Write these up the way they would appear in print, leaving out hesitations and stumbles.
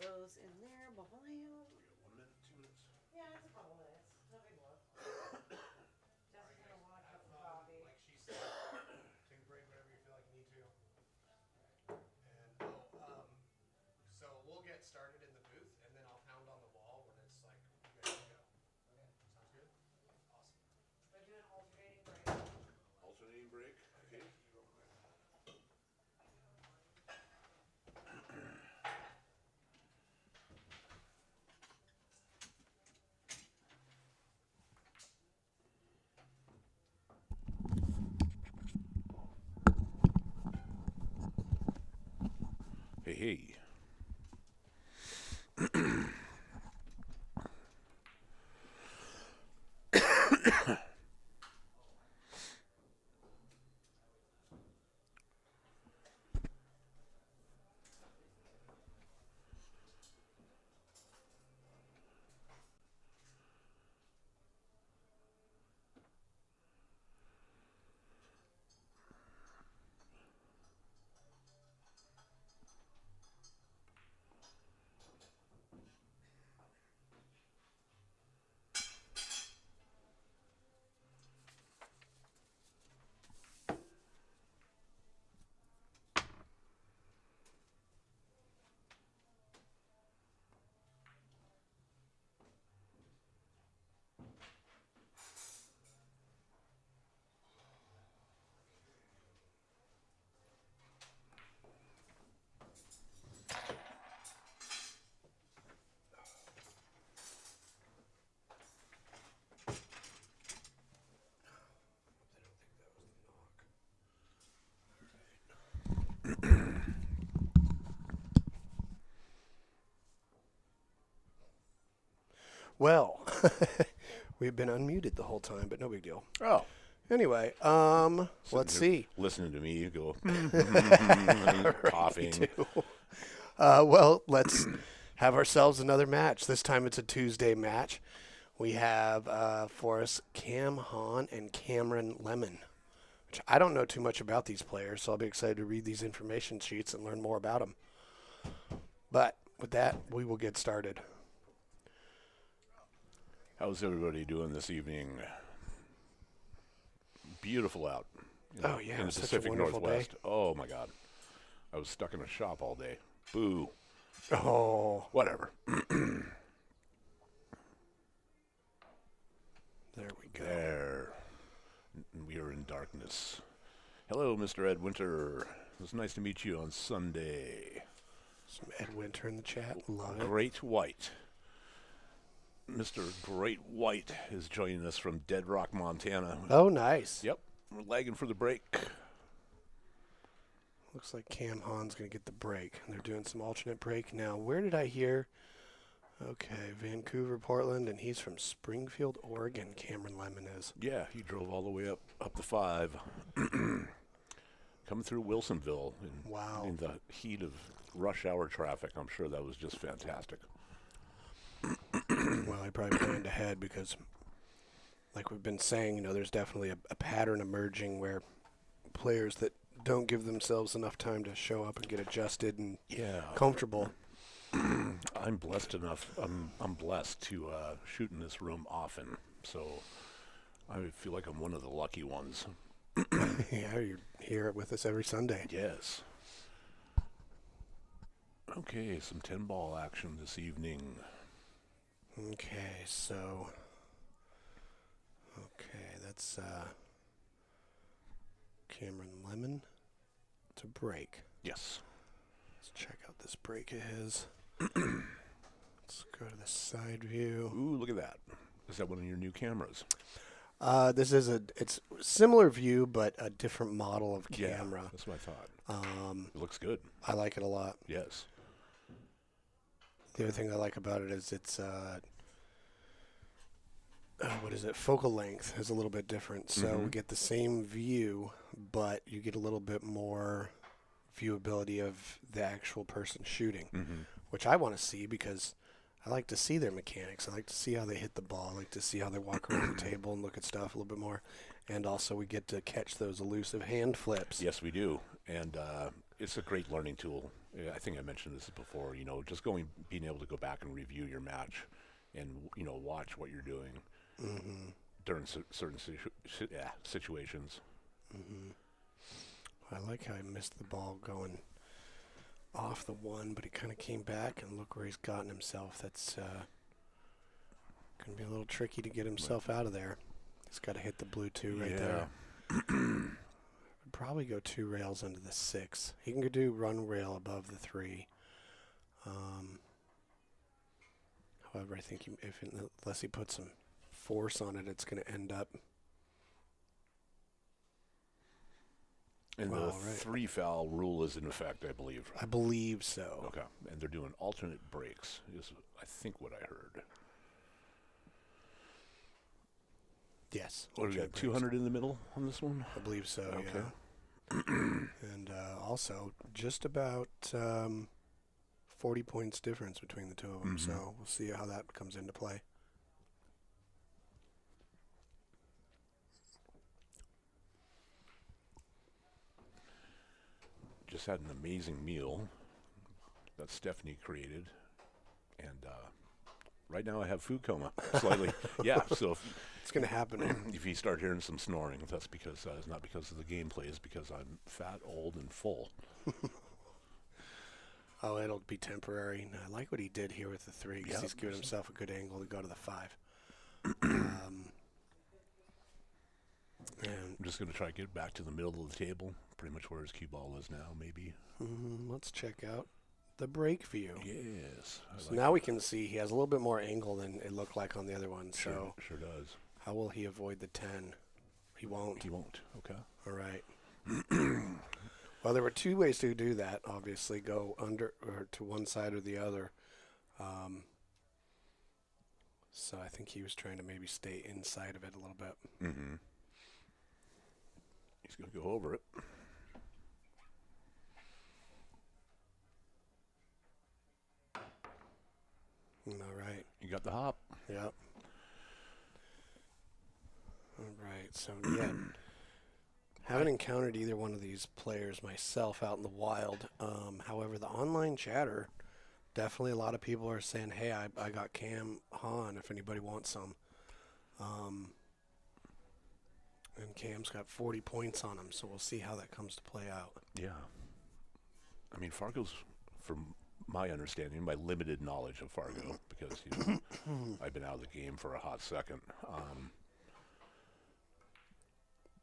those in there behind. We got 1 minute, 2 minutes. Yeah, it's a couple minutes. No big deal. Just gonna want a cup of coffee. Like she said, take a break whenever you feel like you need to. And so we'll get started in the booth, and then I'll pound on the wall when it's like ready to go. Okay, sounds good. Awesome. So do an alternating break. Alternating break. Okay. Hey, hey. Well, we've been unmuted the whole time, but no big deal. Oh. Anyway, let's see. Listening to me go, coughing. Me too. Well, let's have ourselves another match. This time it's a Tuesday match. We have for us Cam Hahn and Camren Lemon, which I don't know too much about these players, so I'll be excited to read these information sheets and learn more about them. But with that, we will get started. How's everybody doing this evening? Beautiful out. Oh, yeah, in the such a Pacific wonderful Northwest. day. Oh my God, I was stuck in a shop all day. Boo. Oh, Whatever. there we go. There. We are in darkness. Hello, Mr. Ed Winter. It was nice to meet you on Sunday. Some Ed Winter in the chat. Love it. Great White. Mr. Great White is joining us from Dead Rock, Montana. Oh, nice. Yep. We're lagging for the break. Looks like Cam Hahn's going to get the break. And they're doing some alternate break now. Where did I hear? Okay, Vancouver, Portland, and he's from Springfield, Oregon, Camren Lemon is. Yeah, he drove all the way up the 5. Coming through Wilsonville Wow. in the heat of rush hour traffic. I'm sure that was just fantastic. Well, I probably planned ahead because, like we've been saying, there's definitely a pattern emerging where players that don't give themselves enough time to show up and get adjusted and comfortable. I'm blessed enough. I'm blessed to shoot in this room often, so I feel like I'm one of the lucky ones. Yeah, you're here with us every Sunday. Yes. Okay, some 10-ball action this evening. Okay, so that's Camren Lemon to break. Yes. Let's check out this break of his. Let's go to the side view. Ooh, look at that. Is that one of your new cameras? This is it's similar view, but a different model of camera. Yeah, that's what I thought. It looks good. I like it a lot. Yes. The other thing I like about it is it's focal length is a little bit different. So we get the same view, but you get a little bit more viewability of the actual person shooting, which I want to see because I like to see their mechanics. I like to see how they hit the ball. I like to see how they walk around the table and look at stuff a little bit more. And also we get to catch those elusive hand flips. Yes, we do. And it's a great learning tool. Yeah, I think I mentioned this before. Just being able to go back and review your match, and watch what you're doing during certain situations. I like how he missed the ball going off the one, but he kind of came back, and look where he's gotten himself. That's going to be a little tricky to get himself out of there. He's got to hit the blue 2 right there. I'd probably go 2 rails into the 6. He can do run rail above the 3. However, I think unless he puts some force on it, it's going to end up. And the 3 foul rule is in effect, I believe. I believe so. Okay. And they're doing alternate breaks, is I think what I heard. Yes. What do we got, 200 in the middle on this one? I believe so, Okay. yeah. And also, just about 40 points difference between the two of them, so we'll see how that comes into play. Just had an amazing meal that Stephanie created, and right now I have food coma, slightly. Yeah, so it's going to happen. If you start hearing some snoring, that's because it's not because of the gameplay, it's because I'm fat, old, and full. Oh, it'll be temporary. I like what he did here with the 3, because he's given himself a good angle to go to the 5. I'm just going to try to get back to the middle of the table, pretty much where his cue ball is now, maybe. Let's check out the break view. Yes. So now we can see he has a little bit more angle than it looked like on the other one. So sure does. How will he avoid the 10? He won't. He won't. Okay. All right. Well, there were 2 ways to do that. Obviously, go under or to one side or the other. So I think he was trying to maybe stay inside of it a little bit. He's going to go over it. All right. You got the hop. Yep. All right. So, yeah. Haven't encountered either one of these players myself out in the wild. However, the online chatter, definitely a lot of people are saying, hey, I got Cam Hahn if anybody wants some. And Cam's got 40 points on him, so we'll see how that comes to play out. Yeah. I mean, Fargo's, from my understanding, my limited knowledge of Fargo, because I've been out of the game for a hot second,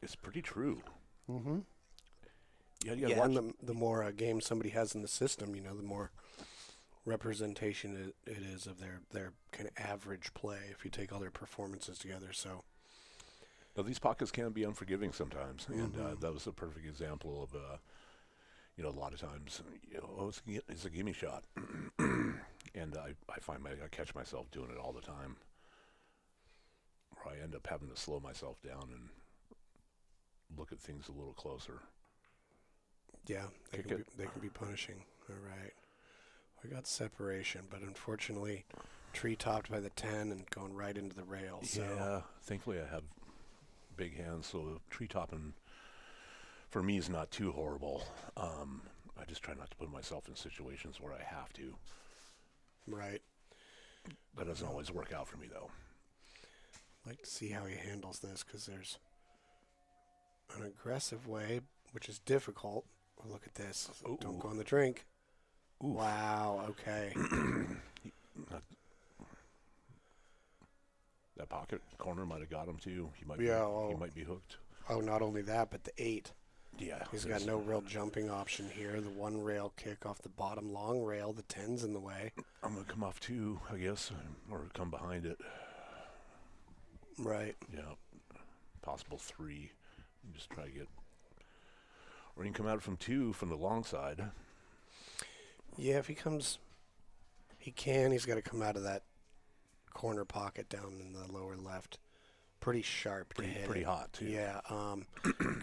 it's pretty true. Yeah, and the more games somebody has in the system, the more representation it is of their kind of average play if you take all their performances together. So. Now, these pockets can be unforgiving sometimes, and that was a perfect example of, a lot of times, it's a gimme shot, and I find I catch myself doing it all the time, where I end up having to slow myself down and look at things a little closer. Yeah, they can be punishing. All right, we got separation, but unfortunately, tree topped by the 10 and going right into the rail. So. Yeah, thankfully I have big hands, so tree topping for me is not too horrible. I just try not to put myself in situations where I have to. Right. That doesn't always work out for me, though. I'd like to see how he handles this, because there's an aggressive way, which is difficult. Oh, look at this. Ooh. Don't go on the drink. Ooh. Wow, okay. That pocket corner might have got him too. He might be hooked. Oh, not only that, but the 8. Yeah. He's got no real jumping option here. The 1 rail kick off the bottom long rail. The 10's in the way. I'm going to come off 2, I guess, or come behind it. Right. Yeah. Possible 3. Just try to get... Or you can come out from 2 from the long side. Yeah, if he comes... He can. He's got to come out of that corner pocket down in the lower left. Pretty sharp to hit. Pretty hot, too. Yeah.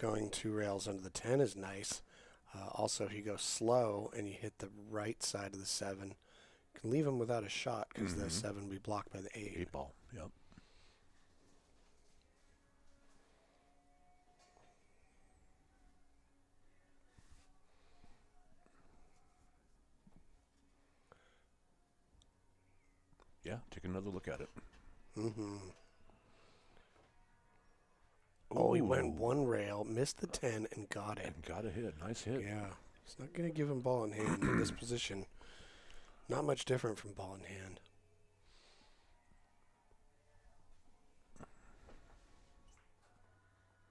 Going 2 rails under the 10 is nice. Also, if you go slow and you hit the right side of the 7, you can leave him without a shot because the 7 will be blocked by the 8. 8 ball, yep. Yeah, take another look at it. Mm-hmm. Oh, he went Ooh. one rail, missed the 10, and got it. And got a hit. Nice hit. Yeah. It's not going to give him ball in hand in this position. Not much different from ball in hand.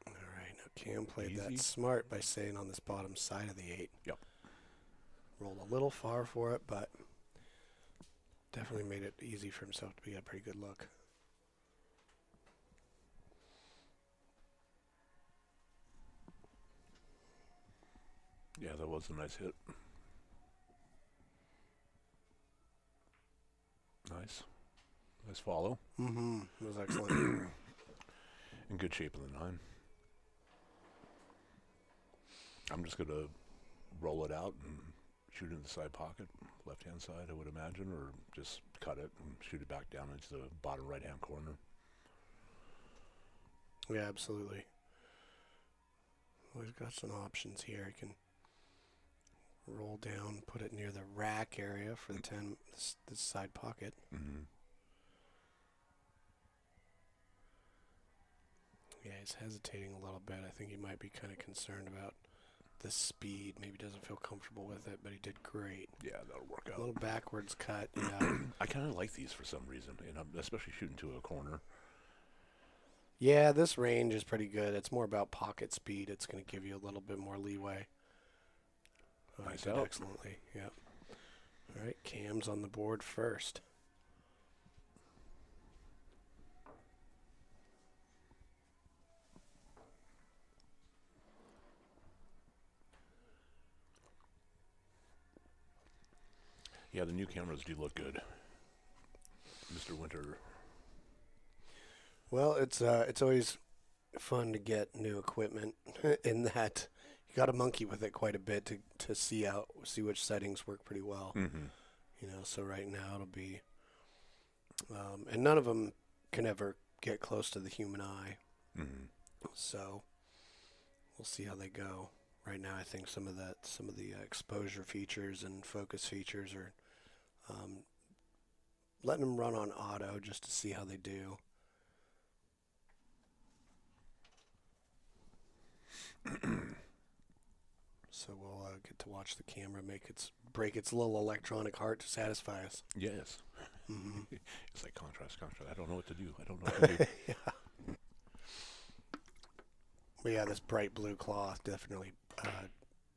All right. Now Cam played Easy. that smart by staying on this bottom side of the 8. Yep. Rolled a little far for it, but definitely made it easy for himself to get a pretty good look. Yeah, that was a nice hit. Nice. Nice follow. Mm-hmm. It was excellent. In good shape in the 9. I'm just going to roll it out and shoot in the side pocket, left-hand side, I would imagine, or just cut it and shoot it back down into the bottom right-hand corner. Yeah, absolutely. Well, he's got some options here. He can roll down, put it near the rack area for the 10, this side pocket. Mm-hmm. Yeah, he's hesitating a little bit. I think he might be kind of concerned about the speed. Maybe doesn't feel comfortable with it, but he did great. Yeah, that'll work A out. little backwards cut, yeah. I kind of like these for some reason, and especially shooting to a corner. Yeah, this range is pretty good. It's more about pocket speed. It's going to give you a little bit more leeway. Oh, Nice he did out. excellently, yep. All right, Cam's on the board first. Yeah, the new cameras do look good, Mr. Winter. Well, it's always fun to get new equipment in that you got to monkey with it quite a bit to see which settings work pretty well. Mm-hmm. You know, so right now it'll be, and none of them can ever get close to the human eye. Mm-hmm. So we'll see how they go. Right now, I think some of the exposure features and focus features are letting them run on auto just to see how they do. So we'll get to watch the camera break its little electronic heart to satisfy us. Yes. Mm-hmm. It's like contrast. I don't know what to do. Yeah. But yeah, this bright blue cloth definitely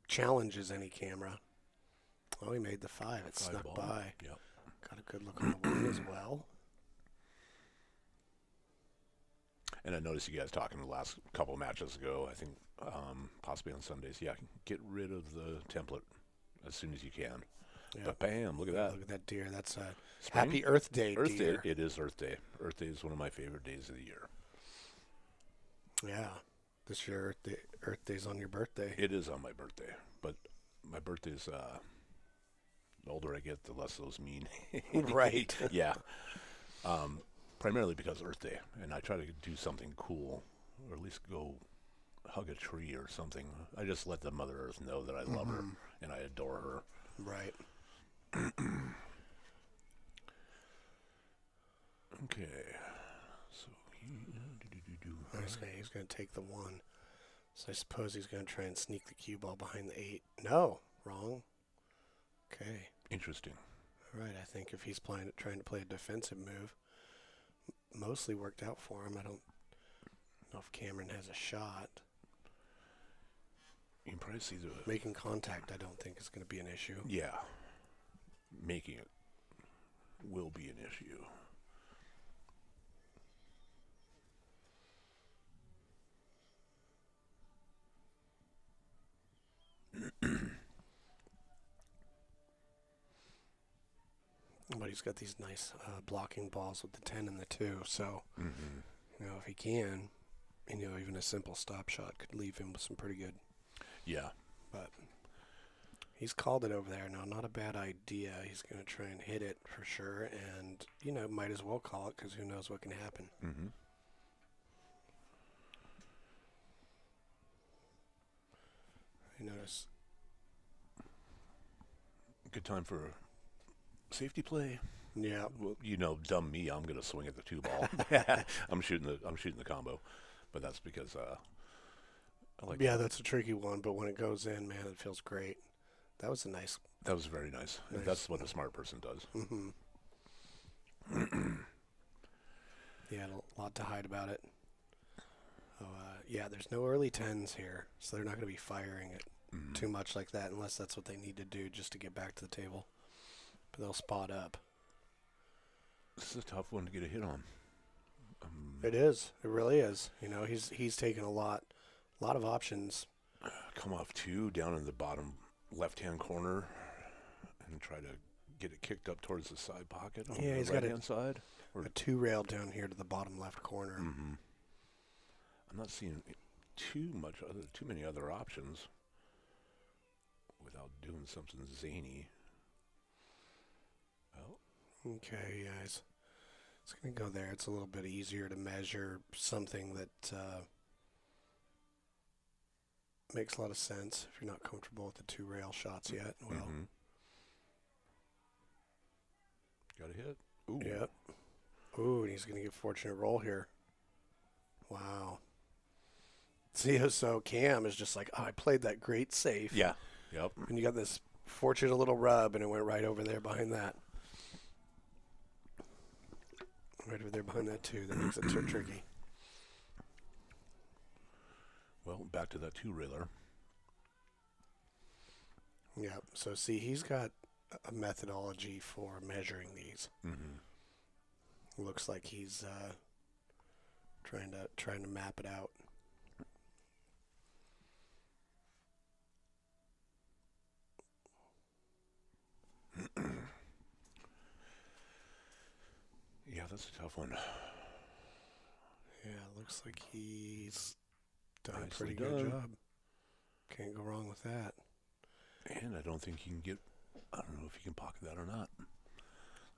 challenges any camera. Oh, he made the 5. It snuck ball. by. Yep. Got a good look on the 1 as well. And I noticed you guys talking the last couple matches ago, I think possibly on Sundays. Yeah, get rid of the template as soon as you can. Yeah. But bam, look at that. Look at that deer. That's a Spring? happy Earth Day Earth deer. Day. It is Earth Day. Earth Day is one of my favorite days of the year. Yeah. This year, Earth Day's on your birthday. It is on my birthday. But my birthday's, the older I get, the less those mean. Right. Yeah. Primarily because Earth Day. And I try to do something cool, or at least go hug a tree or something. I just let the Mother Earth know that I love her and I adore her. Right. Okay. So He's going to take the 1. So I suppose he's going to try and sneak the cue ball behind the 8. No, wrong. Okay. Interesting. All right. I think if he's trying to play a defensive move, mostly worked out for him. I don't know if Camren has a shot. You can probably see the... Making contact, I don't think is going to be an issue. Yeah. Making it will be an issue. But he's got these nice blocking balls with the 10 and the 2. So, you know, if he can, you know, even a simple stop shot could leave him with some pretty good. Yeah. But he's called it over there now. Not a bad idea. He's going to try and hit it for sure. And, you know, might as well call it because who knows what can happen. Mm-hmm. I notice. Good time for safety play. Yeah. Well, dumb me, I'm gonna swing at the 2 ball. I'm shooting the combo, but that's because I like. Yeah, that's a tricky one, but when it goes in, man, it feels great. That was a nice. That was very nice. That's what a smart person does. Mm-hmm. Yeah, a lot to hide about it. Oh, yeah, there's no early 10s here, so they're not going to be firing it too much like that unless that's what they need to do just to get back to the table. But they'll spot up. This is a tough one to get a hit on. It is. It really is. He's taken a lot of options. Come off 2 down in the bottom left-hand corner and try to get it kicked up towards the side pocket on the right-hand side. A 2 rail down here to the bottom left corner. Mm-hmm. I'm not seeing too many other options without doing something zany. Well, okay, guys. It's going to go there. It's a little bit easier to measure something that makes a lot of sense if you're not comfortable with the 2 rail shots yet. Well, got a hit. Ooh. Yep. Ooh, and he's going to get fortunate roll here. Wow. See, so Cam is just like, I played that great safe. Yeah. Yep. And you got this fortunate little rub, and it went right over there behind that. Right over there behind that, too. That makes it too tricky. Well, back to that 2 railer. Yeah. So, see, he's got a methodology for measuring these. Mm-hmm. Looks like he's trying to map it out. Yeah, that's a tough one. Yeah, looks like he's done a Nicely pretty good job. Can't go wrong with that. And I don't think you can I don't know if you can pocket that or not.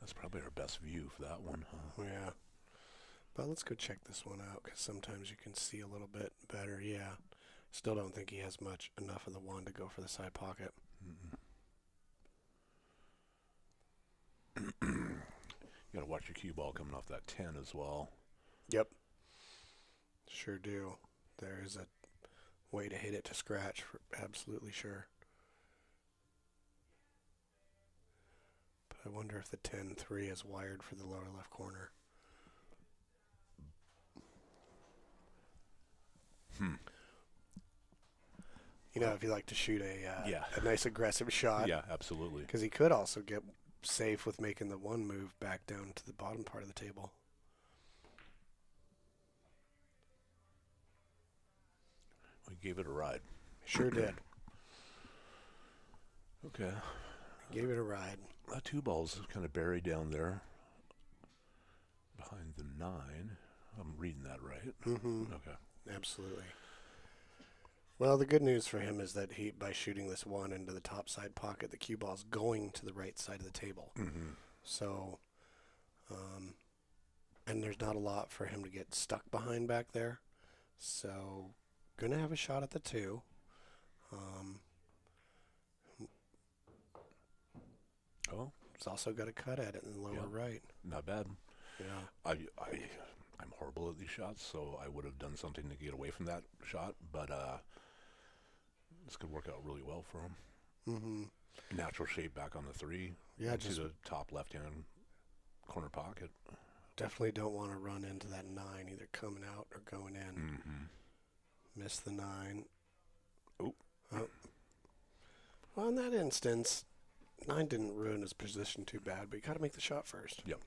That's probably our best view for that one, huh? Yeah. But let's go check this one out, because sometimes you can see a little bit better. Yeah. Still don't think he has enough of the 1 to go for the side pocket. You got to watch your cue ball coming off that 10 as well. Yep. Sure do. There is a way to hit it to scratch, for absolutely sure. But I wonder if the 10-3 is wired for the lower left corner. If you like to shoot a nice aggressive shot. Yeah, absolutely. Because he could also get safe with making the 1 move back down to the bottom part of the table. We gave it a ride. Sure did. Okay. Gave it a ride. That 2 ball's kind of buried down there behind the 9. I'm reading that right. Mm-hmm. Okay. Absolutely. Well, the good news for him is that by shooting this 1 into the top side pocket, the cue ball's going to the right side of the table. Mm-hmm. So, and there's not a lot for him to get stuck behind back there. So, going to have a shot at the 2. He's also got a cut at it in the lower right. Not bad. Yeah. I'm horrible at these shots, so I would have done something to get away from that shot, but this could work out really well for him. Mm-hmm. Natural shape back on the 3. Yeah, to the top left-hand corner pocket. Definitely don't want to run into that 9, either coming out or going in. Mm-hmm. Miss the 9. Oh. Well, in that instance, 9 didn't ruin his position too bad, but you got to make the shot first. Yep.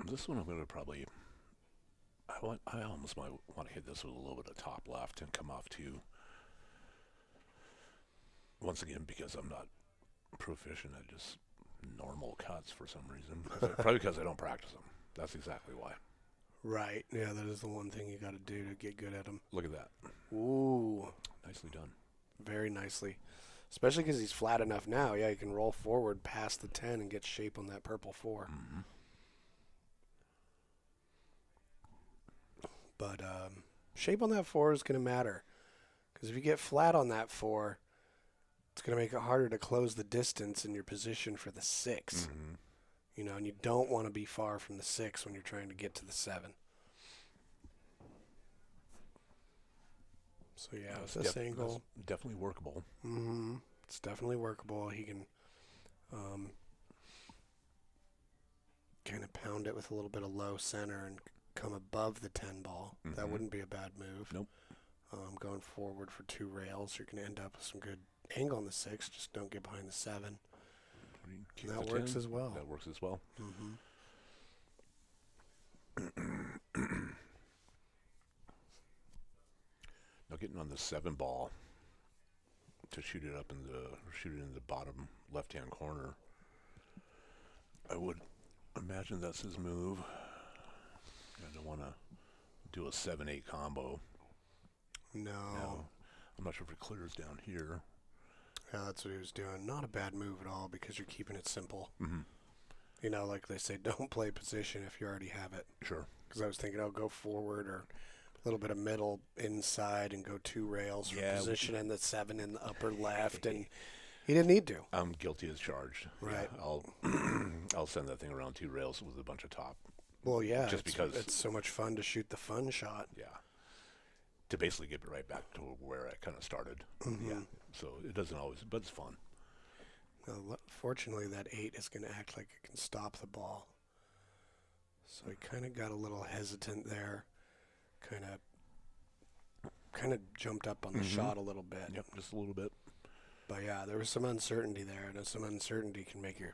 This one I'm going to probably... I almost might want to hit this with a little bit of top left and come off 2. Once again, because I'm not proficient at just normal cuts for some reason. Probably because I don't practice them. That's exactly why. Right. Yeah, that is the one thing you got to do to get good at them. Look at that. Ooh. Nicely done. Very nicely. Especially because he's flat enough now. Yeah, he can roll forward past the 10 and get shape on that purple 4. Mm-hmm. But shape on that 4 is going to matter. Because if you get flat on that 4, it's going to make it harder to close the distance in your position for the 6. Mm-hmm. You know, and you don't want to be far from the 6 when you're trying to get to the 7. So yeah, with this angle, definitely workable. Mm-hmm. It's definitely workable. He can kind of pound it with a little bit of low center and come above the 10 ball. Mm-hmm. That wouldn't be a bad move. Nope. Going forward for 2 rails, you're going to end up with some good angle on the 6. Just don't get behind the 7. Keep That the works 10. as well. That works as well. Mm-hmm. Now getting on the 7 ball to shoot it in the bottom left-hand corner. I would imagine that's his move. I don't want to do a 7-8 combo. No. I'm not sure if it clears down here. Yeah, that's what he was doing. Not a bad move at all because you're keeping it simple. Mm-hmm. You know, like they say, don't play position if you already have it. Sure. Because I was thinking, go forward or a little bit of middle inside and go 2 rails for position and the 7 in the upper left. And he didn't need to. I'm guilty as charged. Right. Yeah, I'll send that thing around 2 rails with a bunch of top. Well, yeah. Just because it's so much fun to shoot the fun shot. Yeah. To basically get right back to where I kind of started. Mm-hmm. Yeah. So it doesn't always, but it's fun. Now, fortunately, that 8 is going to act like it can stop the ball. So he kind of got a little hesitant there. Kind of jumped up on the shot a little bit. Yep, just a little bit. But yeah, there was some uncertainty there, and some uncertainty can make your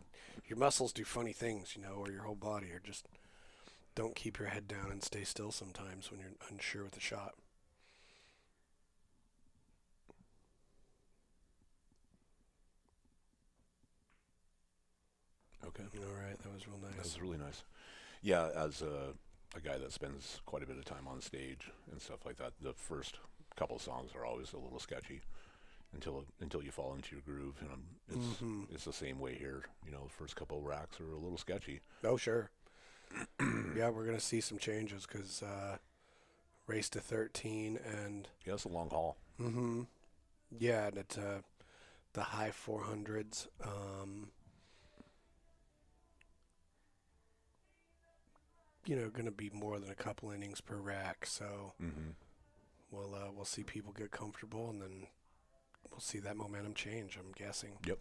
muscles do funny things, you know, or your whole body, or just don't keep your head down and stay still sometimes when you're unsure with the shot. Okay. All right, that was real nice. That was really nice. Yeah, as a guy that spends quite a bit of time on stage and stuff like that, the first couple songs are always a little sketchy until you fall into your groove. And it's the same way here. You know, the first couple of racks are a little sketchy. Oh, sure. Yeah, we're going to see some changes because race to 13 and... Yeah, it's a long haul. Mm-hmm. Yeah, and it's the high 400s. You know, going to be more than a couple innings per rack, so we'll see people get comfortable, and then we'll see that momentum change, I'm guessing. Yep.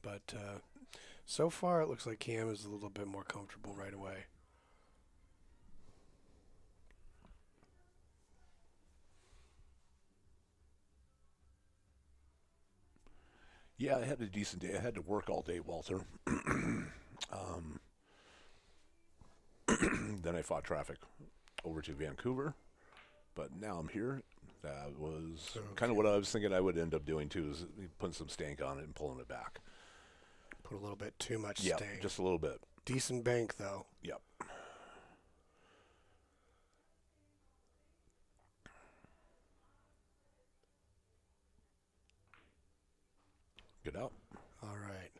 But so far, it looks like Cam is a little bit more comfortable right away. Yeah, I had a decent day. I had to work all day, Walter. Then I fought traffic over to Vancouver, but now I'm here. That was kind of what I was thinking I would end up doing too, is putting some stank on it and pulling it back. Put a little bit too much stank. Yeah, just a little bit. Decent bank, though. Yep. Good out. All right.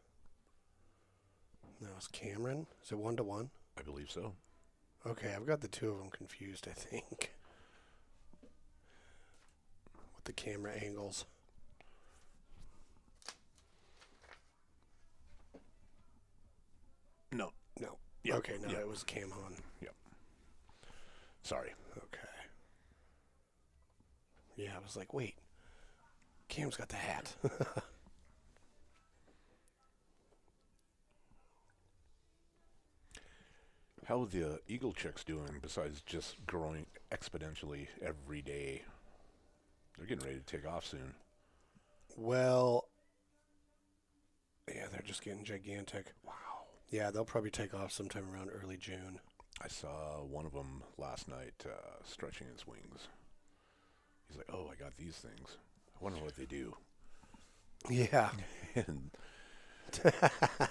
Now it's Camren. Is it 1-1? I believe so. Okay, I've got the two of them confused, I think. With the camera angles. No. Yep. Okay, no, it was Cam Hahn. Yep. Sorry. Okay. Yeah, I was like, wait. Cam's got the hat. How are the Eagle chicks doing besides just growing exponentially every day? They're getting ready to take off soon. Well, yeah, they're just getting gigantic. Wow. Yeah, they'll probably take off sometime around early June. I saw one of them last night stretching his wings. He's like, oh, I got these things. I wonder what they do. Yeah. And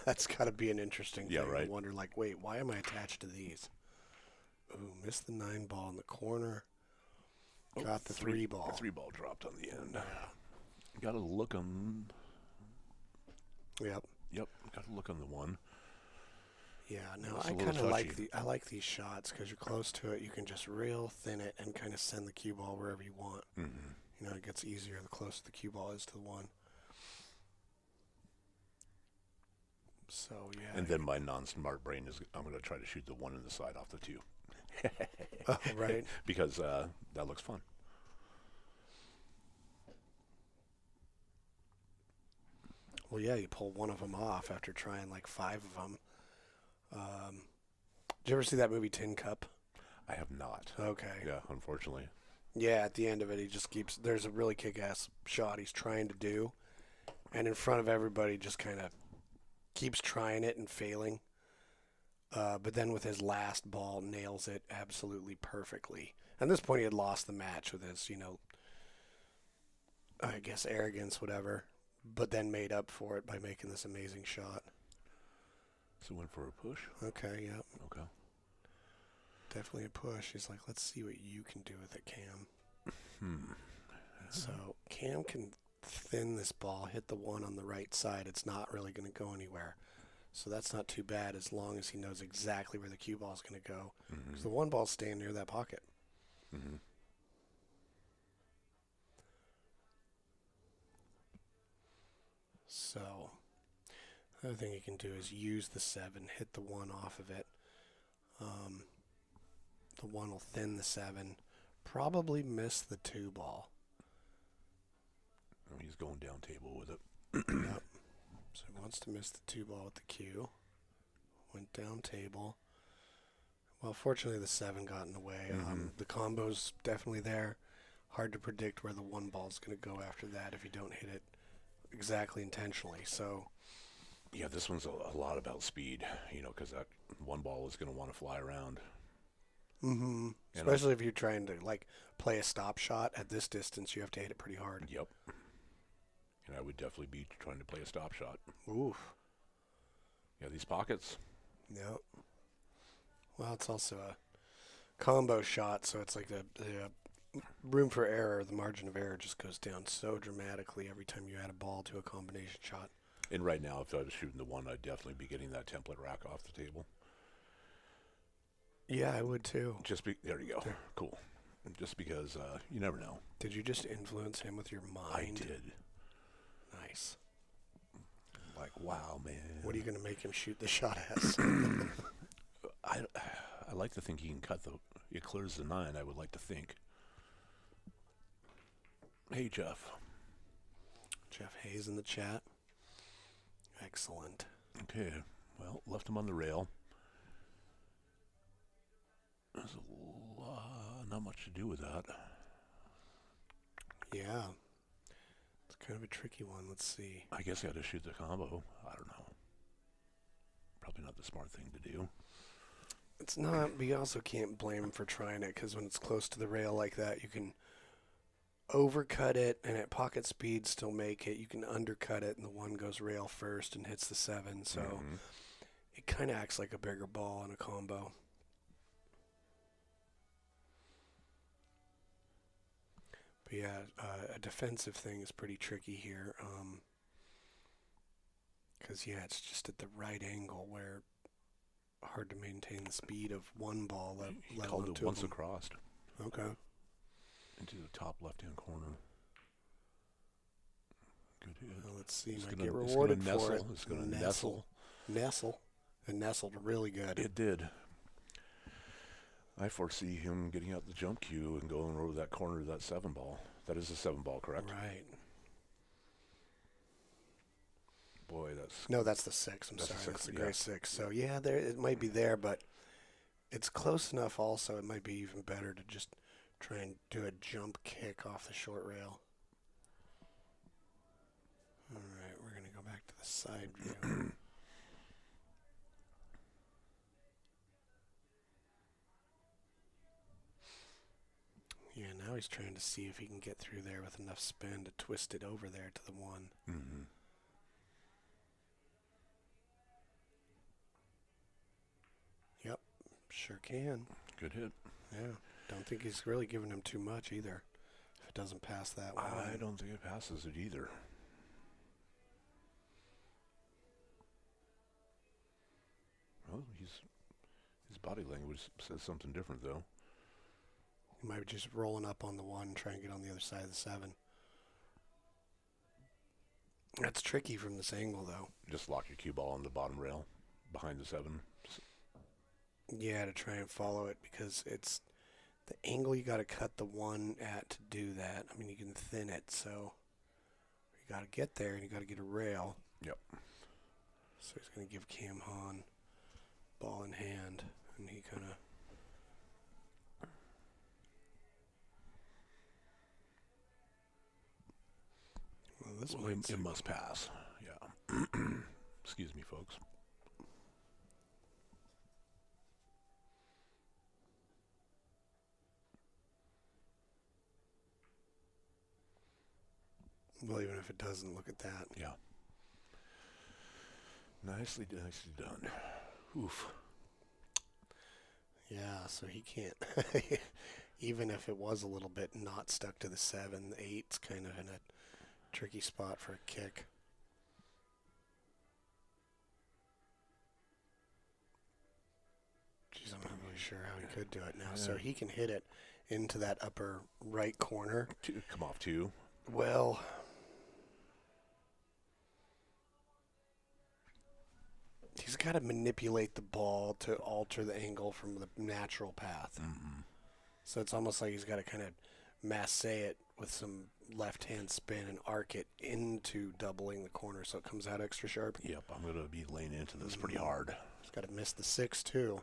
that's got to be an interesting thing. Yeah, right. I wonder, like, wait, why am I attached to these? Ooh, missed the 9 ball in the corner. Got the 3 ball. The 3 ball dropped on the end. Got to look on. Yep. Got to look on the one. Yeah, no, It's I a little kind of like touchy. I like these shots because you're close to it. You can just real thin it and kind of send the cue ball wherever you want. Mm-hmm. It gets easier the closer the cue ball is to the one. So, yeah. And then my non-smart brain is, I'm going to try to shoot the 1 in the side off the 2. Oh, right. Because that looks fun. Well, yeah, you pull one of them off after trying like 5 of them. Did you ever see that movie Tin Cup? I have not. Okay. Yeah, unfortunately. Yeah, at the end of it, he just keeps... There's a really kick-ass shot he's trying to do, and in front of everybody just kind of keeps trying it and failing. But then with his last ball, nails it absolutely perfectly. At this point, he had lost the match with his, I guess arrogance, whatever, but then made up for it by making this amazing shot. So went for a push? Okay, yeah. Okay. Definitely a push. He's like, let's see what you can do with it, Cam. So Cam can thin this ball, hit the 1 on the right side. It's not really going to go anywhere. So that's not too bad as long as he knows exactly where the cue ball is going to go. Because the 1 ball's staying near that pocket. Mm-hmm. So the other thing you can do is use the 7, hit the 1 off of it. The 1 will thin the 7, probably miss the 2 ball. Oh, he's going down table with it. Yep. So he wants to miss the 2 ball with the cue. Went down table. Well, fortunately the 7 got in the way. The combo's definitely there. Hard to predict where the 1 ball's going to go after that if you don't hit it exactly intentionally. So yeah, this one's a lot about speed, because that 1 ball is going to want to fly around. Mm-hmm. Especially if you're trying to play a stop shot at this distance, you have to hit it pretty hard. Yep. And I would definitely be trying to play a stop shot. Oof. Yeah, these pockets. Yep. Well, it's also a combo shot, so it's like the room for error, the margin of error just goes down so dramatically every time you add a ball to a combination shot. And right now, if I was shooting the 1, I'd definitely be getting that template rack off the table. Yeah, I would too. There you go. There. Cool. Just because you never know. Did you just influence him with your mind? I did. Nice. Like, wow, man. What are you going to make him shoot the shot as? I like to think he can it clears the 9, I would like to think. Hey, Jeff. Jeff Hayes in the chat. Excellent. Okay. Well, left him on the rail. There's not much to do with that. Yeah. It's kind of a tricky one. Let's see. I guess he had to shoot the combo. I don't know. Probably not the smart thing to do. It's not, but you also can't blame him for trying it, because when it's close to the rail like that, you can overcut it and at pocket speed still make it. You can undercut it and the 1 goes rail first and hits the 7. So it kind of acts like a bigger ball in a combo. But yeah, a defensive thing is pretty tricky here. Because, yeah, it's just at the right angle where hard to maintain the speed of 1 ball. He called it once across. Okay. Into the top left-hand corner. Good hit. Well, let's see. Might get rewarded for it. It's going to nestle. Nestle. It nestled really good. It did. I foresee him getting out the jump cue and going over that corner of that 7 ball. That is a 7 ball, correct? Right. Boy, that's... No, that's the 6. I'm sorry. That's the gray 6. So, yeah, it might be there, but it's close enough also. It might be even better to just try and do a jump kick off the short rail. All right, we're going to go back to the side view. Yeah, now he's trying to see if he can get through there with enough spin to twist it over there to the 1. Mm-hmm. Yep, sure can. Good hit. Yeah, don't think he's really giving him too much either. If it doesn't pass that one, I don't think it passes it either. Well, his body language says something different, though. He might be just rolling up on the 1, trying to get on the other side of the 7. That's tricky from this angle, though. Just lock your cue ball on the bottom rail behind the 7. Yeah, to try and follow it, because it's the angle you got to cut the 1 at to do that. I mean, you can thin it, so you got to get there and you got to get a rail. Yep. So he's going to give Cam Hahn ball in hand, and he kind of. Well, it must pass. Yeah. Excuse me, folks. Well, even if it doesn't, look at that. Yeah. Nicely done. Oof. Yeah, so he can't. Even if it was a little bit not stuck to the 7, the 8's kind of in a tricky spot for a kick. Jeez, I'm not really sure how he could do it now. So he can hit it into that upper right corner. Come off 2. Well, he's got to manipulate the ball to alter the angle from the natural path. Mm-hmm. So it's almost like he's got to kind of masse it with some left-hand spin and arc it into doubling the corner so it comes out extra sharp. Yep, I'm going to be laying into this pretty hard. He's got to miss the 6, too.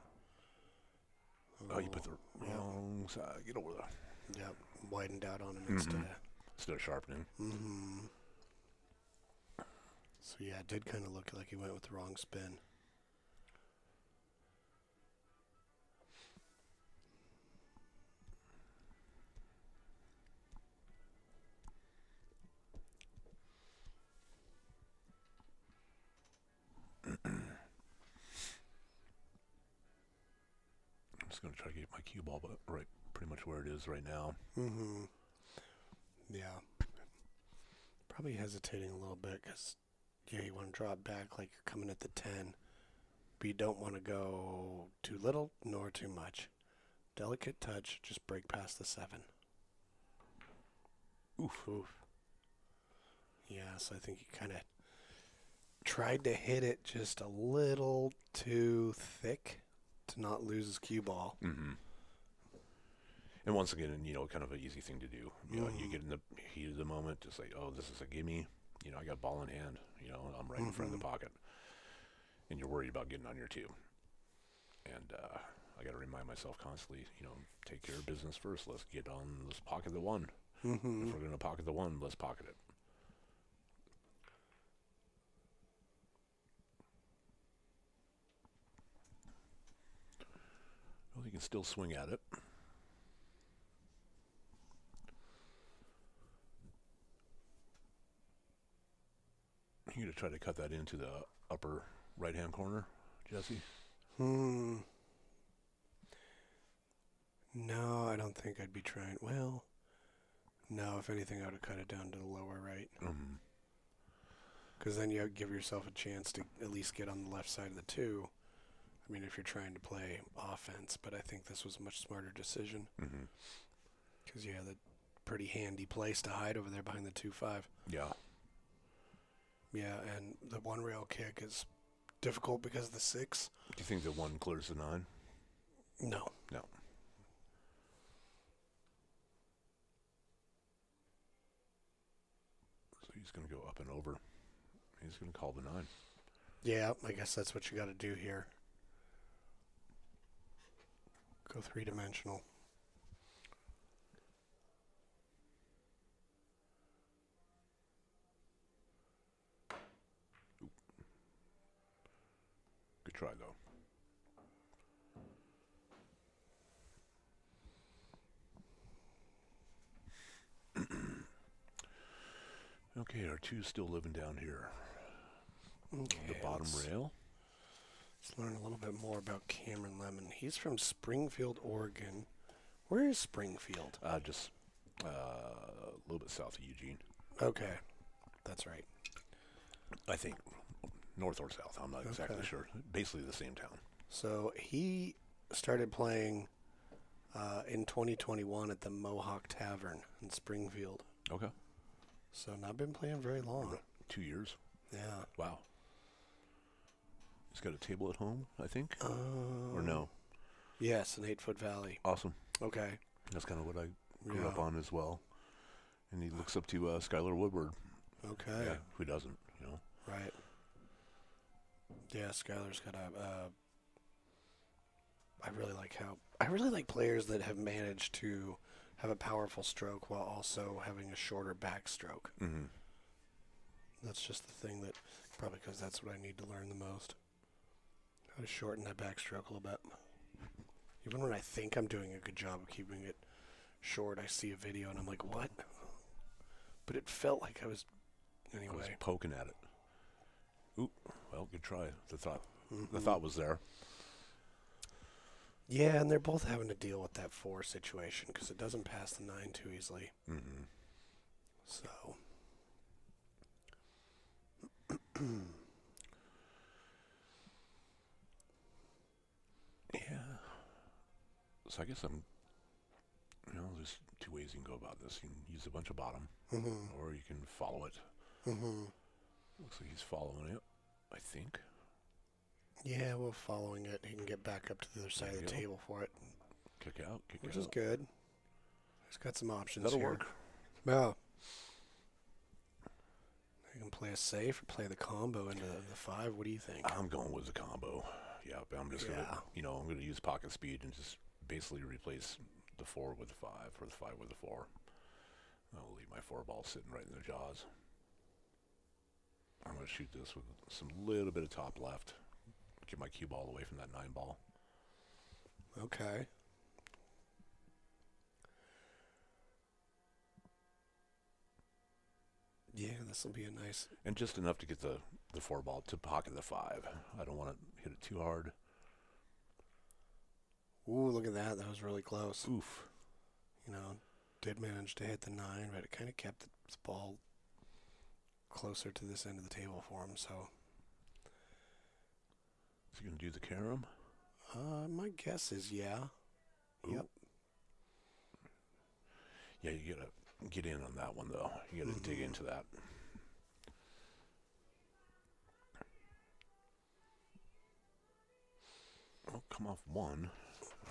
Oh, you put the wrong side. Get over there. Yep, widened out on him instead of sharpening. Mm-hmm. So, yeah, it did kind of look like he went with the wrong spin. I'm just going to try to get my cue ball right, pretty much where it is right now. Mm-hmm. Yeah. Probably hesitating a little bit because, yeah, you want to draw it back like you're coming at the 10. But you don't want to go too little nor too much. Delicate touch, just break past the 7. Oof. Yeah, so I think he kind of tried to hit it just a little too thick to not lose his cue ball. Mm-hmm. And once again, kind of an easy thing to do. You get in the heat of the moment, just like, oh, this is a gimme. I got ball in hand. I'm right in front of the pocket. And you're worried about getting on your 2. And I got to remind myself constantly, take care of business first. Let's pocket the 1. Mm-hmm. If we're going to pocket the 1, let's pocket it. Well, you can still swing at it. You're going to try to cut that into the upper right-hand corner, Jesse? No, I don't think I'd be trying. Well, no, if anything, I would have cut it down to the lower right. Because then you give yourself a chance to at least get on the left side of the 2. I mean, if you're trying to play offense, but I think this was a much smarter decision. Because you had a pretty handy place to hide over there behind the 2-5. Yeah. Yeah, and the 1 rail kick is difficult because of the 6. Do you think the 1 clears the 9? No. No. So he's going to go up and over. He's going to call the 9. Yeah, I guess that's what you got to do here. Go 3-dimensional. Good try, though. Okay, our 2's still living down here. Okay, The bottom rail. Let's learn a little bit more about Camren Lemon. He's from Springfield, Oregon. Where is Springfield? Just a little bit south of Eugene. Okay, that's right. I think north or south. I'm not exactly sure. Basically the same town. So he started playing in 2021 at the Mohawk Tavern in Springfield. Okay. So not been playing very long. 2 years. Yeah. Wow. He's got a table at home, I think? Or no? Yes, an 8-foot valley. Awesome. Okay. That's kind of what I grew up on as well. And he looks up to Skylar Woodward. Okay. Yeah, who doesn't, you know? Right. Yeah, Skylar's got I really like players that have managed to have a powerful stroke while also having a shorter backstroke. Mm-hmm. That's just the thing that, probably because that's what I need to learn the most. How to shorten that backstroke a little bit. Even when I think I'm doing a good job of keeping it short, I see a video and I'm like, what? But it felt like I was, anyway. I was poking at it. Ooh, well, good try. The thought was there. Yeah, and they're both having to deal with that 4 situation because it doesn't pass the 9 too easily. Mm-hmm. So. Yeah. So I guess there's 2 ways you can go about this. You can use a bunch of bottom, or you can follow it. Mm-hmm. Looks like he's following it, I think. Yeah, well, following it, he can get back up to the other side of the table for it. Kick out. Which is good. He's got some options That'll here. work. Yeah. You can play a safe or play the combo into the 5. What do you think? I'm going with the combo. Yeah, but I'm just gonna, I'm gonna use pocket speed and just basically replace the 4 with the 5 or the 5 with the 4. I'll leave my 4 ball sitting right in the jaws. I'm gonna shoot this with some little bit of top left. Get my cue ball away from that 9 ball. Okay. Yeah, this will be a nice... And just enough to get the 4 ball to pocket the 5. I don't want to hit it too hard. Ooh, look at that. That was really close. Oof. Did manage to hit the 9, but it kind of kept the ball closer to this end of the table for him, so... Is he going to do the carom? My guess is yeah. Ooh. Yep. Yeah, you got to get in on that one, though. You got to dig into that. Oh, come off 1.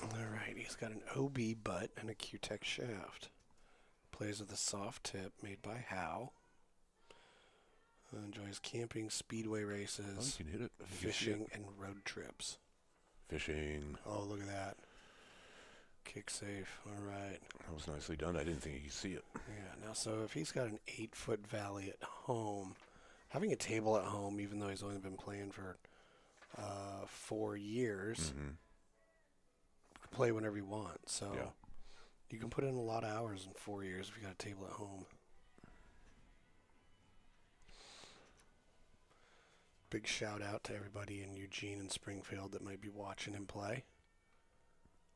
All right, he's got an OB butt and a Q-Tech shaft. Plays with a soft tip made by Howe. Enjoys camping, speedway races, Oh, you can hit it. fishing, and road trips. Fishing. Oh, look at that. Kick safe. All right. That was nicely done. I didn't think you could see it. Yeah, now, so if he's got an 8-foot valley at home, having a table at home, even though he's only been playing for 4 years, Mm-hmm. you can play whenever you want. So Yeah. you can put in a lot of hours in 4 years if you got a table at home. Big shout out to everybody in Eugene and Springfield that might be watching him play.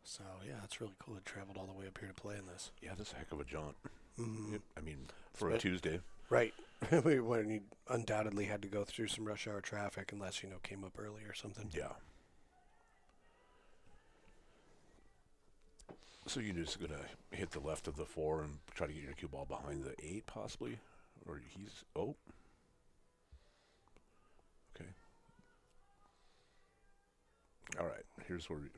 So, yeah, it's really cool. He traveled all the way up here to play in this. Yeah, that's a heck of a jaunt. Mm-hmm. I mean, for a Tuesday. Right. When he undoubtedly had to go through some rush hour traffic unless, came up early or something. Yeah. So you're just going to hit the left of the 4 and try to get your cue ball behind the 8, possibly? Or he's... Oh. Okay. All right. Here's where you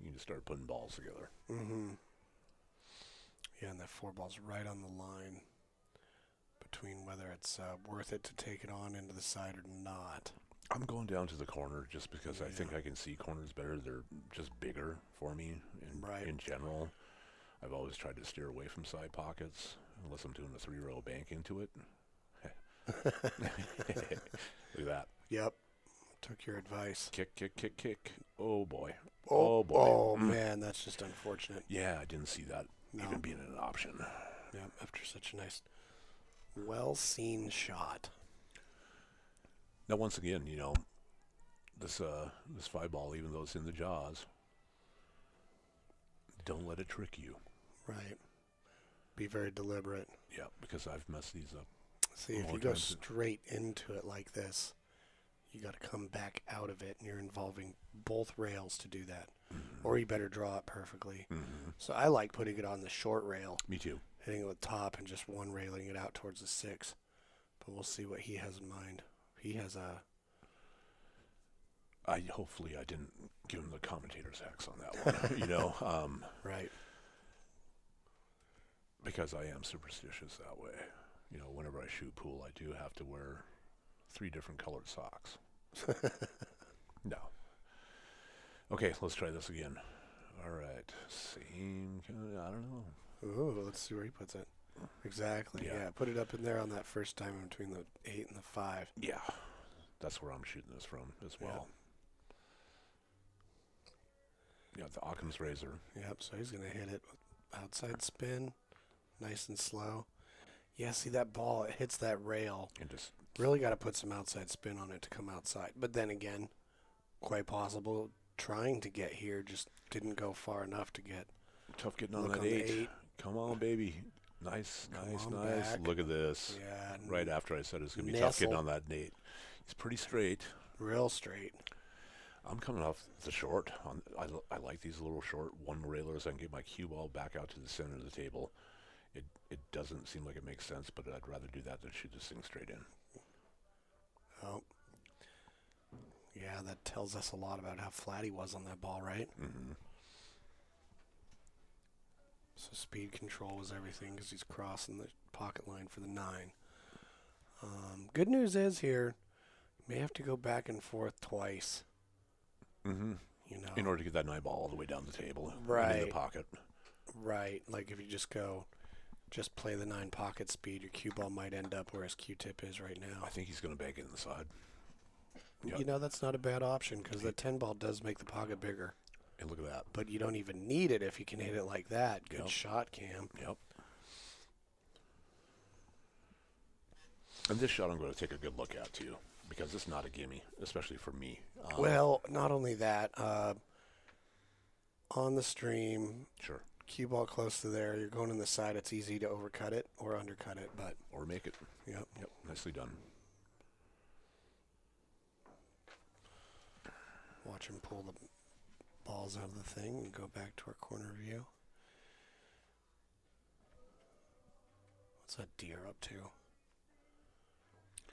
can just start putting balls together. Mm-hmm. Yeah, and that 4 ball's right on the line between whether it's worth it to take it on into the side or not. I'm going down to the corner just because I think I can see corners better. They're just bigger for me in general. I've always tried to steer away from side pockets unless I'm doing a 3-row bank into it. Look at that. Yep. Took your advice. Kick, kick, kick, kick. Oh, boy. Oh, boy. Oh, man, that's just unfortunate. Yeah, I didn't see that even being an option. Yeah, after such a nice, well-seen shot. Now, once again, this 5 ball, even though it's in the jaws, don't let it trick you. Right. Be very deliberate. Yeah, because I've messed these up. See, if you go straight into it like this, you got to come back out of it, and you're involving both rails to do that. Mm-hmm. or you better draw it perfectly. Mm-hmm. So I like putting it on the short rail, Me too. hitting it with top and just one railing it out towards the 6. But we'll see what he has in mind. He has a... Hopefully I didn't give him the commentator's X on that one, you know, Right. because I am superstitious that way. You know, whenever I shoot pool, I do have to wear 3 different colored socks. No. Okay, let's try this again. All right, same kind of, I don't know. Ooh, let's see where he puts it. Exactly. Yeah. Yeah. Put it up in there on that first time in between the 8 and the 5. Yeah, that's where I'm shooting this from as well. Yeah, the Occam's razor. Yep. So he's gonna hit it with outside spin, nice and slow. Yeah. See that ball? It hits that rail. And just Really got to put some outside spin on it to come outside. But then again, quite possible trying to get here just didn't go far enough to get. tough getting on Look that on the 8. 8. Come on, baby. Nice, nice, on nice. back. Look at this. Yeah. Right after I said it's going to be tough getting on that 8. He's pretty straight. Real straight. I'm coming off the short. I like these little short one railers. I can get my cue ball back out to the center of the table. It doesn't seem like it makes sense, but I'd rather do that than shoot this thing straight in. Oh. Yeah, that tells us a lot about how flat he was on that ball, right? Mm-hmm. So speed control was everything because he's crossing the pocket line for the 9. Good news is here, you may have to go back and forth twice. Mm-hmm. You know, In order to get that 9 ball all the way down the table. And in Right. the pocket. right? Like if you just play the 9 pocket speed, your cue ball might end up where his Q-tip is right now. I think he's going to bank it inside. Yep. You know, that's not a bad option because the 10 ball does make the pocket bigger. And look at that. But you don't even need it if you can hit it like that. Good Yep. shot, Cam. Yep. And this shot I'm going to take a good look at, too, because it's not a gimme, especially for me. Well, not only that, on the stream, Sure. cue ball close to there, you're going in the side, it's easy to overcut it or undercut it, but, Or make it. yep. Yep. Nicely done. Watch him pull the balls out of the thing and go back to our corner view. What's that deer up to?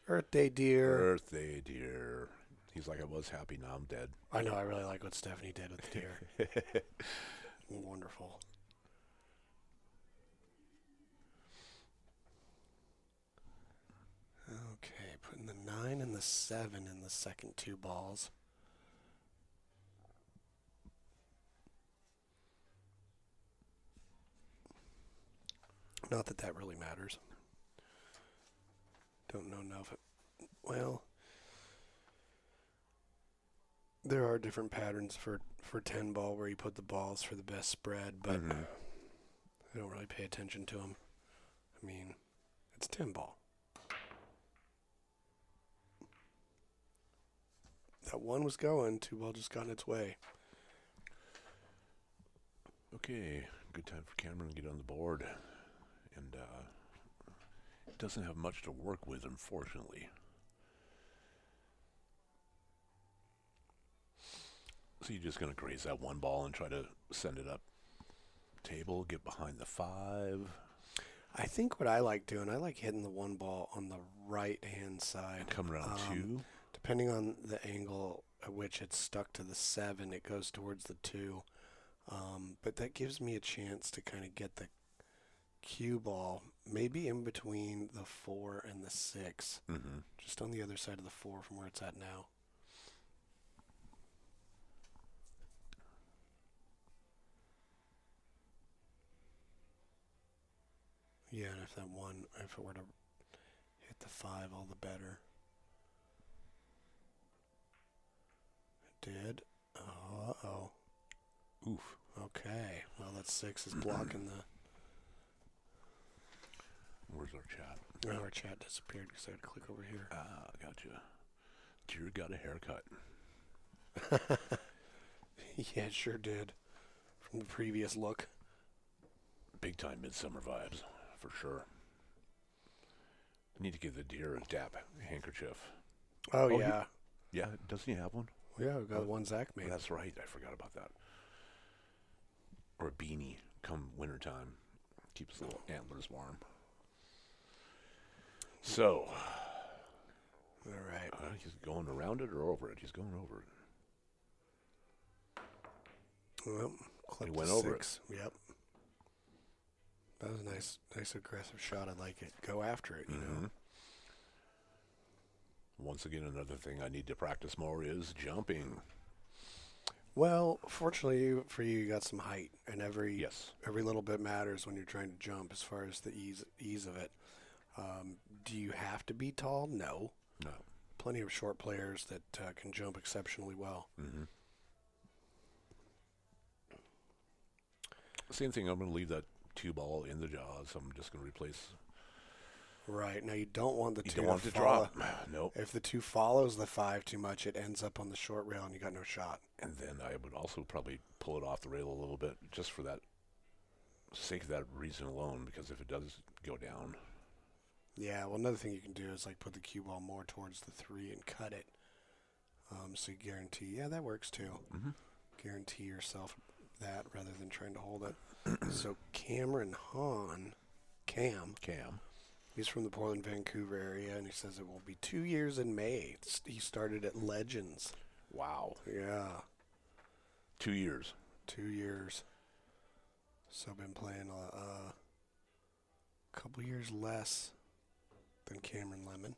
Earth Day deer. Birthday, dear. He's like, I was happy, now I'm dead. I know, I really like what Stephanie did with the deer. Wonderful. Okay, putting the 9 and the 7 in the second 2 balls. Not that that really matters. Don't know if it... Well, there are different patterns for 10 ball where you put the balls for the best spread, but Mhm. I don't really pay attention to them. I mean, it's 10 ball. That one was going, 2 ball just got in its way. Okay, good time for Camren to get on the board. And it doesn't have much to work with, unfortunately. So you're just going to graze that 1 ball and try to send it up table, get behind the 5. I think what I like doing, I like hitting the 1 ball on the right-hand side. And come around 2. Depending on the angle at which it's stuck to the 7, it goes towards the 2. But that gives me a chance to kind of get the cue ball maybe in between the 4 and the 6. Mm-hmm. Just on the other side of the 4 from where it's at now. Yeah, and if it were to hit the 5, all the better. It did. Uh-oh. Oof. Okay. Well, that 6 is blocking the... Where's our chat? Oh, our chat disappeared because I had to click over here. Ah, gotcha. Deer got a haircut. Yeah, it sure did. From the previous look. Big time midsummer vibes, for sure. I need to give the deer a dap handkerchief. Oh, Oh, yeah. Yeah, doesn't he have one? Yeah, we got one Zach made. That's right. I forgot about that. beanie come wintertime. Keeps the little antlers warm. So, All right. he's going around it or over it? He's going over it. Well, clip went to over 6. Yep. That was a nice aggressive shot. I like it. Go after it, you know. Once again, another thing I need to practice more is jumping. Well, fortunately for you, you got some height, and every Yes. little bit matters when you're trying to jump as far as the ease of it. Do you have to be tall? No. No. Plenty of short players that can jump exceptionally well. Same thing. I'm going to leave that 2 ball in the jaws. I'm just going to replace. Right. Now, you don't want the You 2 don't want to follow. drop. Nope. If the 2 follows the 5 too much, it ends up on the short rail, and you got no shot. And then I would also probably pull it off the rail a little bit, just for that sake of that reason alone, because if it does go down. Yeah, well, another thing you can do is like put the cue ball more towards the 3 and cut it. So you guarantee, yeah, that works too. Guarantee yourself that rather than trying to hold it. So Camren Hahn, Cam, he's from the Portland, Vancouver area, and he says it will be 2 years in May. He started at Legends. Wow. Yeah, 2 years. 2 years. So I've been playing a couple years less than Cameron Lemon.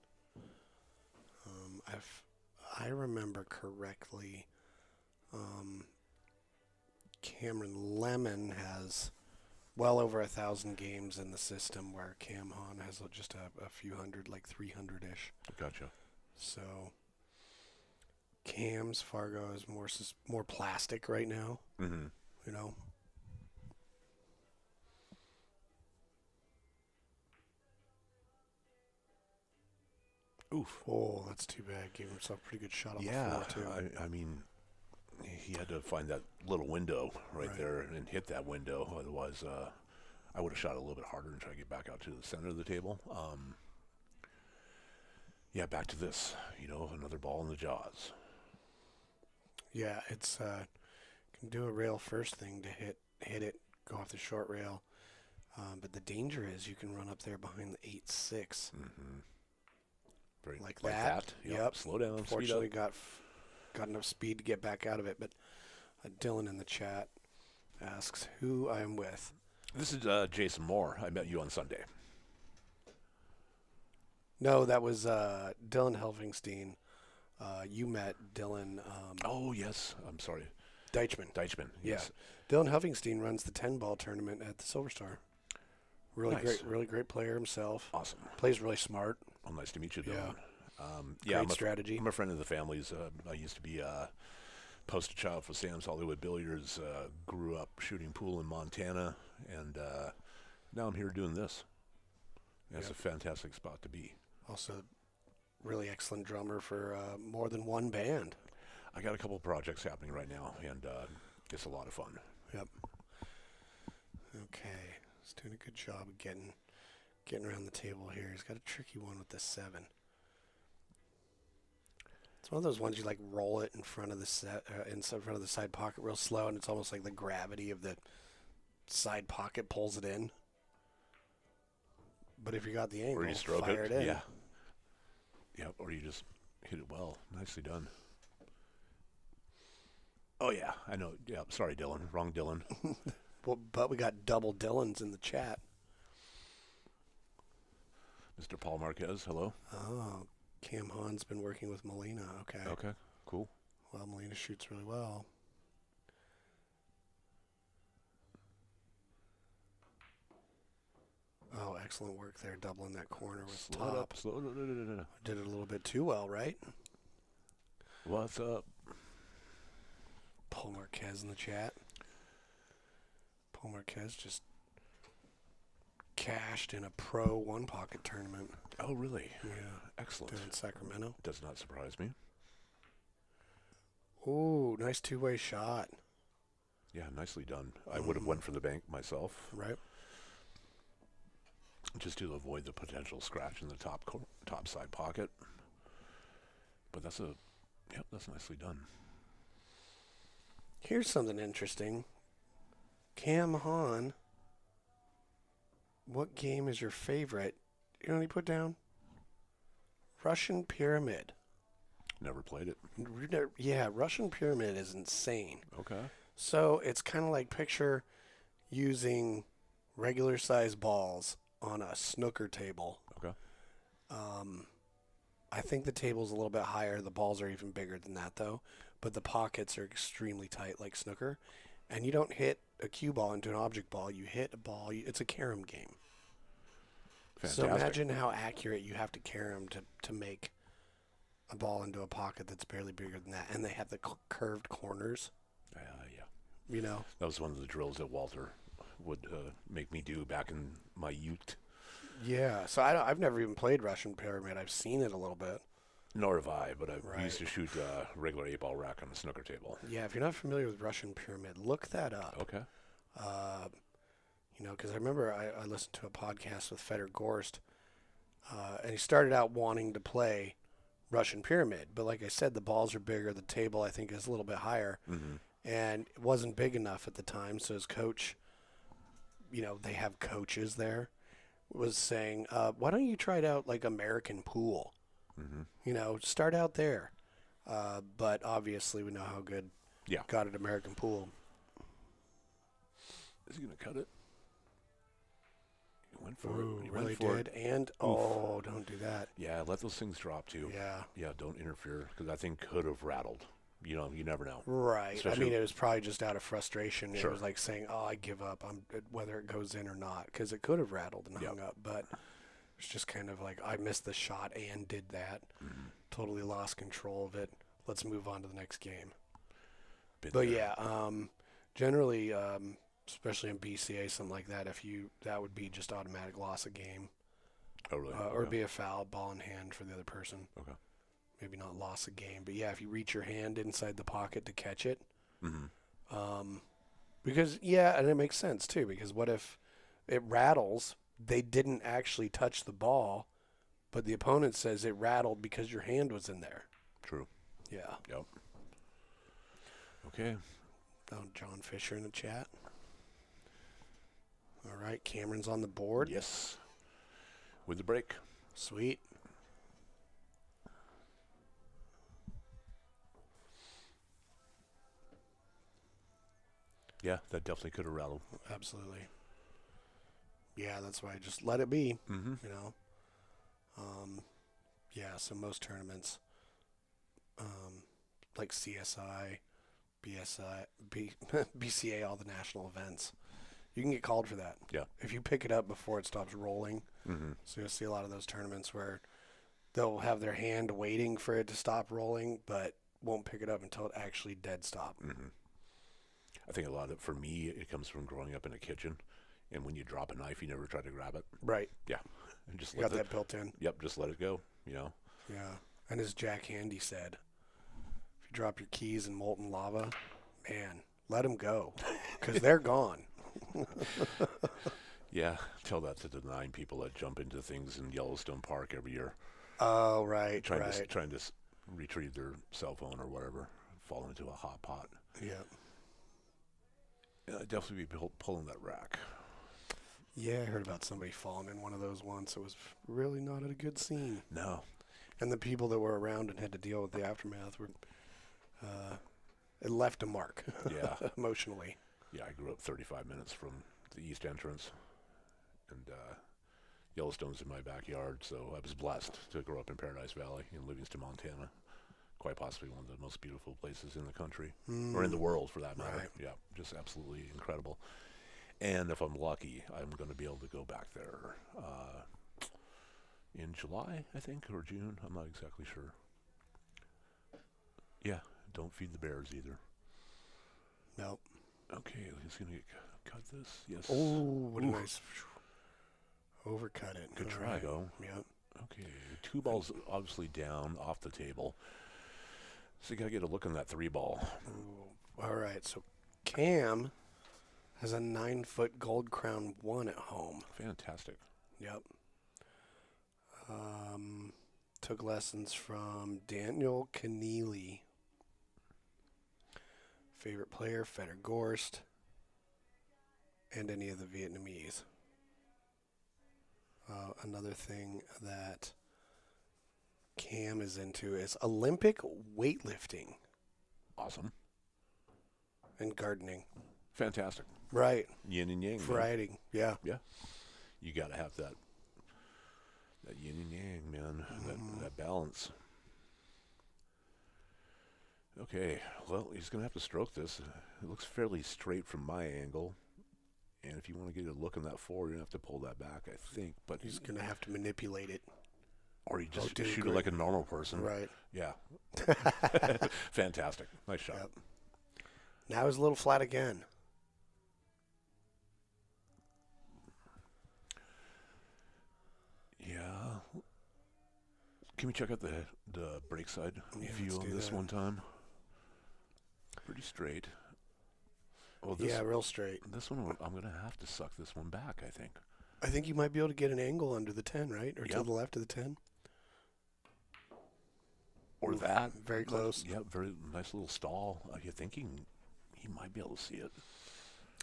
I remember correctly, Cameron Lemon has well over 1,000 games in the system, where Cam Hahn has just a few hundred, like 300-ish. Gotcha. So Cam's Fargo is more plastic right now. You know. Oof. Oh, that's too bad. Gave himself a pretty good shot on the floor, too. I mean, he had to find that little window right there and hit that window. Otherwise, I would have shot a little bit harder and try to get back out to the center of the table. Yeah, back to this. Another ball in the jaws. Yeah, it's can do a rail first thing to hit it, go off the short rail. But the danger is you can run up there behind the 8-6. Like that. Yep. Slow down. Fortunately, Speed up. got enough speed to get back out of it. But Dylan in the chat asks who I am with. This is Jason Moore. I met you on Sunday. No, that was Dylan Helvingstein. You met Dylan. Oh yes, I'm sorry. Deichmann. Yes. Yeah. Dylan Helvingstein runs the 10-ball tournament at the Silver Star. Really great player himself. Awesome. Plays really smart. Well, nice to meet you, Dylan. Great strategy. I'm a friend of the family's. I used to be a poster child for Sam's Hollywood Billiards. Grew up shooting pool in Montana, and now I'm here doing this. It's a fantastic spot to be. Also, really excellent drummer for more than one band. I got a couple of projects happening right now, and it's a lot of fun. Yep. Okay. He's doing a good job of getting around the table here. He's got a tricky one with the 7. It's one of those ones you like roll it in front of the in front of the side pocket real slow, and it's almost like the gravity of the side pocket pulls it in. But if you got the angle, or you stroke fire it in. Yeah. Yep. Or you just hit it well. Nicely done. Oh yeah, I know. Yeah. Sorry, Dylan. Wrong Dylan. Well, but we got double Dylans in the chat. Mr. Paul Marquez, hello. Oh, Cam Hahn's been working with Molina. Okay. Okay, cool. Well, Molina shoots really well. Oh, excellent work there, doubling that corner with Slow it top. up. Slow. No. Did it a little bit too well, right? What's up? Paul Marquez in the chat. Paul Marquez just cashed in a pro one pocket tournament. Oh, really? Yeah. Excellent. Down in Sacramento. Does not surprise me. Ooh, nice two-way shot. Yeah, nicely done. I would have went for the bank myself. Right. Just to avoid the potential scratch in the top side pocket. But that's nicely done. Here's something interesting. Cam Hahn, what game is your favorite? You know what he put down? Russian Pyramid. Never played it. Yeah, Russian Pyramid is insane. Okay. So it's kind of like picture using regular size balls on a snooker table. Okay. I think the table's a little bit higher. The balls are even bigger than that, though. But the pockets are extremely tight, like snooker. And you don't hit a cue ball into an object ball. You hit a ball. It's a carom game. Fantastic. So imagine how accurate you have to carom to make a ball into a pocket that's barely bigger than that. And they have the curved corners. Yeah. You know? That was one of the drills that Walter would make me do back in my youth. Yeah. So I've never even played Russian Pyramid. I've seen it a little bit. Nor have I, but we Right. used to shoot regular 8-ball rack on the snooker table. Yeah, if you're not familiar with Russian Pyramid, look that up. Okay. You know, because I remember I listened to a podcast with Feder Gorst, and he started out wanting to play Russian Pyramid. But like I said, the balls are bigger. The table, I think, is a little bit higher. Mm-hmm. And it wasn't big enough at the time. So his coach, you know, they have coaches there, was saying, why don't you try it out like American pool? Mm-hmm. You know, start out there. But obviously we know how good got at American pool. Is he going to cut it? He went for Ooh, it. He really went for did. it. And, don't do that. Yeah, let those things drop, too. Yeah. Yeah, don't interfere, because that thing could have rattled. You know, you never know. Right. Especially- I mean, it was probably just out of frustration. Sure. It was like saying, I give up, whether it goes in or not, because it could have rattled and hung up. But it's just kind of like, I missed the shot and did that. Mm-hmm. Totally lost control of it. Let's move on to the next game. Been But there. yeah, generally, especially in BCA, something like that, that would be just automatic loss of game. Oh, really? Or Okay. be a foul, ball in hand for the other person. Okay. Maybe not loss of game. But yeah, if you reach your hand inside the pocket to catch it. Mm-hmm. Because, yeah, and it makes sense too, because what if it rattles, they didn't actually touch the ball, but the opponent says it rattled because your hand was in there. True. Yeah. Yep. Okay. Oh, John Fisher in the chat. All right, Cameron's on the board. Yes. With the break. Sweet. Yeah, that definitely could have rattled. Absolutely. Yeah, that's why I just let it be, Mm-hmm. you know. Yeah, so most tournaments, like CSI, BCA, all the national events, you can get called for that. Yeah. If you pick it up before it stops rolling. Mm-hmm. So you'll see a lot of those tournaments where they'll have their hand waiting for it to stop rolling, but won't pick it up until it actually dead stop. Mm-hmm. I think a lot of it, for me, it comes from growing up in a kitchen. And when you drop a knife, you never try to grab it. Right. Yeah. And just You let got it. that built in. Yep, just let it go, you know. Yeah. And as Jack Handy said, if you drop your keys in molten lava, man, let them go because they're gone. Yeah, tell that to the 9 people that jump into things in Yellowstone Park every year. Oh, right, Trying right. to retrieve their cell phone or whatever, fall into a hot pot. Yeah. Yeah, I'd definitely be pulling that rack. Yeah, I heard about somebody falling in one of those once. It was really not a good scene. No. And the people that were around and had to deal with the aftermath were, it left a mark. Yeah. Emotionally. Yeah, I grew up 35 minutes from the east entrance, and Yellowstone's in my backyard, so I was blessed to grow up in Paradise Valley in Livingston, Montana. Quite possibly one of the most beautiful places in the country, or in the world for that matter. Right. Yeah, just absolutely incredible. And if I'm lucky, I'm going to be able to go back there in July, I think, or June. I'm not exactly sure. Yeah, don't feed the bears either. Nope. Okay, he's going to cut this. Yes. Oh, what a Ooh. nice overcut it. Good All try, right. though. Yep. Okay, 2 balls obviously down off the table. So you got to get a look on that 3 ball. Ooh. All right, so Cam has a 9-foot Gold Crown 1 at home. Fantastic. Yep. Took lessons from Daniel Keneally. Favorite player, Feder Gorst. and any of the Vietnamese. Another thing that Cam is into is Olympic weightlifting Awesome. and gardening. Fantastic. Right. Yin and yang. Man. Variety. Yeah. Yeah. You got to have that yin and yang, man. That balance. Okay. Well, he's going to have to stroke this. It looks fairly straight from my angle. And if you want to get a look in that forward, you're going to have to pull that back, I think. But He's going to have to manipulate it. Or you just do shoot great. it like a normal person. Right. Yeah. Fantastic. Nice shot. Yep. Now he's a little flat again. Yeah. Can we check out the brake side view let's on do this that. one time? Pretty straight. Oh, Yeah, real straight. This one, I'm going to have to suck this one back, I think. I think you might be able to get an angle under the 10, right? Or to Yep. the left of the 10. Or that. Very close. Yeah, very nice little stall. You think he might be able to see it.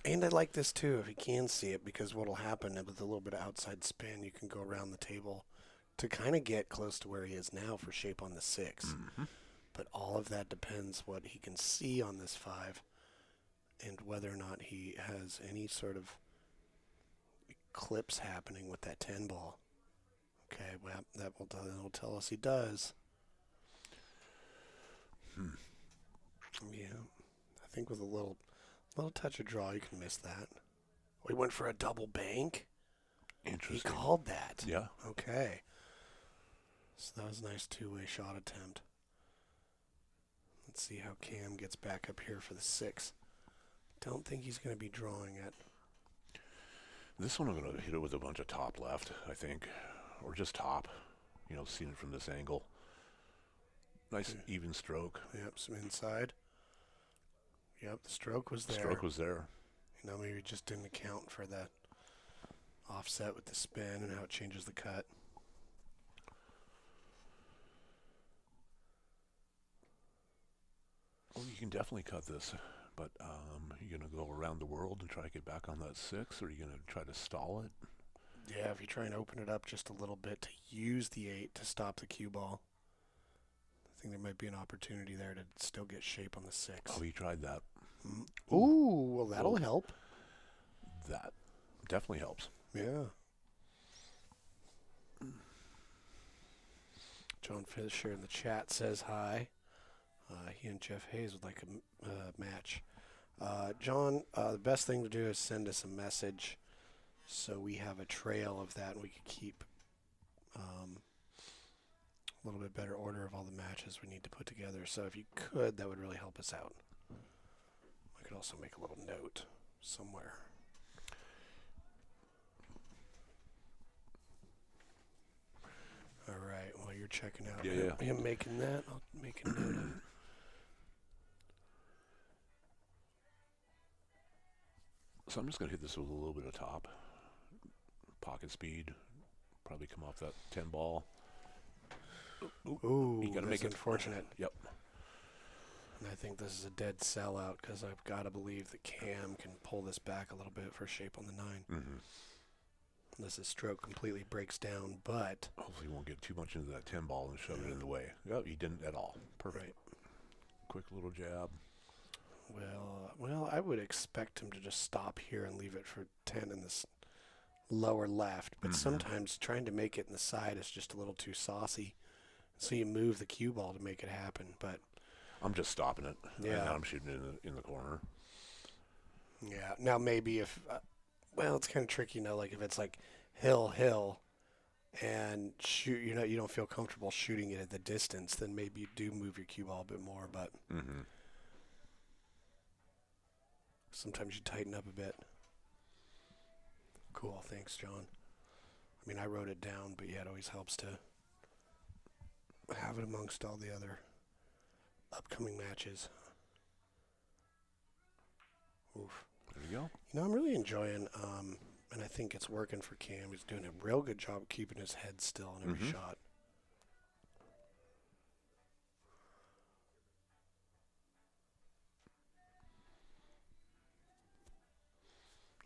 And I like this too, if you can see it, because what will happen with a little bit of outside spin, you can go around the table to kind of get close to where he is now for shape on the 6. Mm-hmm. But all of that depends what he can see on this 5 and whether or not he has any sort of eclipse happening with that 10 ball. Okay, well, that'll tell us he does. Yeah, I think with a little touch of draw, you can miss that. We went for a double bank. He Interesting. called that. Yeah. Okay. So that was a nice two-way shot attempt. Let's see how Cam gets back up here for the 6. Don't think he's going to be drawing it. This one I'm going to hit it with a bunch of top left, I think. Or just top. Seeing it from this angle. Nice even stroke. Yep, some inside. Yep, the stroke was there. Stroke was there. Maybe just didn't account for that offset with the spin and how it changes the cut. Well, you can definitely cut this, but you're going to go around the world and try to get back on that 6, or are you going to try to stall it? Yeah, if you try and open it up just a little bit to use the 8 to stop the cue ball, I think there might be an opportunity there to still get shape on the 6. Oh, you tried that. Ooh, well, that'll help. That definitely helps. Yeah. John Fisher in the chat says hi. He and Jeff Hayes would like a match. John, the best thing to do is send us a message so we have a trail of that and we can keep a little bit better order of all the matches we need to put together. So if you could, that would really help us out. I could also make a little note somewhere. All right, while you're checking out him making that, I'll make a note of it. So I'm just going to hit this with a little bit of top. Pocket speed. Probably come off that 10 ball. Ooh, you got to make it unfortunate. Yep. And I think this is a dead sellout because I've got to believe that Cam can pull this back a little bit for shape on the 9. Mm-hmm. Unless his stroke completely breaks down, but... Hopefully he won't get too much into that 10 ball and shove it in the way. Yep, he didn't at all. Perfect. Right. Quick little jab. Well, I would expect him to just stop here and leave it for 10 in this lower left. But sometimes trying to make it in the side is just a little too saucy. So you move the cue ball to make it happen. But I'm just stopping it. Yeah. And I'm shooting it in the corner. yeah, now maybe if... well, it's kind of tricky, like if it's like hill, and shoot, you don't feel comfortable shooting it at the distance, then maybe you do move your cue ball a bit more, but sometimes you tighten up a bit. Cool, thanks, John. I mean, I wrote it down, but yeah, it always helps to have it amongst all the other upcoming matches. Oof. There you go. I'm really enjoying, and I think it's working for Cam. He's doing a real good job of keeping his head still on every shot.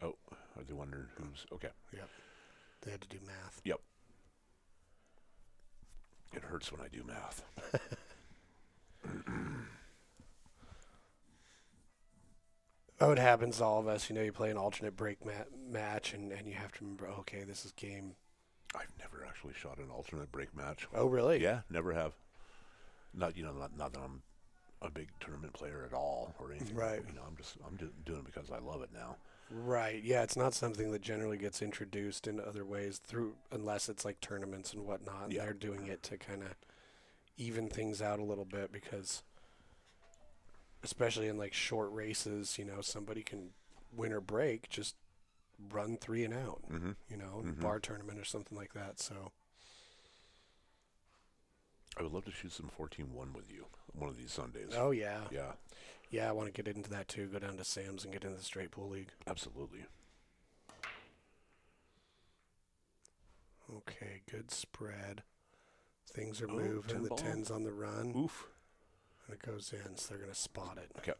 Oh, Are they wondering who's okay? Yep. They had to do math. Yep. It hurts when I do math. Oh, it happens to all of us. You play an alternate break match, and you have to remember, okay, this is game. I've never actually shot an alternate break match. Oh, really? Yeah, never have. Not not that I'm a big tournament player at all or anything. Right. I'm just doing it because I love it now. Right. Yeah, it's not something that generally gets introduced in other ways unless it's like tournaments and whatnot. Yeah. They're doing it to kind of even things out a little bit because, especially in like short races, somebody can win or break, just run 3 and out, bar tournament or something like that. So I would love to shoot some 14-1 with you one of these Sundays. Oh, yeah. Yeah. Yeah, I want to get into that too. Go down to Sam's and get into the straight pool league. Absolutely. Okay, good spread. Things are moving. The 10's on the run. Oof. And it goes in, so they're going to spot it. Okay.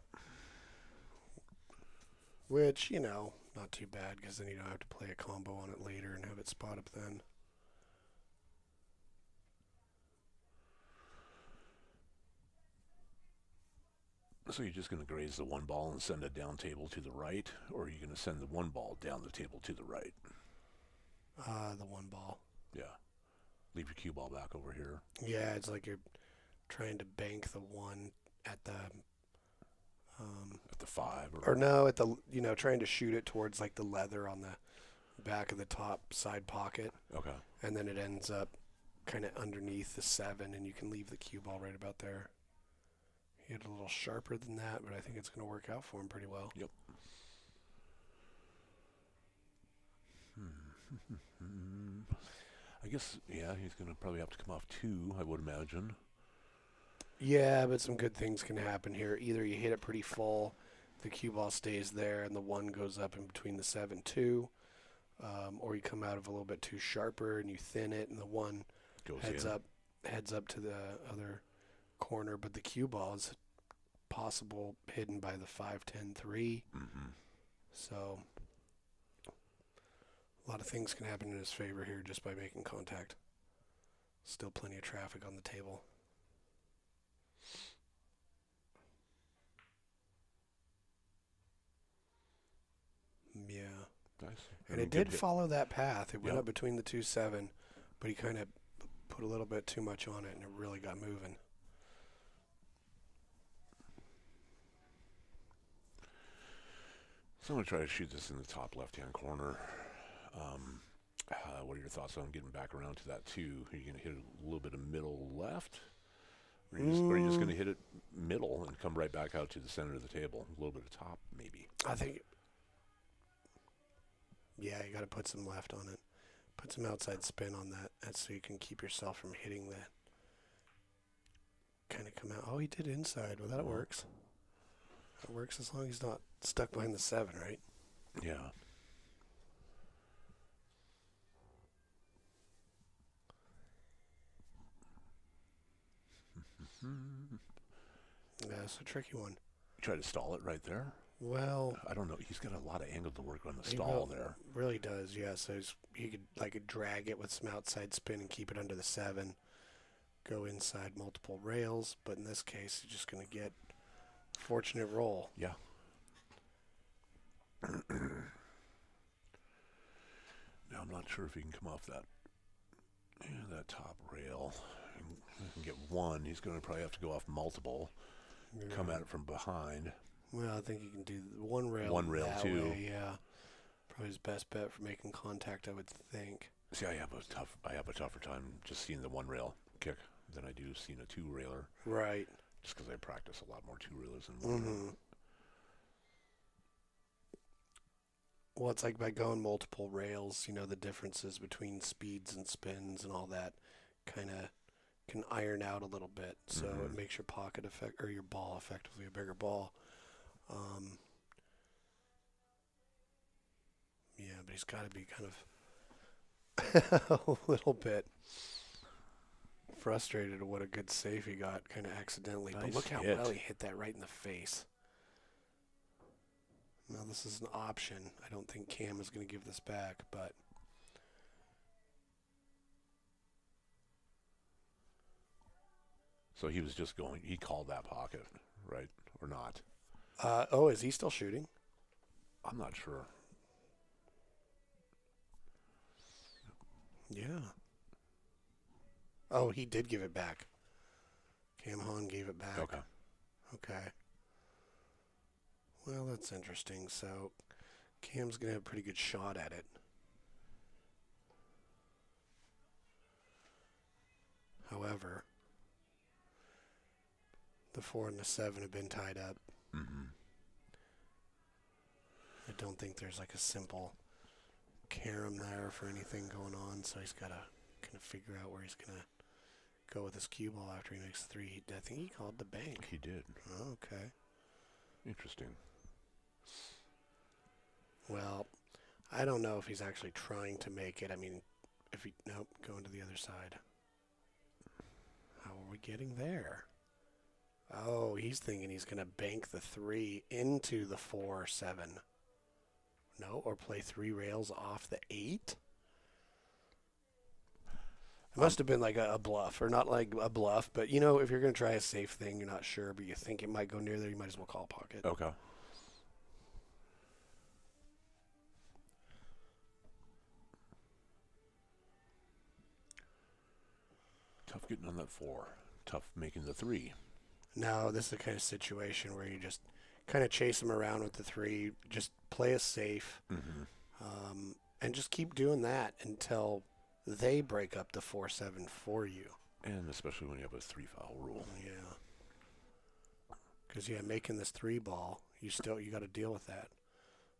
Which, not too bad because then you don't have to play a combo on it later and have it spot up then. So you're just going to graze the one ball and send it down table to the right, or are you going to send the one ball down the table to the right? The one ball. Yeah. Leave your cue ball back over here. Yeah, it's like you're trying to bank the one at the... At the 5. Or no, at the, trying to shoot it towards like the leather on the back of the top side pocket. Okay. And then it ends up kind of underneath the 7, and you can leave the cue ball right about there. He hit a little sharper than that, but I think it's going to work out for him pretty well. Yep. I guess, yeah, he's going to probably have to come off 2, I would imagine. Yeah, but some good things can happen here. Either you hit it pretty full, the cue ball stays there, and the 1 goes up in between the 7-2, or you come out of a little bit too sharper and you thin it, and the 1 Goes heads in. up to the other corner, but the cue ball is possible hidden by the 5-10-3. So a lot of things can happen in his favor here just by making contact. Still plenty of traffic on the table. Yeah. Nice. And it did follow that path. It went Yep. up between the 2-7, but he kind of put a little bit too much on it, and it really got moving. So I'm going to try to shoot this in the top left-hand corner. What are your thoughts on getting back around to that 2? Are you going to hit it a little bit of middle left? Or are you just going to hit it middle and come right back out to the center of the table? A little bit of top, maybe. I think, yeah, you got to put some left on it. Put some outside spin on that. That's so you can keep yourself from hitting that. Kind of come out. Oh, he did inside. Well, that works. That works as long as he's not stuck behind the 7, right? Yeah. Yeah, it's a tricky one. Try to stall it right there. Well, I don't know. He's got a lot of angle to work on the stall there. Really does, yeah. So he could drag it with some outside spin and keep it under the 7. Go inside multiple rails, but in this case, he's just going to get fortunate roll. Yeah. Now I'm not sure if he can come off that top rail and get 1. He's going to probably have to go off multiple, come at it from behind. Well, I think you can do one rail. One rail that too. way, yeah. Probably his best bet for making contact, I would think. See, I have a tougher time just seeing the 1 rail kick than I do seeing a 2 railer. Right. Just because I practice a lot more 2 railers than 1 railer. Well, it's like by going multiple rails, the differences between speeds and spins and all that kind of can iron out a little bit. So it makes your pocket or your ball effectively a bigger ball. Yeah, but he's got to be kind of a little bit frustrated at what a good save he got kind of accidentally. Nice but look how hit. well he hit that right in the face. Well, this is an option. I don't think Cam is going to give this back, but So he was just going. He called that pocket, right, or not? is he still shooting? I'm not sure. Yeah. Oh, he did give it back. Cam Hahn gave it back. Okay. Okay. Well, that's interesting. So Cam's going to have a pretty good shot at it. However, the 4 and the 7 have been tied up. Mm-hmm. I don't think there's like a simple carom there for anything going on, so he's got to kind of figure out where he's going to go with his cue ball after he makes 3. I think he called the bank. He did. Oh, okay. Interesting. Well, I don't know if he's actually trying to make it. I mean, if he... Nope, going to the other side. How are we getting there? Oh, he's thinking he's going to bank the 3 into the 4-7. No, or play 3 rails off the 8? It must have been like a bluff, or not like a bluff, but you know, if you're going to try a safe thing, you're not sure, but you think it might go near there, you might as well call pocket. Okay. Tough getting on that 4. Tough making the 3. No, this is the kind of situation where you just kind of chase him around with the 3, just play it safe, and just keep doing that until they break up the 4-7 for you. And especially when you have a 3-foul rule. Yeah. Because, making this 3 ball, you got to deal with that.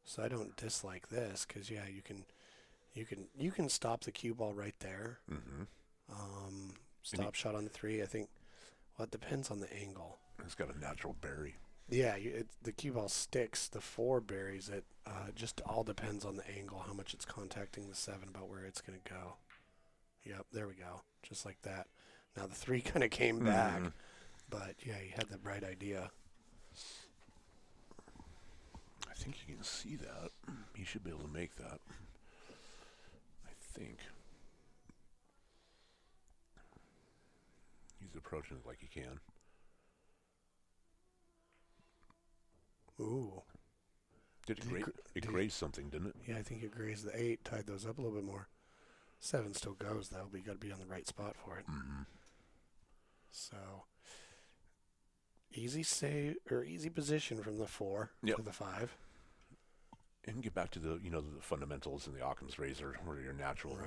So I don't dislike this because, you can stop the cue ball right there. Mm-hmm. Stop shot on the 3, I think. Well, it depends on the angle. It's got a natural bury. Yeah, the cue ball sticks. The 4 buries it. Just all depends on the angle, how much it's contacting the 7, about where it's going to go. Yep, there we go. Just like that. Now the 3 kind of came back, but yeah, you had the right idea. I think you can see that. He should be able to make that. I think. He's approaching it like he can. Ooh. It grazed something, didn't it? Yeah, I think it grazed the 8, tied those up a little bit more. 7 still goes, though, but you got to be on the right spot for it. Mm-hmm. So, easy save or easy position from the 4 to the 5. And get back to the the fundamentals in the Occam's razor, where you're natural. Right.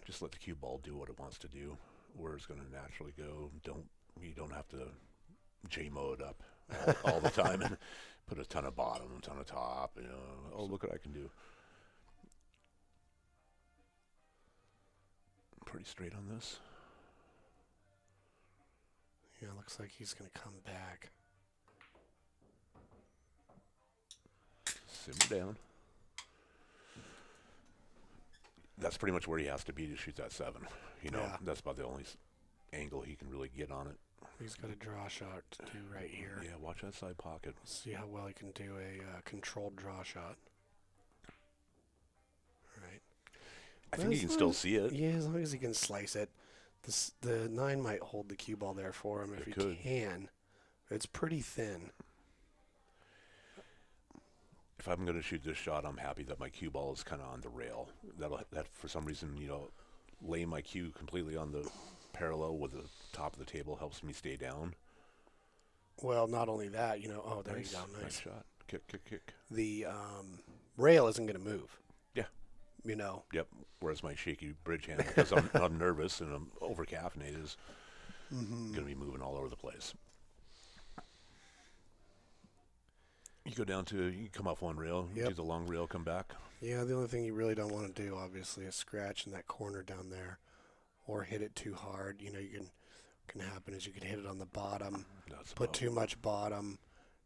Just let the cue ball do what it wants to do, where it's going to naturally go. You don't have to J-mode up all the time and put a ton of bottom, a ton of top. Oh, look what I can do. Pretty straight on this. Yeah, looks like he's going to come back. Simmer down. That's pretty much where he has to be to shoot that 7. Yeah. That's about the only angle he can really get on it. He's got a draw shot to do right here. Yeah, watch that side pocket. Let's see how well he can do a controlled draw shot. Right. I think he can still see it. Yeah, as long as he can slice it. The 9 might hold the cue ball there for him if he can. It's pretty thin. If I'm going to shoot this shot, I'm happy that my cue ball is kind of on the rail. That for some reason, lay my cue completely on the parallel with the top of the table helps me stay down. Well, not only that, oh, there you go, Nice shot. Kick. The rail isn't going to move. Yeah. Yep. Whereas my shaky bridge hand, because I'm nervous and I'm over-caffeinated, is going to be moving all over the place. You come off one rail, do the long rail, come back. Yeah, the only thing you really don't want to do, obviously, is scratch in that corner down there, or hit it too hard. Can happen is you can hit it on the bottom, put too much bottom,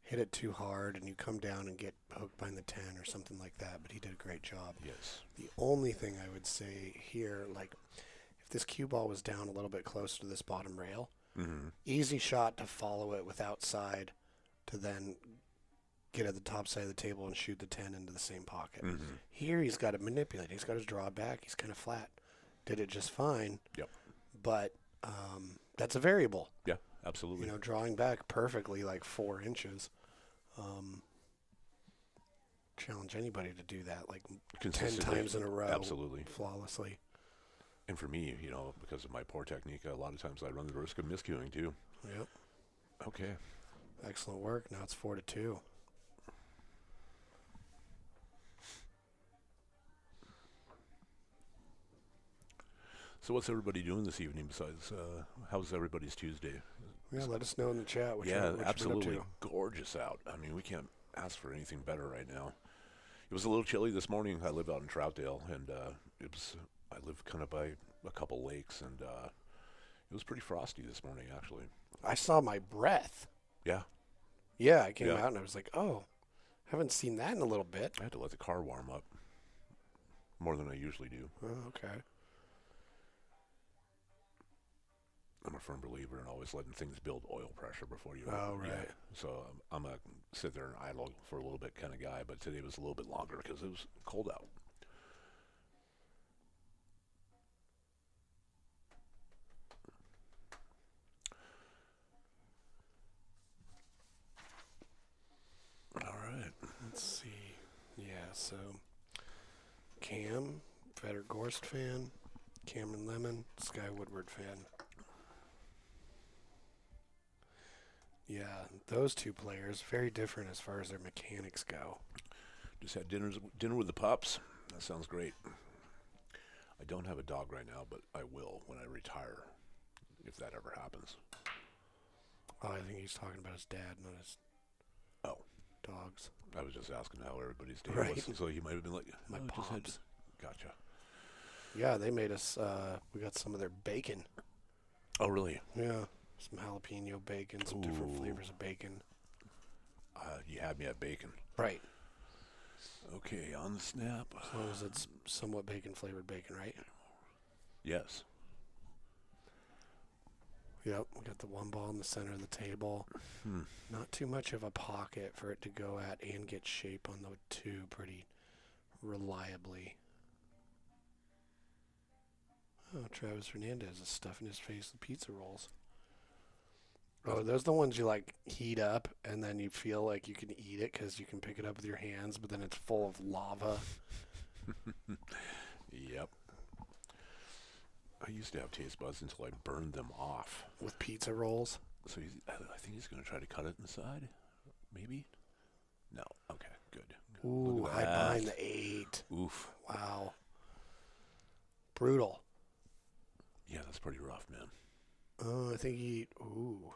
hit it too hard, and you come down and get hooked behind the 10 or something like that. But he did a great job. Yes. The only thing I would say here, like, if this cue ball was down a little bit closer to this bottom rail, easy shot to follow it with outside to then get at the top side of the table and shoot the 10 into the same pocket. Mm-hmm. Here he's got to manipulate. He's got his draw back. He's kind of flat. Did it just fine. Yep. But that's a variable. Yeah, absolutely. You know, drawing back perfectly like 4 inches. Challenge anybody to do that like 10 times in a row. Absolutely. Flawlessly. And for me, you know, because of my poor technique, a lot of times I run the risk of miscuing too. Yep. Okay. Excellent work. Now it's 4-2. So what's everybody doing this evening besides, how's everybody's Tuesday? Yeah, let us know in the chat what Yeah, what absolutely you've been up gorgeous out. I mean, we can't ask for anything better right now. It was a little chilly this morning. I live out in Troutdale, and I live kind of by a couple lakes, and it was pretty frosty this morning, actually. to. I saw my breath. Yeah, Yeah, I came Yeah. out and I was like, oh, haven't seen that in a little bit. I had to let the car warm up more than I usually do. Oh, okay. I'm a firm believer in always letting things build oil pressure before you. Oh, Yeah. right. So I'm a sit there and idle for a little bit kind of guy, but today was a little bit longer because it was cold out. All right. Let's see. Yeah, so Cam, Vetter Gorst fan, Cameron Lemon, Sky Woodward fan. Yeah, those two players, very different as far as their mechanics go. Just had dinner with the pups. That sounds great. I don't have a dog right now, but I will when I retire, if that ever happens. Oh, I think he's talking about his dad, not his dogs. I was just asking how everybody's day Right. was, so he might have been like, My "Oh, I just had pops. Gotcha. Yeah, they made us, we got some of their bacon. Oh, really? Yeah, some jalapeno bacon, some different Ooh. flavors of bacon. You had me at bacon. Right. Okay, on the snap. As long as it's somewhat bacon flavored bacon, right? Yes. Yep, we got the one ball in the center of the table. Not too much of a pocket for it to go at and get shape on the two pretty reliably. Oh, Travis Hernandez is stuffing his face with pizza rolls. Oh, those the ones you like heat up and then you feel like you can eat it because you can pick it up with your hands, but then it's full of lava. Yep. I used to have taste buds until I burned them off. With pizza rolls? So I think he's going to try to cut it inside. Maybe? No. Okay, good. Ooh, Look at high that. behind the 8. Oof. Wow. Brutal. Yeah, that's pretty rough, man. Oh, I think he. Ooh.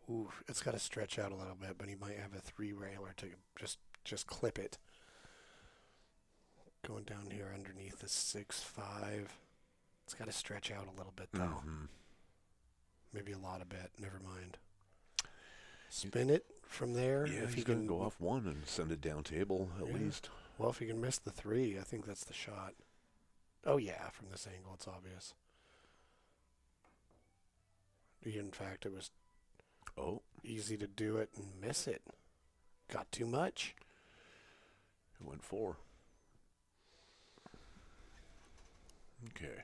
Ooh, it's got to stretch out a little bit, but he might have a 3-railer to just clip it. Going down here underneath the 6.5. It's got to stretch out a little bit, though. Mm-hmm. Maybe a lot of bit. Never mind. Spin it from there. Yeah, if he's you going can to go off one and send it down table at Yeah. least. Well, if you can miss the 3, I think that's the shot. Oh, yeah, from this angle, it's obvious. In fact, it was Oh, easy to do it and miss it. Got too much. it went 4. Okay.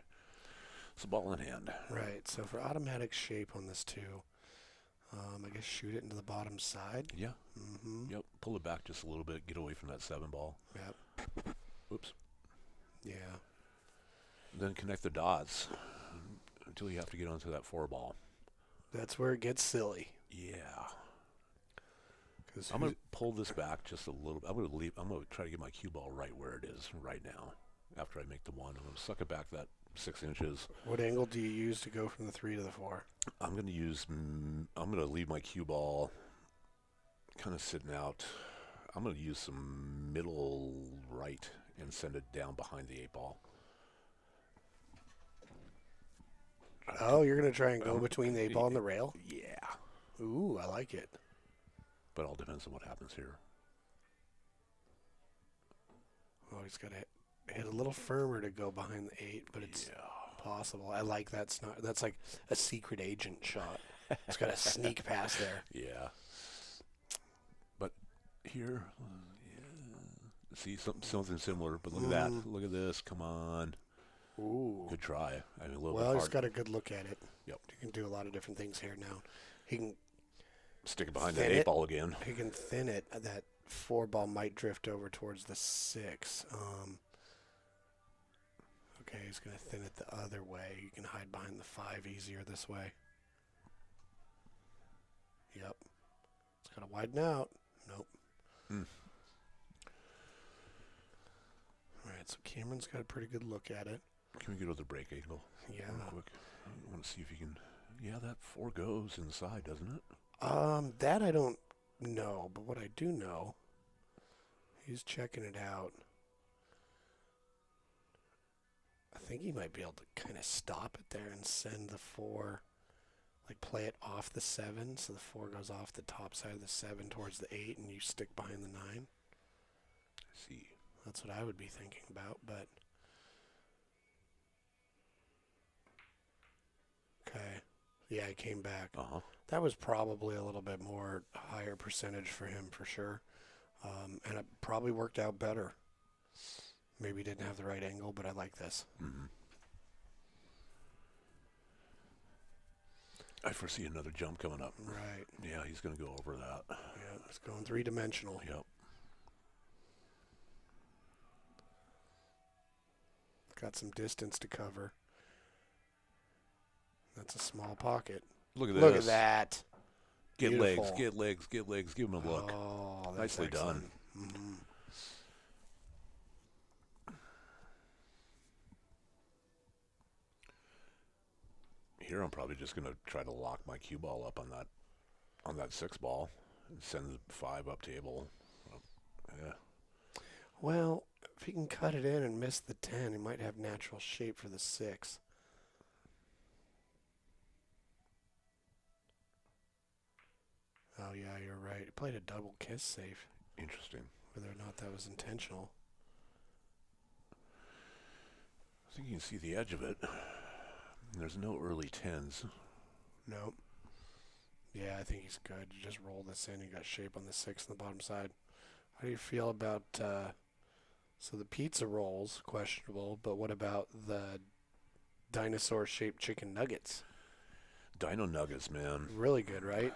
It's a ball in hand. Right, so for automatic shape on this 2, I guess shoot it into the bottom side. Yeah. Mm-hmm. Yep. Pull it back just a little bit. Get away from that 7 ball. Yep. Oops. Yeah. Then connect the dots until you have to get onto that 4 ball. That's where it gets silly. Yeah. 'Cause I'm going to pull this back just a little bit. I'm going to try to get my cue ball right where it is right now. After I make the 1, I'm going to suck it back that 6 inches. what angle do you use to go from the 3 to the 4? I'm going to I'm going to leave my cue ball kind of sitting out. I'm going to use some middle right and send it down behind the 8 ball. Oh, you're going to try and go between the 8 ball and the rail? Yeah. Ooh, I like it. But it all depends on what happens here. Oh, he's got to hit a little firmer to go behind the 8, but it's possible. I like that. That's like a secret agent shot. It's got a sneak past there. Yeah. here. See, something similar, but look at that. Look at this. Come on. Ooh. Good try. I mean, a little Well, bit he's hard. got a good look at it. Yep. He can do a lot of different things here now. He can Stick it behind thin that 8 it. ball again. He can thin it. That 4 ball might drift over towards the 6. Okay, he's going to thin it the other way. You can hide behind the 5 easier this way. Yep. It's got to widen out. Nope. All right, so Cameron's got a pretty good look at it. Can we get over the break angle? Yeah. Real quick. I want to see if you can. Yeah, that 4 goes inside, doesn't it? That I don't know, but what I do know, he's checking it out. I think he might be able to kind of stop it there and send the 4, like play it off the 7, so the 4 goes off the top side of the 7 towards the 8, and you stick behind the 9. I see. That's what I would be thinking about, but... Okay. Yeah, he came back. Uh-huh. That was probably a little bit more higher percentage for him for sure. And it probably worked out better. Maybe didn't have the right angle, but I like this. Mm-hmm. I foresee another jump coming up. Right. Yeah, he's going to go over that. Yeah, it's going 3-dimensional. Yep. Got some distance to cover. That's a small pocket. Look at this. Look at that. Get Beautiful. legs, get legs, get legs. Give him a look. Oh, that's Nicely excellent. done. Mm-hmm. Here I'm probably just going to try to lock my cue ball up on that 6 ball and send the 5 up table. Yeah. Well, if he can cut it in and miss the 10, he might have natural shape for the 6. Oh, yeah, you're right. He played a double kiss safe, Interesting. whether or not that was intentional. I think you can see the edge of it. There's no early 10s. Nope. Yeah, I think he's good. You just roll this in. You got shape on the 6 on the bottom side. How do you feel about... so the pizza rolls, questionable, but what about the dinosaur-shaped chicken nuggets? Dino nuggets, man. Really good, right?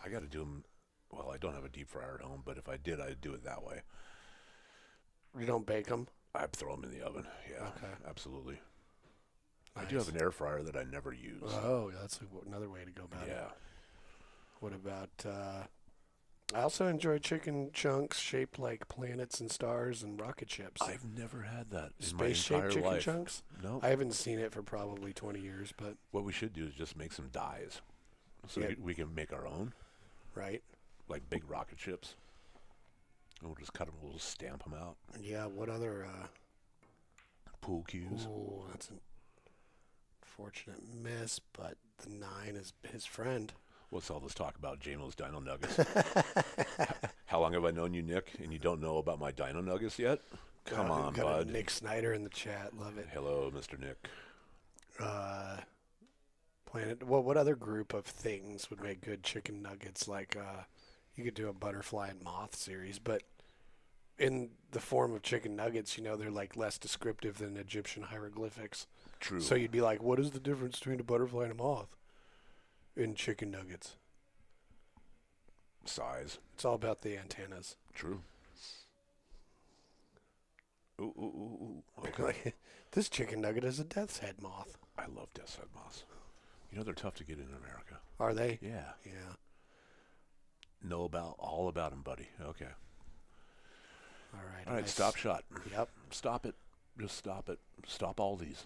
I got to do them. Well, I don't have a deep fryer at home, but if I did, I'd do it that way. You don't bake them? I'd throw them in the oven. Yeah, Okay. absolutely. Nice. I do have an air fryer that I never use. Oh, that's another way to go about it. Yeah. What about... I also enjoy chicken chunks shaped like planets and stars and rocket ships. I've never had that in my Space-shaped entire chicken life. chunks? No. I haven't seen it for probably 20 years, but... What we should do is just make some dies, so Yeah. we can make our own, Right? like big rocket ships. And we'll just cut them. We'll just stamp them out. Yeah, what other... Pool cues. Ooh, that's an unfortunate miss, but the 9 is his friend. What's all this talk about JMO's Dino Nuggets? How long have I known you, Nick, and you don't know about my Dino Nuggets yet? Come on, got bud. Nick Snyder in the chat. Love it. Hello, Mr. Nick. Planet. Well, what other group of things would make good chicken nuggets? Like, you could do a butterfly and moth series, but in the form of chicken nuggets, you know, they're like less descriptive than Egyptian hieroglyphics. True. So you'd be like, what is the difference between a butterfly and a moth in chicken nuggets? Size. It's all about the antennas. True. Ooh, ooh, ooh, ooh. Okay. Like, this chicken nugget is a death's head moth. I love death's head moths. You know they're tough to get in America. Are they? Yeah. Yeah. Know all about them, buddy. Okay. All right. All right, nice. stop shot. Yep. Stop it. Just stop it. Stop all these.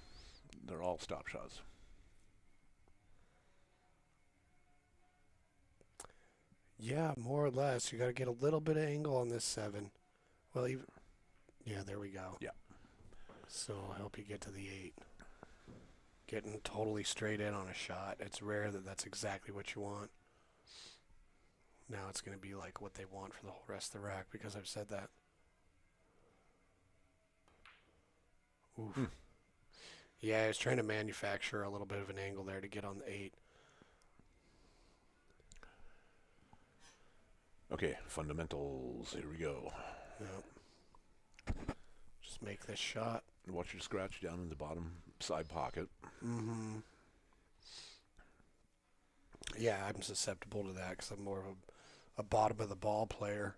They're all stop shots. Yeah, more or less. You got to get a little bit of angle on this 7. Well, even... Yeah, there we go. Yeah. So I'll help you get to the 8. Getting totally straight in on a shot. It's rare that that's exactly what you want. Now it's going to be like what they want for the whole rest of the rack because I've said that. Oof. Yeah, I was trying to manufacture a little bit of an angle there to get on the 8. Okay, fundamentals. Here we go. Yep. Just make this shot. Watch your scratch down in the bottom side pocket. Mm-hmm. Yeah, I'm susceptible to that because I'm more of a bottom of the ball player.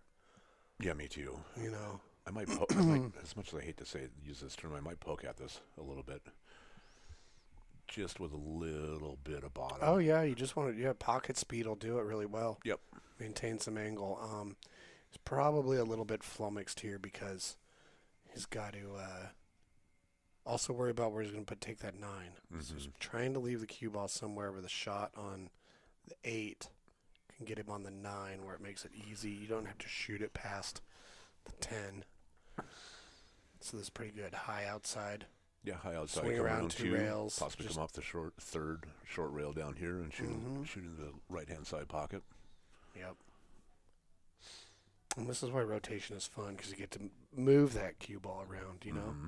Yeah, me too. You know. I might, as much as I hate to use this term, I might poke at this a little bit. Just with a little bit of bottom. Oh, yeah, you just want to, yeah, pocket speed will do it really well. Yep. Maintain some angle. He's probably a little bit flummoxed here because he's got to also worry about where he's going to take that 9. Mm-hmm. So he's trying to leave the cue ball somewhere with a shot on the 8 can get him on the 9 where it makes it easy. You don't have to shoot it past the 10. So this is pretty good. High outside. Yeah, high outside. Swing come around 2 rails. Possibly come off the third short rail down here and shoot in the right-hand side pocket. Yep. And this is why rotation is fun because you get to move that cue ball around, you know? Mm-hmm.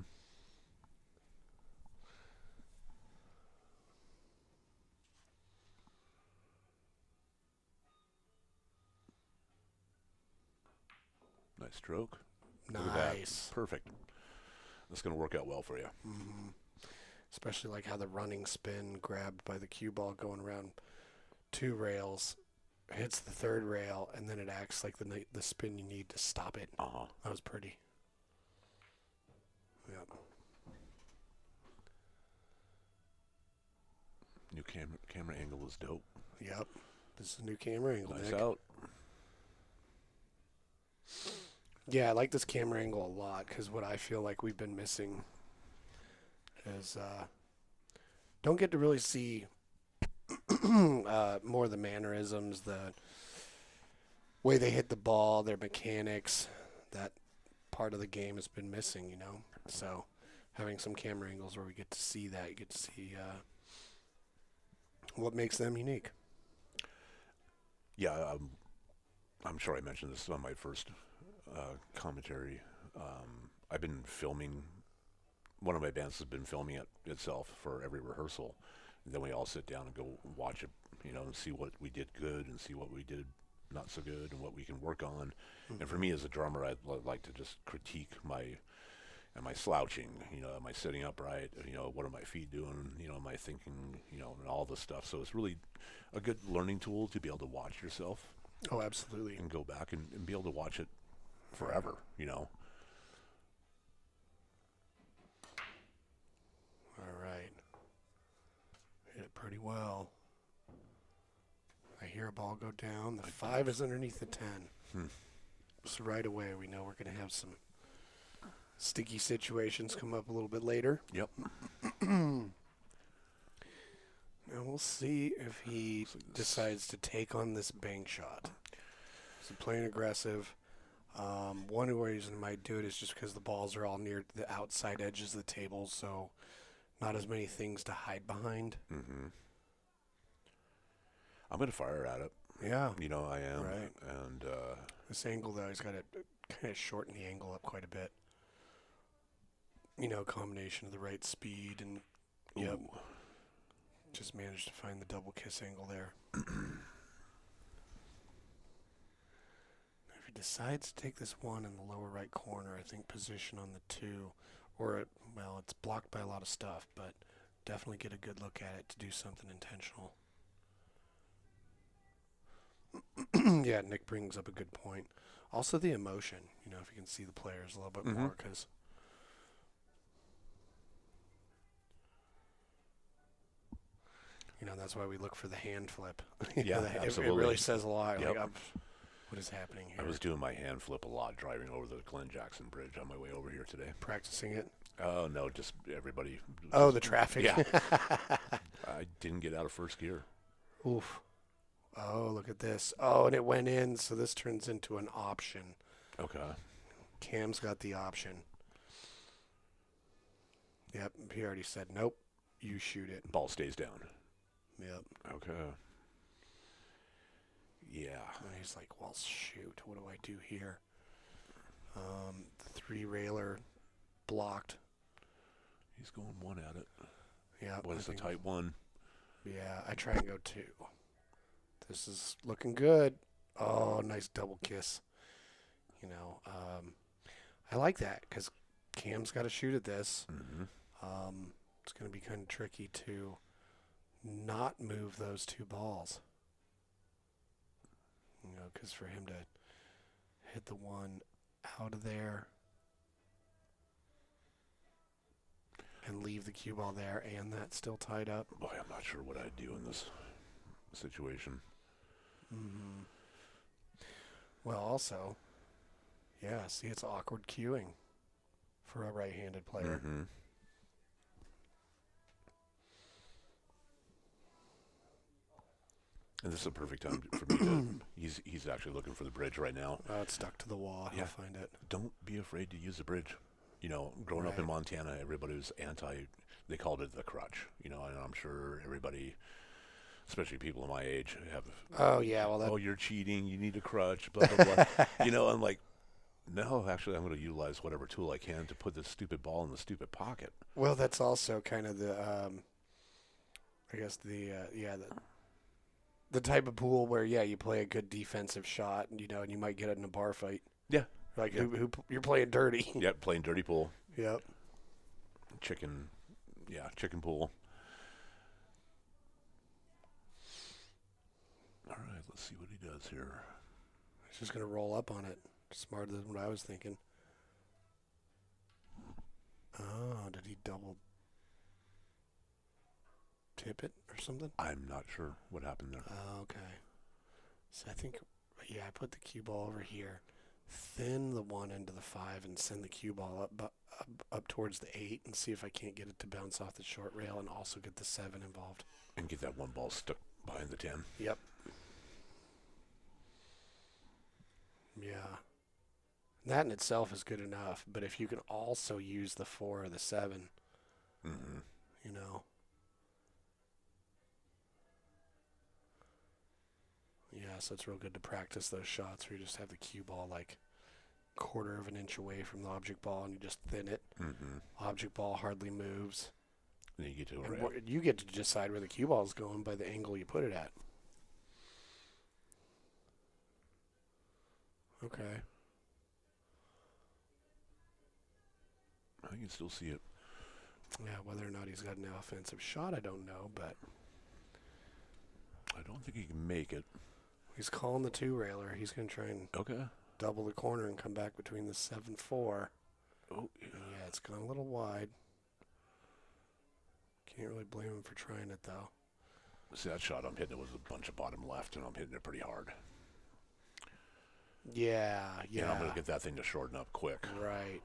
Nice stroke. Nice. Look at that. Perfect. That's going to work out well for you. Mm-hmm. Especially like how the running spin grabbed by the cue ball going around 2 rails, hits the 3rd rail, and then it acts like the spin you need to stop it. Uh-huh. That was pretty. Yep. New camera angle is dope. Yep. This is a new camera angle. Nice Nick. out. Yeah, I like this camera angle a lot because what I feel like we've been missing is don't get to really see more of the mannerisms, the way they hit the ball, their mechanics. That part of the game has been missing, you know. So having some camera angles where we get to see that, you get to see what makes them unique. Yeah, I'm sure I mentioned this on my first commentary. I've been filming. One of my bands has been filming it itself for every rehearsal. And then we all sit down and go watch it, you know, and see what we did good and see what we did not so good and what we can work on. Mm-hmm. And for me as a drummer, I'd like to just critique am I slouching? You know, am I sitting upright? You know, what are my feet doing? You know, am I thinking? You know, and all this stuff. So it's really a good learning tool to be able to watch yourself. Oh, absolutely. And go back and be able to watch it forever, you know. All right. Hit it pretty well. I hear a ball go down. The 5 is underneath the 10. So right away we know we're going to have some sticky situations come up a little bit later. Yep. Now we'll see if he decides to take on this bank shot. So playing aggressive. One reason I might do it is just because the balls are all near the outside edges of the table, so not as many things to hide behind. Mm-hmm. I'm going to fire at it. Yeah. You know, I am. Right. And this angle, though, he's got to kind of shorten the angle up quite a bit. You know, combination of the right speed and, yep. Just managed to find the double kiss angle there. If he decides to take this 1 in the lower right corner, I think position on the 2, or, it's blocked by a lot of stuff, but definitely get a good look at it to do something intentional. Yeah, Nick brings up a good point. Also the emotion, you know, if you can see the players a little bit more, because you know, that's why we look for the hand flip. Yeah, absolutely. It really says a lot. Yep. Like, what is happening here? I was doing my hand flip a lot driving over the Glen Jackson Bridge on my way over here today. Practicing it? Oh, no, just everybody. Oh, the traffic. Yeah. I didn't get out of first gear. Oof. Oh, look at this. Oh, and it went in, so this turns into an option. Okay. Cam's got the option. Yep, he already said, nope, you shoot it. Ball stays down. Yep. Okay. Yeah. And he's like, well, shoot, what do I do here? The 3-railer blocked. He's going 1 at it. Yeah. Boy, it's a tight 1. Yeah, I try and go 2. This is looking good. Oh, nice double kiss. You know, I like that because Cam's got to shoot at this. Mm-hmm. It's going to be kind of tricky to not move those two balls. You know, because for him to hit the one out of there and leave the cue ball there and that's still tied up. Boy, I'm not sure what I'd do in this situation. Mm-hmm. Well, also, yeah, see, it's awkward cueing for a right-handed player. Mm-hmm. And this is a perfect time for me to. He's actually looking for the bridge right now. It's stuck to the wall. Yeah. I'll find it. Don't be afraid to use the bridge. You know, growing up in Right. Montana, everybody was anti. They called it the crutch. You know, and I'm sure everybody, especially people in my age, have. Oh, yeah, well, that... Oh, you're cheating. You need a crutch. Blah blah blah. You know, I'm like, no, actually, I'm going to utilize whatever tool I can to put this stupid ball in the stupid pocket. Well, that's also kind of the, I guess the type of pool where, yeah, you play a good defensive shot, and, you know, and you might get it in a bar fight. Yeah. Like, Yeah. who you're playing dirty. Yep, playing dirty pool. Yep. Chicken pool. All right, let's see what he does here. He's just going to roll up on it. Smarter than what I was thinking. Oh, did he double tip it or something? I'm not sure what happened there. Oh, okay. So I think, yeah, I put the cue ball over here, thin the 1 into the 5, and send the cue ball up towards the 8 and see if I can't get it to bounce off the short rail and also get the 7 involved. And get that one ball stuck behind the 10. Yep. Yeah. That in itself is good enough, but if you can also use the 4 or the 7, Mm-hmm. you know. Yeah, so it's real good to practice those shots where you just have the cue ball like quarter of an inch away from the object ball and you just thin it. Mm-hmm. Object ball hardly moves. And then you get to And a you get to decide where the cue ball is going by the angle you put it at. Okay. I can still see it. Yeah, whether or not he's got an offensive shot, I don't know, but I don't think he can make it. he's calling the 2-railer. He's going to try and Okay. double the corner and come back between the 7-4. Oh, yeah. Yeah, it's gone a little wide. Can't really blame him for trying it, though. See, that shot I'm hitting it was a bunch of bottom left, and I'm hitting it pretty hard. Yeah. And I'm going to get that thing to shorten up quick. Right.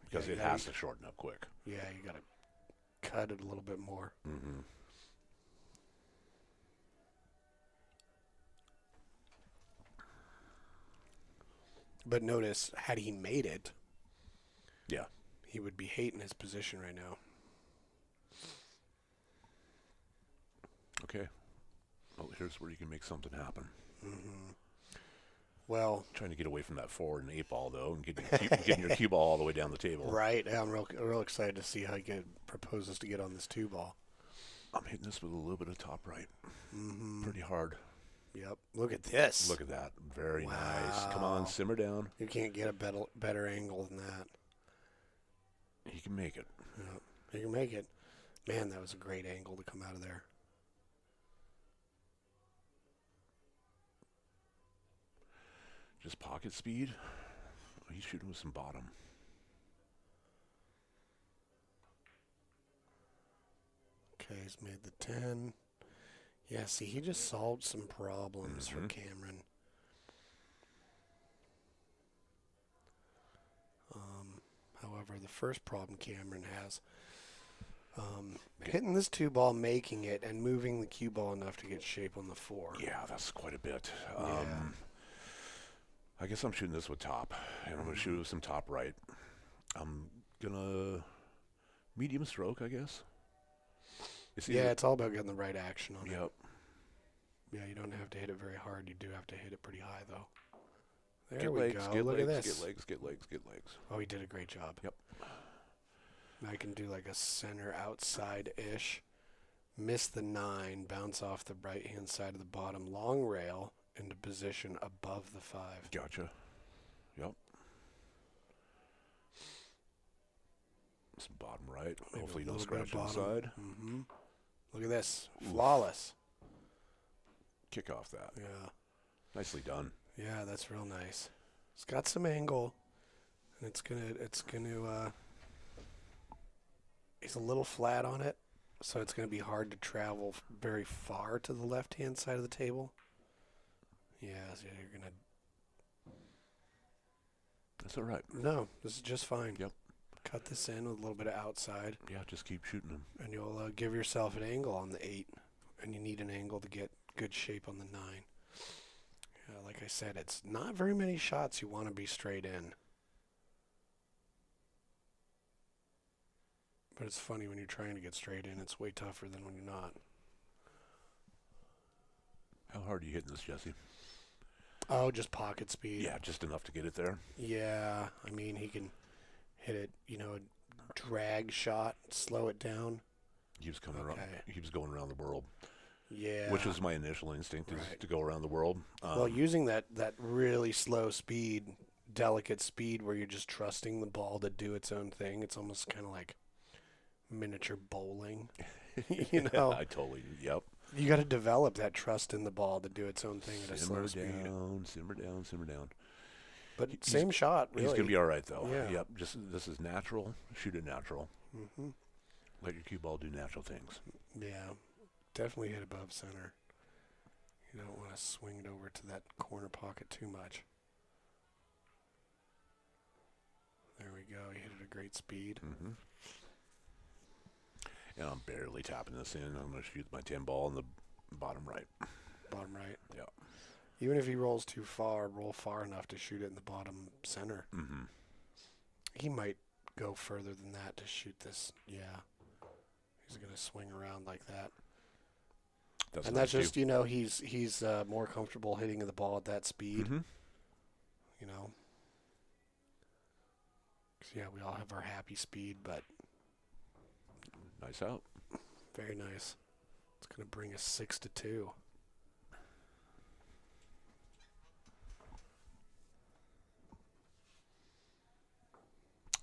Because Yeah, it yeah, has to shorten up quick. Yeah, you got to cut it a little bit more. Mm-hmm. But notice, had he made it, Yeah. he would be hating his position right now. Okay. Well, here's where you can make something happen. Mm-hmm. Well, Trying to get away from that 4 and 8 ball, though, and getting your cue ball all the way down the table. right. I'm real excited to see how he proposes to get on this 2 ball. I'm hitting this with a little bit of top right. Mm-hmm. Pretty hard. Yep. Look at this. Look at that. Very nice. Come Wow. on, simmer down. You can't get a better angle than that. He can make it. Yep. You can make it. Man, that was a great angle to come out of there. Just pocket speed. He's shooting with some bottom. Okay, he's made the 10. Yeah, see, he just solved some problems for Camren. However, the first problem Camren has, hitting this 2 ball, making it, and moving the cue ball enough to get shape on the 4. Yeah, that's quite a bit. Yeah. I guess I'm shooting this with top, and I'm going to shoot with some top right. I'm going to medium stroke, I guess. It's all about getting the right action on it. Yep. Yeah, you don't have to hit it very hard. You do have to hit it pretty high, though. There Get we legs, go. get Look legs, at this. get legs, get legs, get legs. Oh, he did a great job. Yep. Now I can do like a center outside-ish. Miss the 9, bounce off the right-hand side of the bottom long rail, into position above the 5. Gotcha. Yep. Some bottom right. Maybe Hopefully a no little bit of scratch on the bottom. side. Mm-hmm. Look at this. Flawless. Kick off that. Yeah. Nicely done. Yeah, that's real nice. It's got some angle, and it's gonna he's a little flat on it, so it's gonna be hard to travel very far to the left-hand side of the table. Yeah, so you're gonna. That's all right. No, this is just fine. Yep. Cut this in with a little bit of outside, Yeah, just keep shooting them. and you'll give yourself an angle on the 8, and you need an angle to get good shape on the 9. Yeah, like I said, it's not very many shots you want to be straight in. But it's funny when you're trying to get straight in, it's way tougher than when you're not. How hard are you hitting this, Jesse? Oh, just pocket speed. Yeah, just enough to get it there. Yeah, I mean, he can hit it, a drag shot, slow it down. He was coming around. Okay. He was going around the world. Yeah. Which was my initial instinct, is Right. to go around the world. Well, using that really slow speed, delicate speed where you're just trusting the ball to do its own thing, it's almost kind of like miniature bowling. I totally, yep. You got to develop that trust in the ball to do its own thing at a slow speed. Simmer down. But same shot, really. He's going to be all right, though. Yeah. Yep. This is natural. Shoot it natural. Mm-hmm. Let your cue ball do natural things. Yeah, definitely hit above center. You don't want to swing it over to that corner pocket too much. There we go. You hit it at a great speed. Mm-hmm. And I'm barely tapping this in. I'm going to shoot my 10 ball in the bottom right. Bottom right. Yeah. Even if he rolls too far, roll far enough to shoot it in the bottom center. Mm-hmm. He might go further than that to shoot this. Yeah. He's going to swing around like that. That's and nice that's just, too. he's more comfortable hitting the ball at that speed. Mm-hmm. 'Cause, yeah, we all have our happy speed, but Nice out. very nice. It's going to bring us 6-2.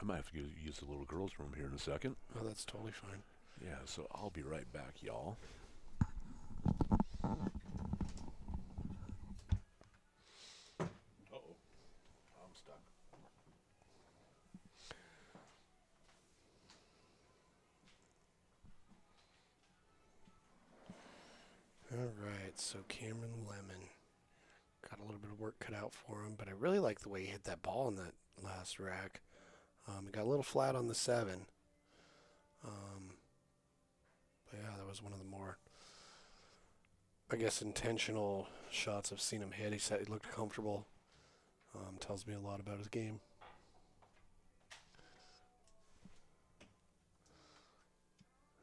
I might have to use the little girls' room here in a second. Oh, that's totally fine. Yeah, so I'll be right back, y'all. Uh-oh. I'm stuck. All right, so Camren Lemon. Got a little bit of work cut out for him, but I really like the way he hit that ball in that last rack. He got a little flat on the 7. But yeah, that was one of the more, I guess, intentional shots I've seen him hit. He said he looked comfortable. Tells me a lot about his game.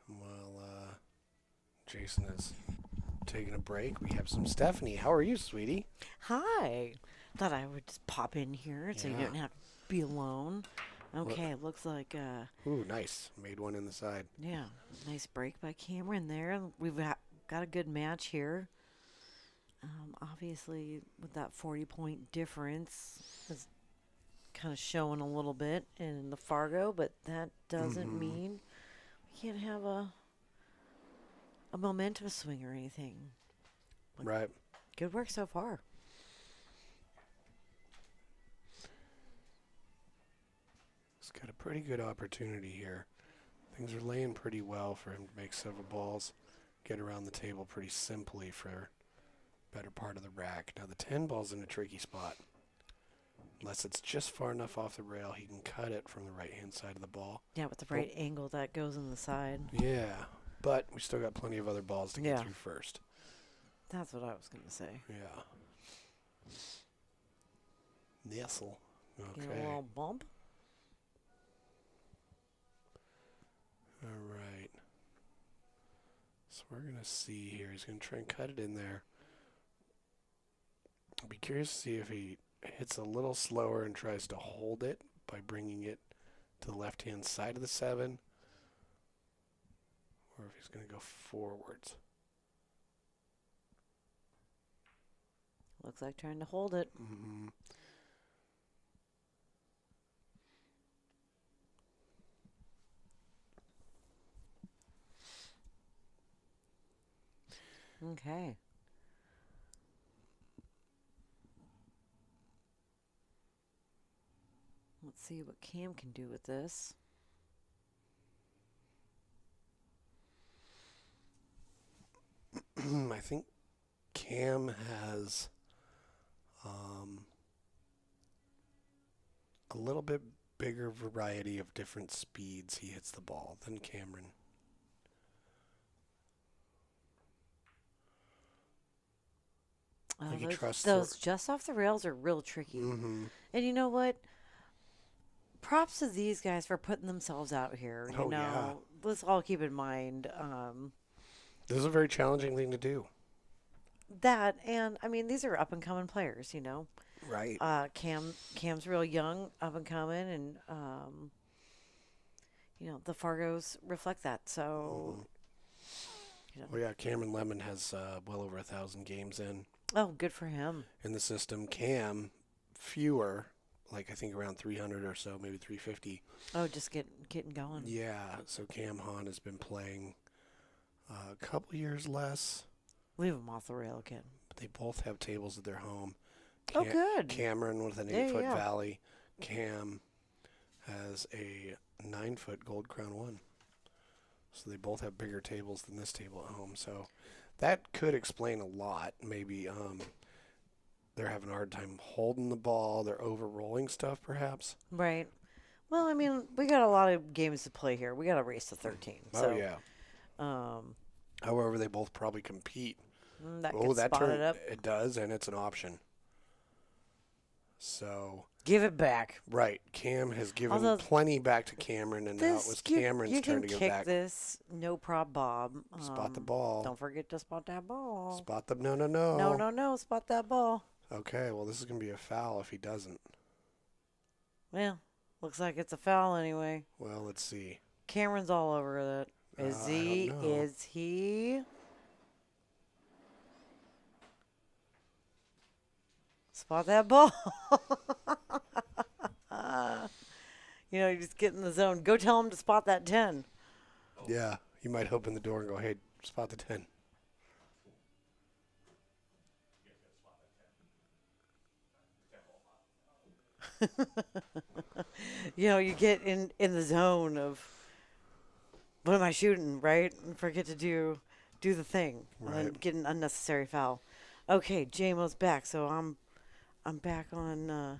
While Jason is taking a break, we have some Stephanie. How are you, sweetie? Hi. Thought I would just pop in here so you Yeah. don't have to be alone. Okay, it looks like, Ooh, nice. Made one in the side. yeah, nice break by Camren there. We've got a good match here. Obviously, with that 40-point difference, it's kind of showing a little bit in the Fargo, but that doesn't mean we can't have a momentum swing or anything. Right. Good work so far. He's got a pretty good opportunity here. Things are laying pretty well for him to make several balls, get around the table pretty simply for better part of the rack. Now the 10 ball's in a tricky spot. Unless it's just far enough off the rail, he can cut it from the right-hand side of the ball. Yeah, with the right angle that goes in the side. Yeah, but we still got plenty of other balls to get Yeah. through first. That's what I was going to say. Yeah. Nestle. Get a Okay. little bump. All right. So we're going to see here. He's going to try and cut it in there. I'll be curious to see if he hits a little slower and tries to hold it by bringing it to the left-hand side of the 7, or if he's going to go forwards. Looks like trying to hold it. Mm-hmm. Okay. Let's see what Cam can do with this. I think Cam has a little bit bigger variety of different speeds he hits the ball than Camren. Like he trusts Those just off the rails are real tricky. Mm-hmm. And you know what? Props to these guys for putting themselves out here. You know, yeah. Let's all keep in mind This is a very challenging thing to do. that. And, I mean, these are up-and-coming players, you know. Right. Cam's real young, up-and-coming, and, you know, the Fargos reflect that. So, you know. Well, yeah, Cameron Lemon has well over 1,000 games in Oh, good for him. the system. Cam, fewer, like I think around 300 or so, maybe 350. Oh, just getting going. Yeah, so Cam Hahn has been playing a couple years less. Leave him off the rail again. But they both have tables at their home. Oh, good. Cameron with an Yeah, 8-foot yeah. valley. Cam has a 9-foot Gold Crown 1. So they both have bigger tables than this table at home. So that could explain a lot. Maybe they're having a hard time holding the ball. They're over-rolling stuff, perhaps. Right. Well, I mean, we got a lot of games to play here. We got to race to 13. So, Oh, yeah. However, they both probably compete. That Oh, gets that spotted turn, up. it does, and it's an option. So, Give it back. right, Cam has given Although plenty back to Cameron, and now it was Cameron's you turn can to give kick back. this, no prob, Bob. Spot the ball. Don't forget to spot that ball. Spot the no. No, spot that ball. Okay, well, this is going to be a foul if he doesn't. Well, looks like it's a foul anyway. Well, let's see. Cameron's all over that. Is I he? don't know. Is he? Spot that ball. You know, you just get in the zone. Go tell him to spot that 10. Yeah, you might open the door and go, hey, spot the 10. You know, you get in the zone of what am I shooting, right? And forget to do the thing. And then Right. get an unnecessary foul. Okay, JMO's back, so I'm back on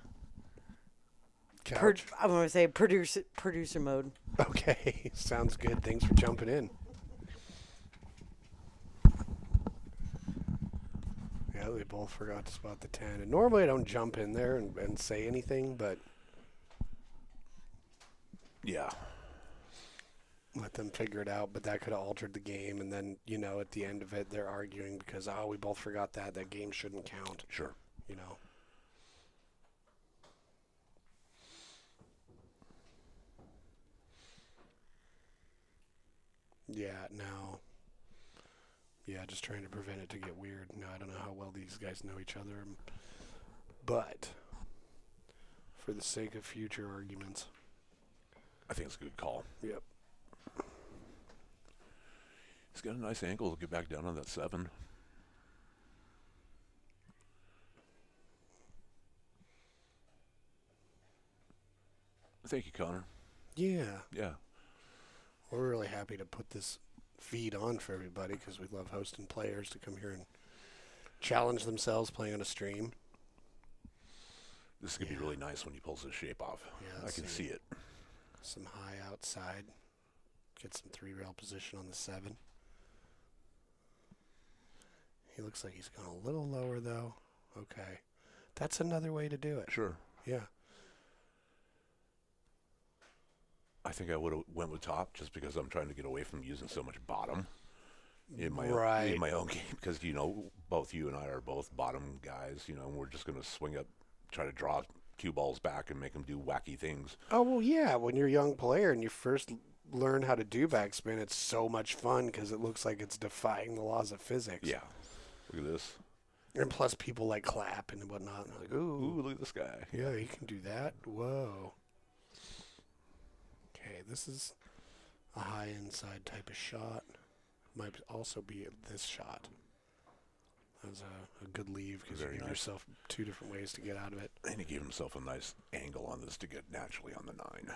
Couch. I'm gonna say producer mode. Okay, sounds good. Thanks for jumping in. Yeah, they both forgot to spot the 10. And normally I don't jump in there and say anything, but Yeah. let them figure it out. But that could have altered the game. And then, you know, at the end of it, they're arguing because, oh, we both forgot that. That game shouldn't count, Sure. you know. Yeah, no. Yeah, just trying to prevent it to get weird. No, I don't know how well these guys know each other. But for the sake of future arguments. I think it's a good call. Yep. He's got a nice angle to get back down on that 7. Thank you, Connor. Yeah. Yeah. We're really happy to put this feed on for everybody because we love hosting players to come here and challenge themselves playing on a stream. This is going to be really nice when he pulls his shape off. Yeah, I let's can see. see it. Some high outside. Get some 3-rail position on the 7. He looks like he's gone a little lower, though. Okay. That's another way to do it. Sure. Yeah. I think I would have went with top just because I'm trying to get away from using so much bottom in my own game because, you know, both you and I are both bottom guys, you know, and we're just going to swing up, try to draw cue balls back and make them do wacky things. Oh, well, yeah. When you're a young player and you first learn how to do backspin, it's so much fun because it looks like it's defying the laws of physics. Yeah. Look at this. And plus, people like clap and whatnot. And like, Ooh, ooh, look at this guy. yeah, he can do that. Whoa. Okay, this is a high inside type of shot. Might also be this shot. That was a good leave because you Very give nice. yourself 2 different ways to get out of it. And he gave himself a nice angle on this to get naturally on the 9.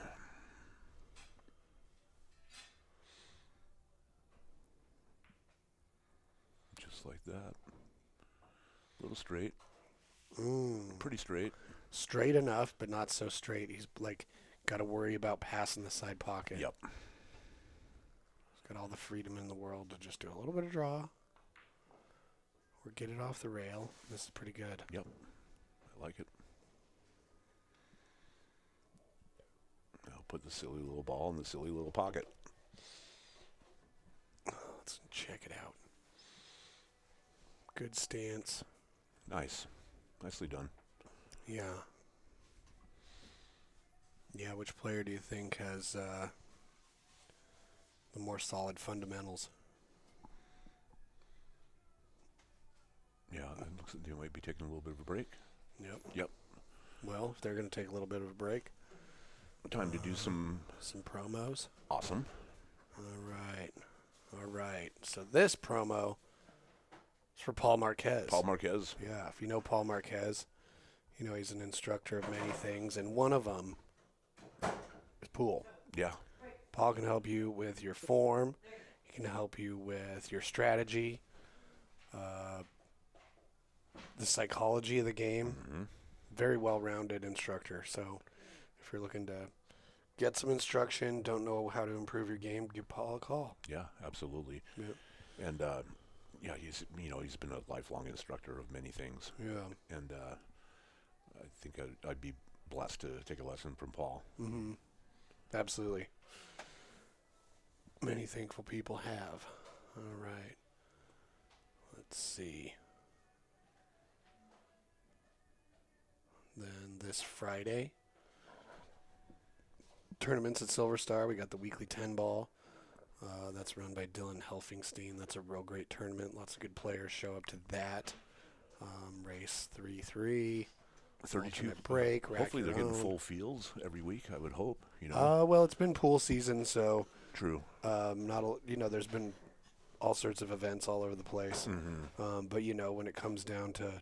Just like that. A little straight. Pretty straight. Straight enough, but not so straight. He's like got to worry about passing the side pocket. Yep. He's got all the freedom in the world to just do a little bit of draw or get it off the rail. This is pretty good. Yep. I like it. I'll put the silly little ball in the silly little pocket. Let's check it out. Good stance. Nice. Nicely done. Yeah. Yeah, which player do you think has the more solid fundamentals? Yeah, it looks like they might be taking a little bit of a break. Yep. Yep. Well, if they're going to take a little bit of a break, Time to do some promos. awesome. All right. All right. So this promo is for Paul Marquez. Paul Marquez. Yeah, if you know Paul Marquez, you know he's an instructor of many things, and one of them is pool. Yeah. Paul can help you with your form. He can help you with your strategy, the psychology of the game. Mm-hmm. Very well-rounded instructor. So if you're looking to get some instruction, don't know how to improve your game, give Paul a call. Yeah, absolutely. Yep. And yeah, he's been a lifelong instructor of many things. Yeah. And I think I'd be blessed to take a lesson from Paul. Mm-hmm. Absolutely. Many thankful people have. All right. Let's see. Then this Friday, tournaments at Silver Star. We got the weekly 10 ball. That's run by Dylan Helfingstein. That's a real great tournament. Lots of good players show up to that. Race 3-3. 32 Alternate break. rack Hopefully they're your getting own. full fields every week. I would hope. You know. Well, it's been pool season, so True. there's been all sorts of events all over the place. Mm-hmm. But when it comes down to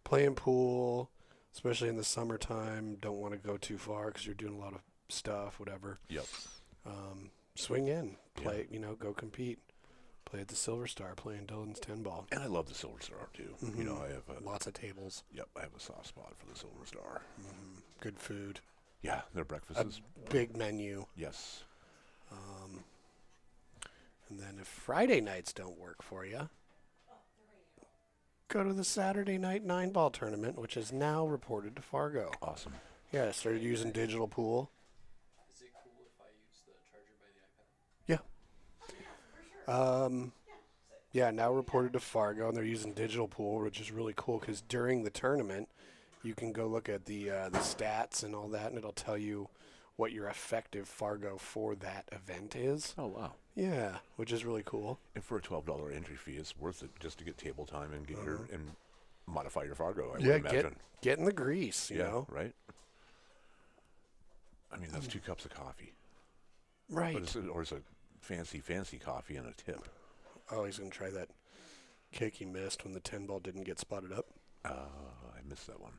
playing pool, especially in the summertime, don't want to go too far because you're doing a lot of stuff, whatever. Yep. Swing in, play. Go compete. Play at the Silver Star, playing Dylan's 10 ball. And I love the Silver Star too. You know, I have Lots of tables. I have a soft spot for the Silver Star. Good food. Yeah, their breakfast A is big menu. yes. And then if Friday nights don't work for you, go to the Saturday night 9-ball tournament, which is now reported to Fargo. Awesome. Yeah, I started using digital pool. Is it cool if I use the charger by the iPad? Yeah, now reported to Fargo, and they're using digital pool, which is really cool because during the tournament, you can go look at the stats and all that, and it'll tell you what your effective Fargo for that event is. Oh wow. Yeah, which is really cool. And for a $12 entry fee, it's worth it just to get table time and get your and modify your Fargo. I would Yeah, imagine. get in the grease, you Yeah. know? Right. I mean, that's 2 cups of coffee. Right. But it's a fancy coffee and a tip. Oh, he's going to try that kick he missed when the 10 ball didn't get spotted up. I missed that one.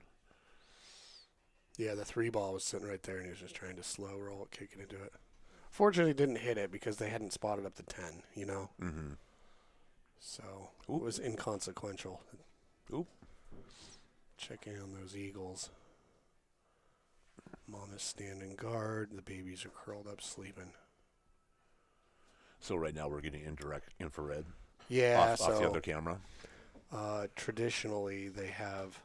Yeah, the 3 ball was sitting right there, and he was just trying to slow roll it, kicking into it. Fortunately, didn't hit it because they hadn't spotted up the 10, you know? Mm-hmm. So Oop. it was inconsequential. Oop. Checking on those Eagles. Mom is standing guard. The babies are curled up sleeping. So right now we're getting indirect infrared Yeah, off the other camera. Traditionally they have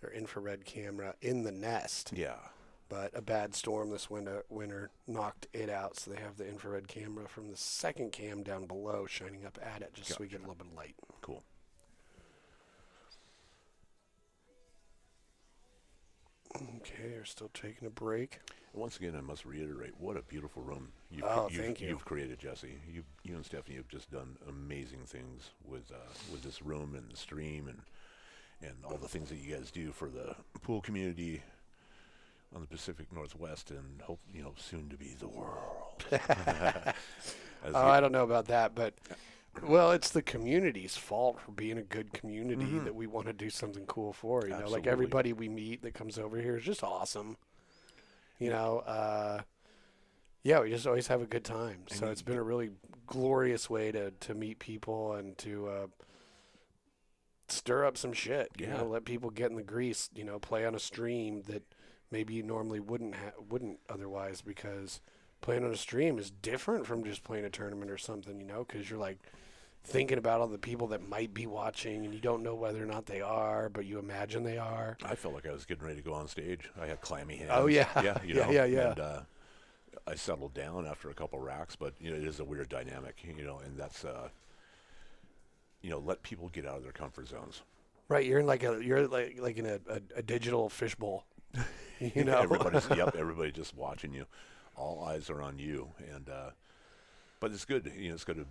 their infrared camera in the nest, Yeah. but a bad storm this winter knocked it out, so they have the infrared camera from the second cam down below shining up at it just so we get a little bit of light. Cool. Okay, we're still taking a break. And once again, I must reiterate, what a beautiful room Thank you. you've created, Jesse. You and Stephanie have just done amazing things with this room and the stream, and and all the things that you guys do for the pool community on the Pacific Northwest, and hope soon to be the world. I don't know about that, but well, it's the community's fault for being a good community that we want to do something cool for. Like Absolutely. everybody we meet that comes over here is just awesome. Yeah, we just always have a good time. So it's been a really glorious way to meet people and to stir up some shit. Yeah. Let people get in the grease. Play on a stream that maybe you normally wouldn't otherwise, because playing on a stream is different from just playing a tournament or something. Because you're like thinking about all the people that might be watching, and you don't know whether or not they are, but you imagine they are. I felt like I was getting ready to go on stage. I had clammy hands. Oh yeah, yeah, yeah. And I settled down after a couple racks, but it is a weird dynamic, and that's let people get out of their comfort zones. Right, you're in like in a digital fishbowl. Everybody just watching you. All eyes are on you, and but it's good. It's good to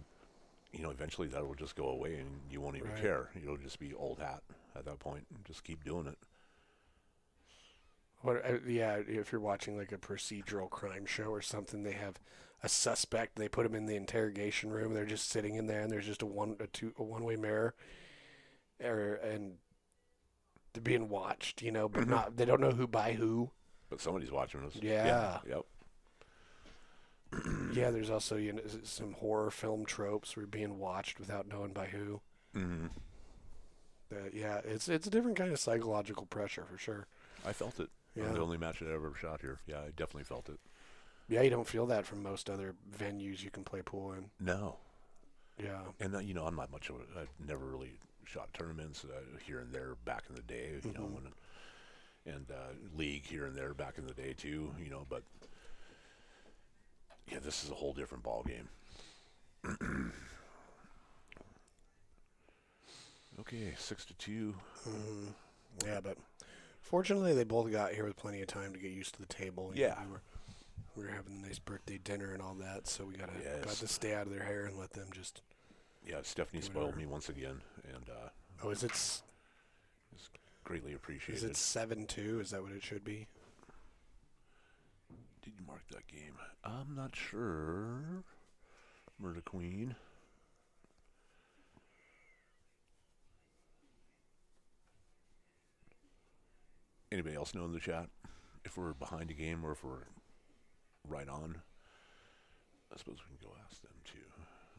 eventually that will just go away, and you won't even care. You'll just be old hat at that point. Just keep doing it. If you're watching like a procedural crime show or something, they have a suspect. They put him in the interrogation room. They're just sitting in there, and there's just a one-way mirror, and they're being watched. But not. They don't know who by who. But somebody's watching us. Yeah. Yep. Yeah. There's also some horror film tropes where you're being watched without knowing by who. Mm-hmm. It's a different kind of psychological pressure for sure. I felt it. Yeah. The only match that I ever shot here. Yeah, I definitely felt it. Yeah, you don't feel that from most other venues you can play pool in. No. Yeah. And I'm not much of I've never really shot tournaments here and there back in the day, and league here and there back in the day too, but yeah, this is a whole different ball game. Okay, 6-2. Yeah, but fortunately they both got here with plenty of time to get used to the table. Yeah. We were having a nice birthday dinner and all that, so we got to stay out of their hair and let them just. Yeah, Stephanie spoiled me once again, and is it? It's greatly appreciated. Is it 7-2? Is that what it should be? Did you mark that game? I'm not sure. Murder Queen. Anybody else know in the chat if we're behind a game or if we're right on? I suppose we can go ask them too.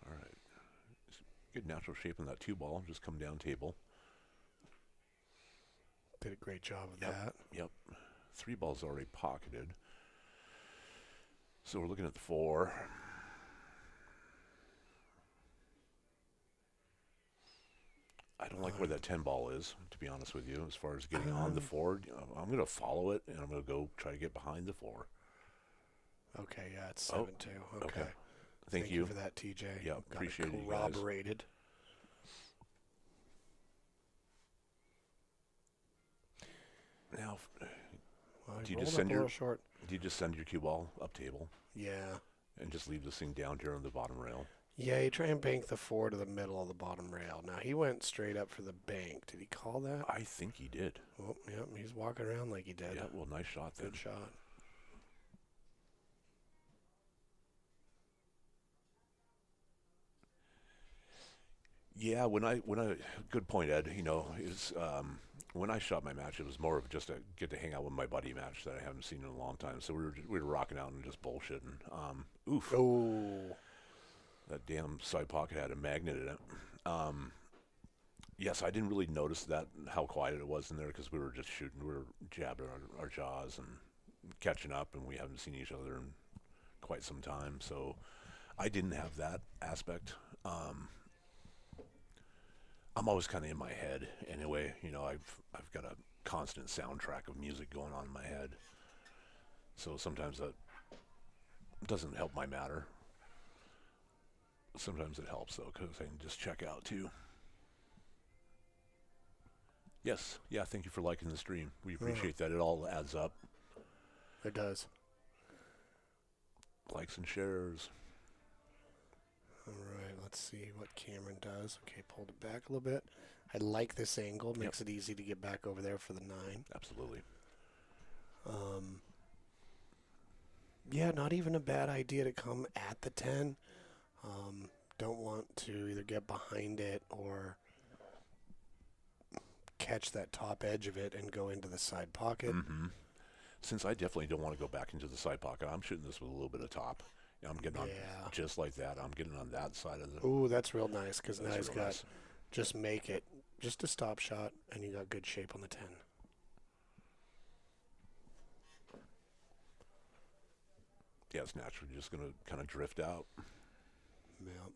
All right. Good natural shape in that 2-ball. Just come down table. Did a great job of that. Yep. 3 balls already pocketed. So we're looking at the 4. I don't like where that 10-ball is, to be honest with you, as far as getting on the 4. I'm going to follow it, and I'm going to go try to get behind the 4. Okay, yeah, it's 7-2. Okay. Thank you for that, TJ. Yeah, Got appreciate it it, you guys. corroborated. Now, Well, do you rolled just up send a your little short? do you just send your cue ball up table Yeah. and just leave this thing down here on the bottom rail? Yeah, you try and bank the 4 to the middle of the bottom rail. Now, he went straight up for the bank. Did he call that? I think he did. Oh, yep, he's walking around like he did. Yeah, well, nice shot then. Good shot. Yeah, when I good point, Ed. Is when I shot my match, it was more of just a get to hang out with my buddy match that I haven't seen in a long time. So we were rocking out and just bullshitting. Oof. Oh. That damn side pocket had a magnet in it. Yes, I didn't really notice that how quiet it was in there because we were just shooting. We were jabbing our jaws and catching up, and we haven't seen each other in quite some time. So I didn't have that aspect. I'm always kind of in my head anyway. I've got a constant soundtrack of music going on in my head. So sometimes that doesn't help my matter. Sometimes it helps though, because I can just check out too. Yes, yeah. Thank you for liking the stream. We appreciate that. It all adds up. It does. Likes and shares. All right, let's see what Camren does. Okay, pulled it back a little bit. I like this angle. Makes it easy to get back over there for the 9. Absolutely. Yeah, not even a bad idea to come at the 10. Don't want to either get behind it or catch that top edge of it and go into the side pocket. Mm-hmm. Since I definitely don't want to go back into the side pocket, I'm shooting this with a little bit of top. I'm getting on just like that. I'm getting on that side of the... Ooh, that's real nice because now he's got nice. just make it. Just a stop shot, and you got good shape on the 10. Yeah, it's naturally just going to kind of drift out. Yep.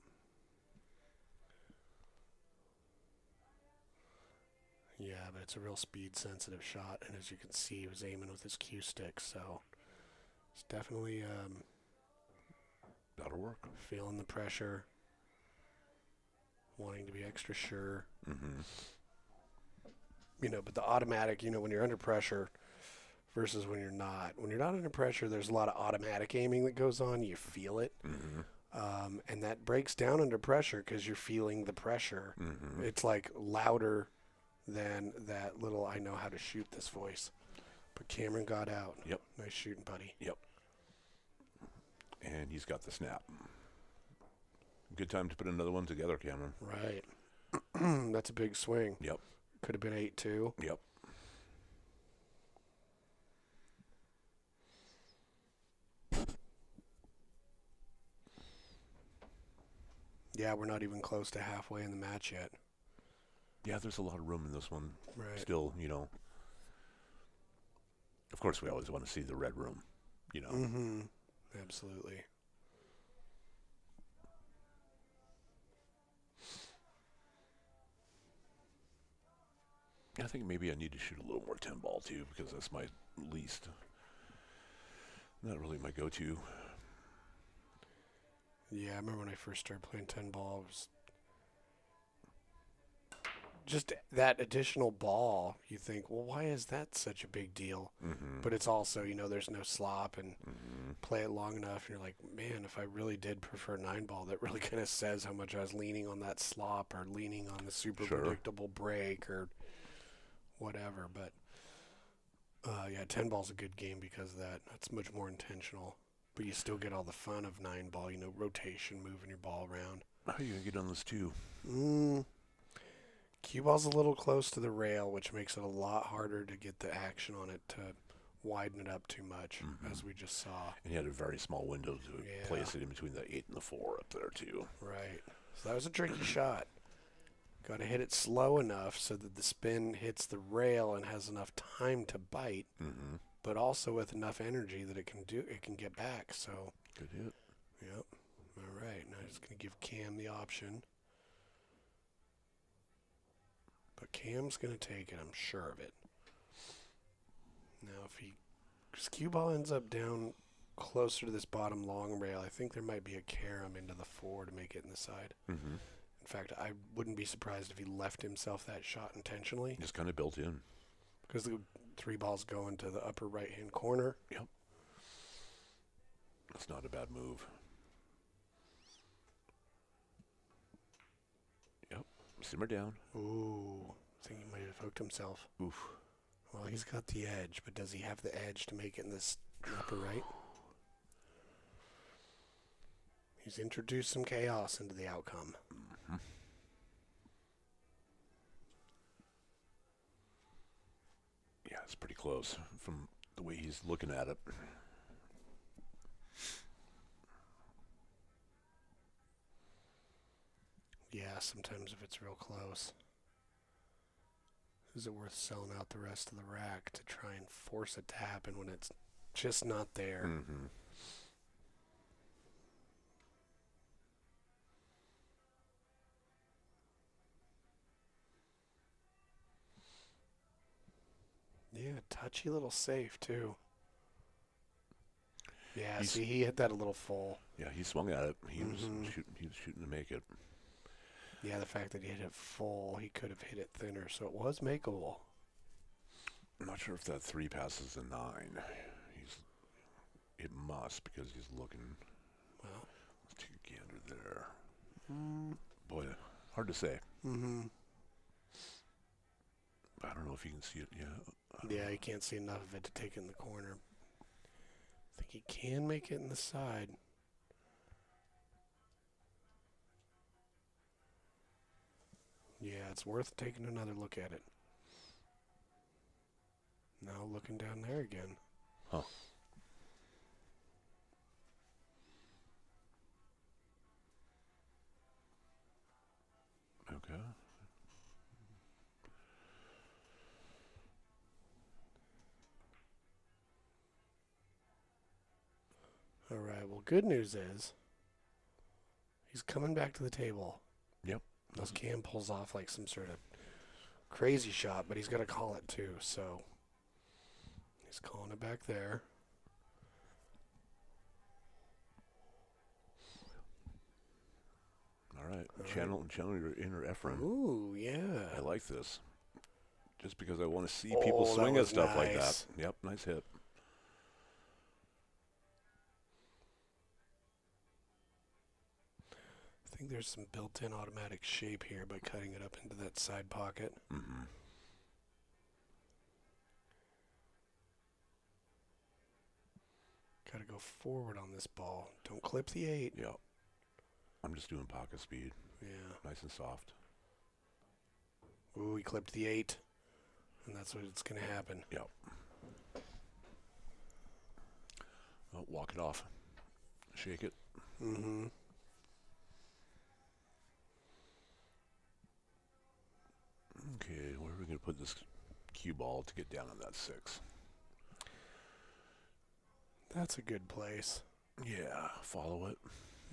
Yeah, but it's a real speed-sensitive shot, and as you can see, he was aiming with his cue stick, so it's definitely That'll work. feeling the pressure, wanting to be extra sure. Mm-hmm. But the automatic, when you're under pressure versus when you're not. When you're not under pressure, there's a lot of automatic aiming that goes on. You feel it. Mm-hmm. And that breaks down under pressure because you're feeling the pressure. Mm-hmm. It's like louder than that little I know how to shoot this voice. But Camren got out. Yep. Nice shooting, buddy. Yep. And he's got the snap. Good time to put another one together, Camren. Right. That's a big swing. Yep. Could have been 8-2. Yep. Yeah, we're not even close to halfway in the match yet. Yeah, there's a lot of room in this one. Right. Still, Of course, we always want to see the red room, Mm-hmm. Absolutely. I think maybe I need to shoot a little more 10 ball too, because that's my least, not really my go-to. Yeah, I remember when I first started playing 10 ball, it was just that additional ball. You think, well, why is that such a big deal? Mm-hmm. But it's also, there's no slop and Mm-hmm. play it long enough. And you're like, man, if I really did prefer 9 ball, that really kind of says how much I was leaning on that slop or leaning on the super predictable break or whatever. But yeah, 10 ball's a good game because of that. That's much more intentional. But you still get all the fun of 9 ball, rotation, moving your ball around. How are you going to get on this too? Cue ball's a little close to the rail, which makes it a lot harder to get the action on it to widen it up too much, as we just saw. And you had a very small window to place it in between the 8 and the 4 up there too. Right. So that was a tricky shot. Got to hit it slow enough so that the spin hits the rail and has enough time to bite, but also with enough energy that it can get back. So Good hit. Yep. All right. Now just going to give Cam the option. But Cam's going to take it, I'm sure of it. Now, because cue ball ends up down closer to this bottom long rail, I think there might be a carom into the 4 to make it in the side. Mm-hmm. In fact, I wouldn't be surprised if he left himself that shot intentionally. Just kind of built in. Because the 3 balls go into the upper right-hand corner. Yep. That's not a bad move. Yep. Simmer down. Ooh. I think he might have hooked himself. Oof. Well, he's got the edge, but does he have the edge to make it in this upper right? He's introduced some chaos into the outcome. Mm-hmm. Yeah, it's pretty close from the way he's looking at it. Yeah, sometimes if it's real close. Is it worth selling out the rest of the rack to try and force it to happen when it's just not there? Mm-hmm. Yeah, touchy little safe, too. Yeah, see, he hit that a little full. Yeah, he swung at it. He was shooting to make it. Yeah, the fact that he hit it full, he could have hit it thinner, so it was makeable. I'm not sure if that 3 passes a 9. It must, because he's looking. Well, Let's take a gander there. Boy, hard to say. Mm-hmm. I don't know if you can see it. Yeah, you can't see enough of it to take it in the corner. I think he can make it in the side. Yeah, it's worth taking another look at it. Now looking down there again. Huh. Okay. All right, well, good news is he's coming back to the table. Yep. Unless Cam pulls off like some sort of crazy shot, but he's got to call it too, so he's calling it back there. All right. Channel your inner Efren. Ooh, yeah. I like this. Just because I want to see people that swing at was stuff like that. nice. Yep, nice hit. I think there's some built-in automatic shape here by cutting it up into that side pocket. Mm-hmm. Got to go forward on this ball. Don't clip the 8. Yep. I'm just doing pocket speed. Yeah. Nice and soft. Ooh, he clipped the 8. And that's what it's going to happen. Yep. Oh, walk it off. Shake it. Mm-hmm. Okay, where are we going to put this cue ball to get down on that 6? That's a good place. Yeah, follow it.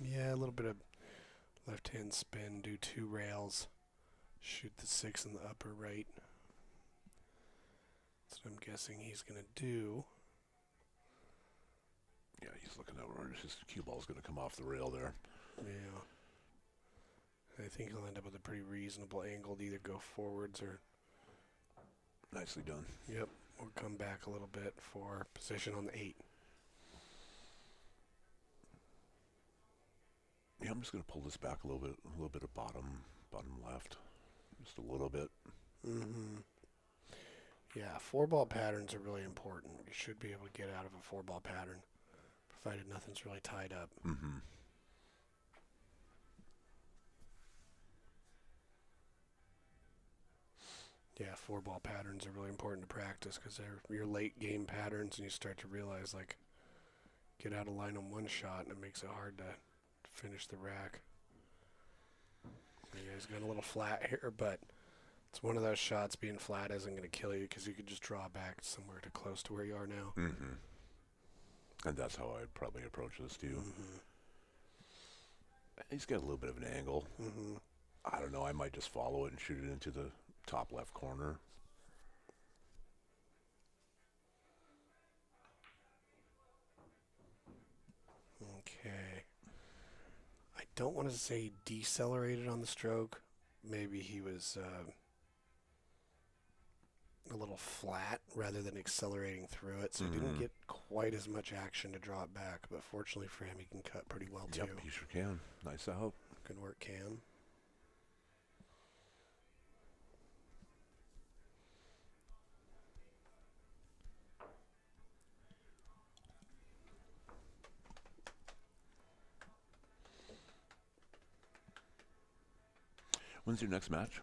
Yeah, a little bit of left-hand spin, do 2 rails, shoot the 6 in the upper right. That's what I'm guessing he's going to do. Yeah, he's looking over. His cue ball's going to come off the rail there. Yeah. I think he'll end up with a pretty reasonable angle to either go forwards or, Nicely done. yep, or come back a little bit for position on the 8. Yeah, I'm just going to pull this back a little bit of bottom left. Just a little bit. Mm-hmm. Yeah, 4-ball patterns are really important. You should be able to get out of a 4-ball pattern, provided nothing's really tied up. Mm-hmm. Yeah, 4-ball patterns are really important to practice because they're your late game patterns, and you start to realize, like, get out of line on one shot, and it makes it hard to finish the rack. So yeah, he's got a little flat here, but it's one of those shots being flat isn't going to kill you because you could just draw back somewhere to close to where you are now. Mm-hmm. And that's how I'd probably approach this too. Mm-hmm. He's got a little bit of an angle. Mm-hmm. I don't know. I might just follow it and shoot it into the top left corner. Okay. I don't want to say decelerated on the stroke. Maybe he was a little flat rather than accelerating through it, so he didn't get quite as much action to draw it back. But fortunately for him, he can cut pretty well too. Yep, he sure can. Nice out. Good work, Cam. When's your next match?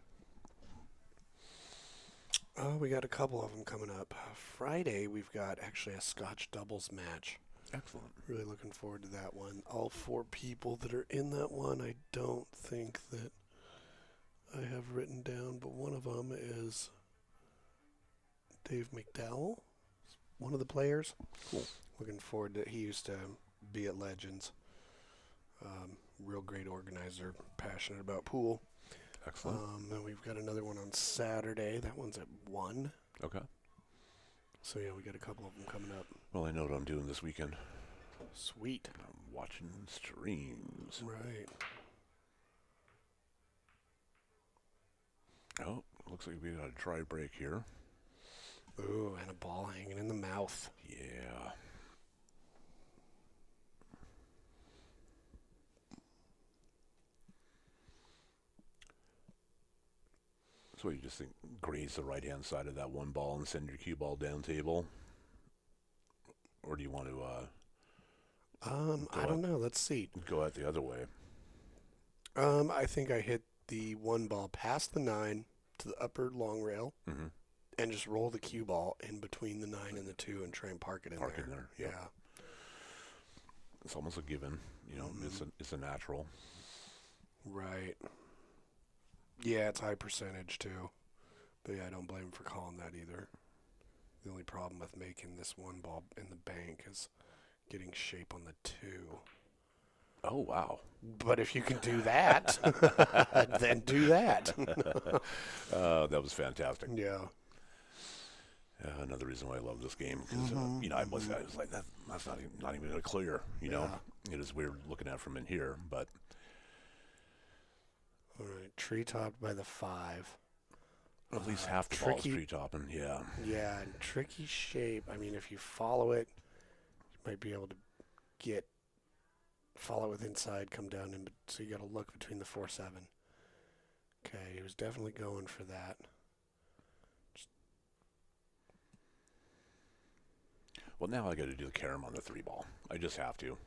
Oh, we got a couple of them coming up. Friday, we've got actually a Scotch doubles match. Excellent. Really looking forward to that one. All 4 people that are in that one, I don't think that I have written down, but one of them is Dave McDowell, one of the players. Cool. Looking forward to. He used to be at Legends. Real great organizer, passionate about pool. Excellent. And we've got another one on Saturday. That one's at 1. Okay. So yeah, we got a couple of them coming up. Well, I know what I'm doing this weekend. Sweet. I'm watching streams. Right. Oh, looks like we got a dry break here. Ooh, and a ball hanging in the mouth. Yeah. So you just think graze the right-hand side of that one ball and send your cue ball down table? Or do you want to I don't know. Let's see. go out the other way? I think I hit the one ball past the 9 to the upper long rail Mm-hmm. and just roll the cue ball in between the 9 and the 2 and try and park it in Park there. in there, Yeah. yep. It's almost a given. You know, it's a natural. Right. Yeah, it's high percentage too. But yeah, I don't blame him for calling that either. The only problem with making this one ball in the bank is getting shape on the 2. Oh, wow. But if you can do that, then do that. That was fantastic. Yeah. Another reason why I love this game, because you know, I was like, that's not even going to clear. You know, it is weird looking at it from in here, but All right, tree topped by the 5. at least half the ball's tricky- tree topping. Yeah, Yeah, and tricky shape. I mean, if you follow it, you might be able to follow it with inside, come down, so you got to look between the 4-7. Okay, he was definitely going for that. well, now I got to do the carom on the 3 ball. I just have to.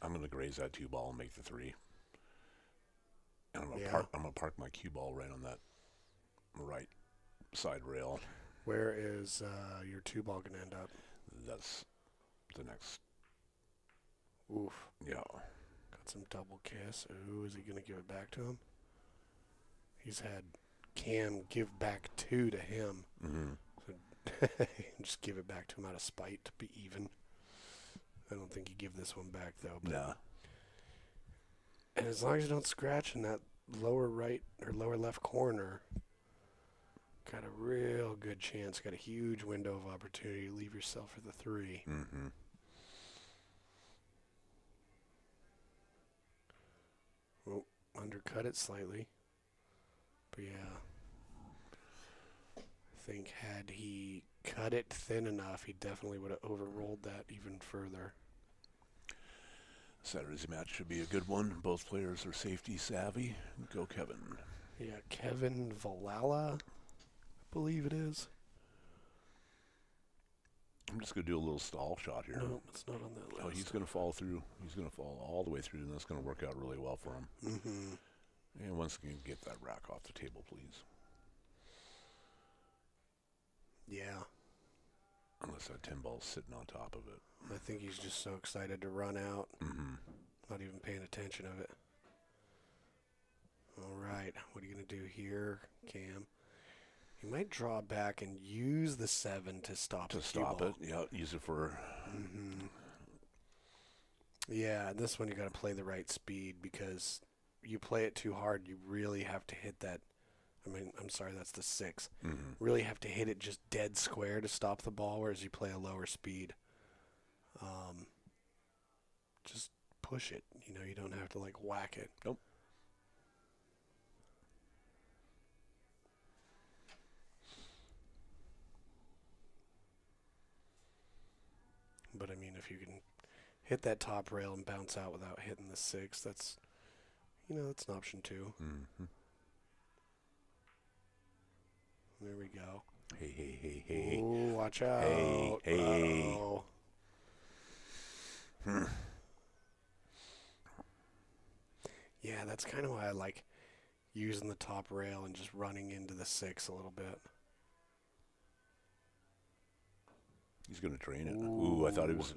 I'm going to graze that 2 ball and make the 3. And I'm going to park my cue ball right on that right side rail. Where is your 2 ball going to end up? That's the next. Oof. Yeah. Got some double kiss. Ooh, is he going to give it back to him? He's had Cam give back 2 to him. Mm-hmm. Just give it back to him out of spite to be even. I don't think he'd give this one back, though. But Nah. And as long as you don't scratch in that lower right or lower left corner, got a real good chance. Got a huge window of opportunity to leave yourself for the 3. Mm-hmm. Oh, undercut it slightly. But yeah. I think had he cut it thin enough, he definitely would have overrolled that even further. Saturday's match should be a good one. Both players are safety savvy. Go, Kevin. Yeah, Kevin Valala, I believe it is. I'm just going to do a little stall shot here. No, it's not on that list. Oh, he's going to fall through. He's going to fall all the way through, and that's going to work out really well for him. Mm-hmm. And once again, get that rack off the table, please. Yeah. Unless that 10 ball's sitting on top of it. I think he's just so excited to run out, Mm-hmm. not even paying attention of it. All right, what are you going to do here, Cam? You might draw back and use the 7 to stop To the stop cue it, yeah, use it for... Mm-hmm. Yeah, this one you got to play the right speed because you play it too hard, you really have to hit that. I mean, I'm sorry, that's the 6. Mm-hmm. Really have to hit it just dead square to stop the ball, whereas you play a lower speed. Just push it. You know, you don't have to, like, whack it. Nope. But, I mean, if you can hit that top rail and bounce out without hitting the 6, that's, you know, that's an option too. Mm-hmm. There we go. Hey, hey, hey, hey. Ooh, watch out. Hey, hey. Uh-oh. Yeah, that's kind of why I like using the top rail and just running into the 6 a little bit. He's going to drain it. Ooh, I thought it was...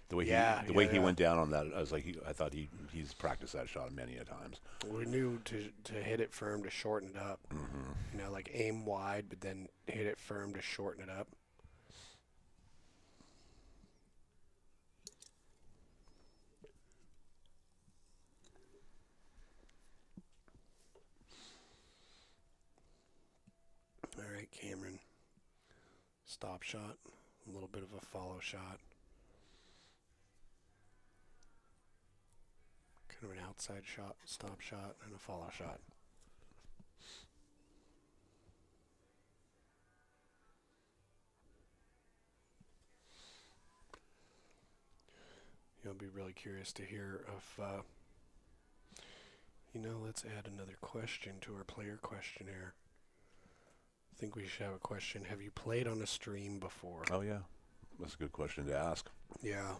the way he Yeah. went down on that, I was like, I thought he's practiced that shot many a times. We knew to hit it firm to shorten it up. Mm-hmm. You know, like aim wide, but then hit it firm to shorten it up. All right, Camren. Stop shot. A little bit of a follow shot. Kind of an outside shot, stop shot, and a follow shot. You'll be really curious to hear if, let's add another question to our player questionnaire. I think we should have a question. Have you played on a stream before? Oh, yeah. That's a good question to ask. Yeah.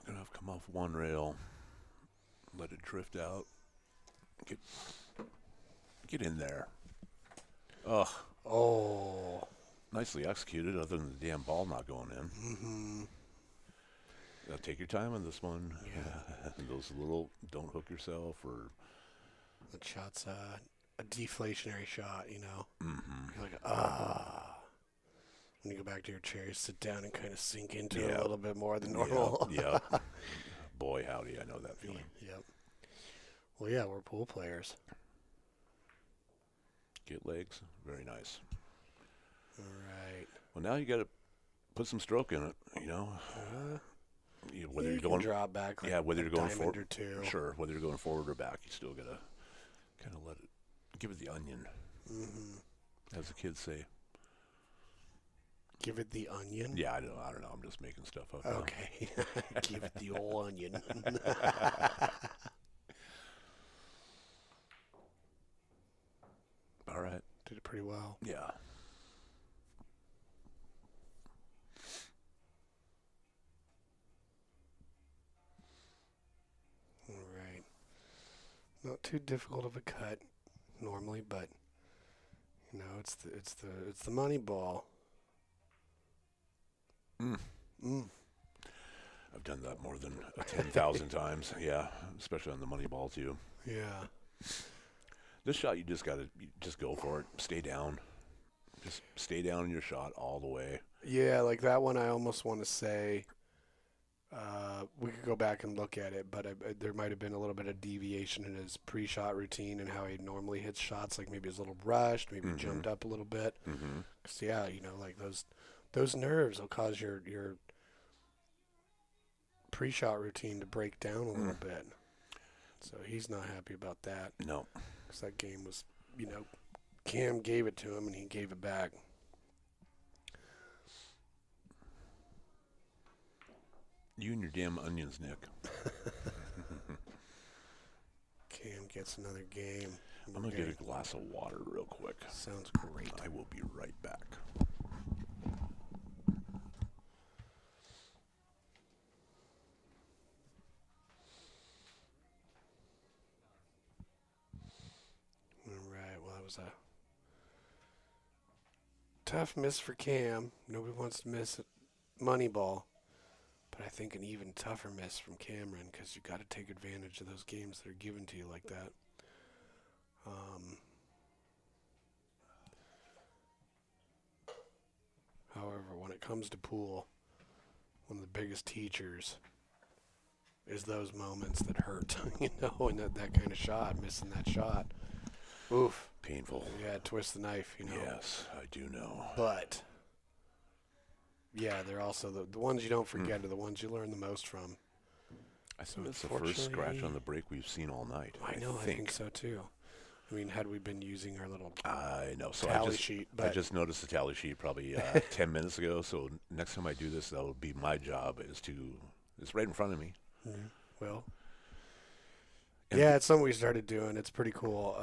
I'm going to have to come off one rail, let it drift out, get in there. Ugh. Oh. Nicely executed, other than the damn ball not going in. Mm-hmm. Take your time on this one. Yeah. Those little, don't hook yourself or... The shot's a deflationary shot, you know. Mm-hmm. You're like, ah. When you go back to your chair, you sit down and kind of sink into it a little bit more than normal. Yeah. Boy, howdy, I know that feeling. Yep. Well, yeah, we're pool players. Get legs, very nice. All right. Well, now you got to put some stroke in it, you know. Whether you you're can going drop back, like whether you're going forward or two. Sure, whether you're going forward or back, you still gotta kind of let it, give it the onion, as the kids say. Give it the onion. Yeah, I don't know. I'm just making stuff up. Okay. Give it the old onion. All right. Did it pretty well. Yeah. All right. Not too difficult of a cut normally, but you know, it's the money ball. I've done that more than 10,000 times. Yeah, especially on the money ball too. Yeah. This shot, you just go for it. Stay down. Just stay down in your shot all the way. Yeah, like that one, I almost want to say we could go back and look at it, but there might have been a little bit of deviation in his pre-shot routine and how he normally hits shots. Like maybe he was a little rushed, maybe he jumped up a little bit. Mm-hmm. 'Cause, yeah, you know, like those nerves will cause your pre-shot routine to break down a little bit. So he's not happy about that. No. Because that game was, you know, Cam gave it to him and he gave it back. You and your damn onions, Nick. Cam gets another game. I'm going to get a glass of water real quick. Sounds great. I will be right back. All right, well, that was a tough miss for Cam. Nobody wants to miss Moneyball. But I think an even tougher miss from Camren because you got to take advantage of those games that are given to you like that. However, when it comes to pool, one of the biggest teachers is those moments that hurt, you know, and that kind of shot, missing that shot. Oof. Painful. Yeah, twist the knife, you know. Yes, I do know. But, yeah, they're also the ones you don't forget are the ones you learn the most from. I think that's the first scratch on the break we've seen all night. I know, I think so too. I mean, had we been using our little I know. So tally sheet, but I just noticed the tally sheet probably 10 minutes ago. So next time I do this, that'll be my job. It's right in front of me. well, And yeah, it's something we started doing. It's pretty cool.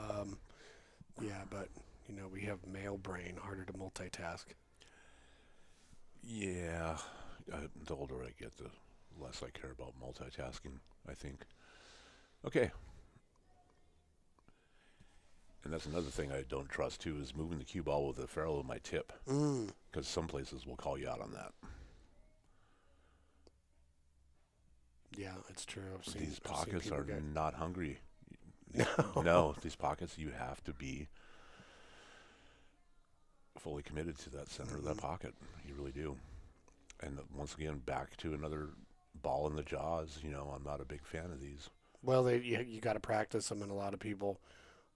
Yeah, but you know, we have male brain, harder to multitask. Yeah, the older I get, the less I care about multitasking, I think. Okay. And that's another thing I don't trust, too, is moving the cue ball with the ferrule of my tip. Because some places will call you out on that. Yeah, it's true. These pockets are get... not hungry. No. No, these pockets, you have to be fully committed to that center of that pocket. You really do. And once again, back to another ball in the jaws. You know, I'm not a big fan of these. Well, you got to practice them, and a lot of people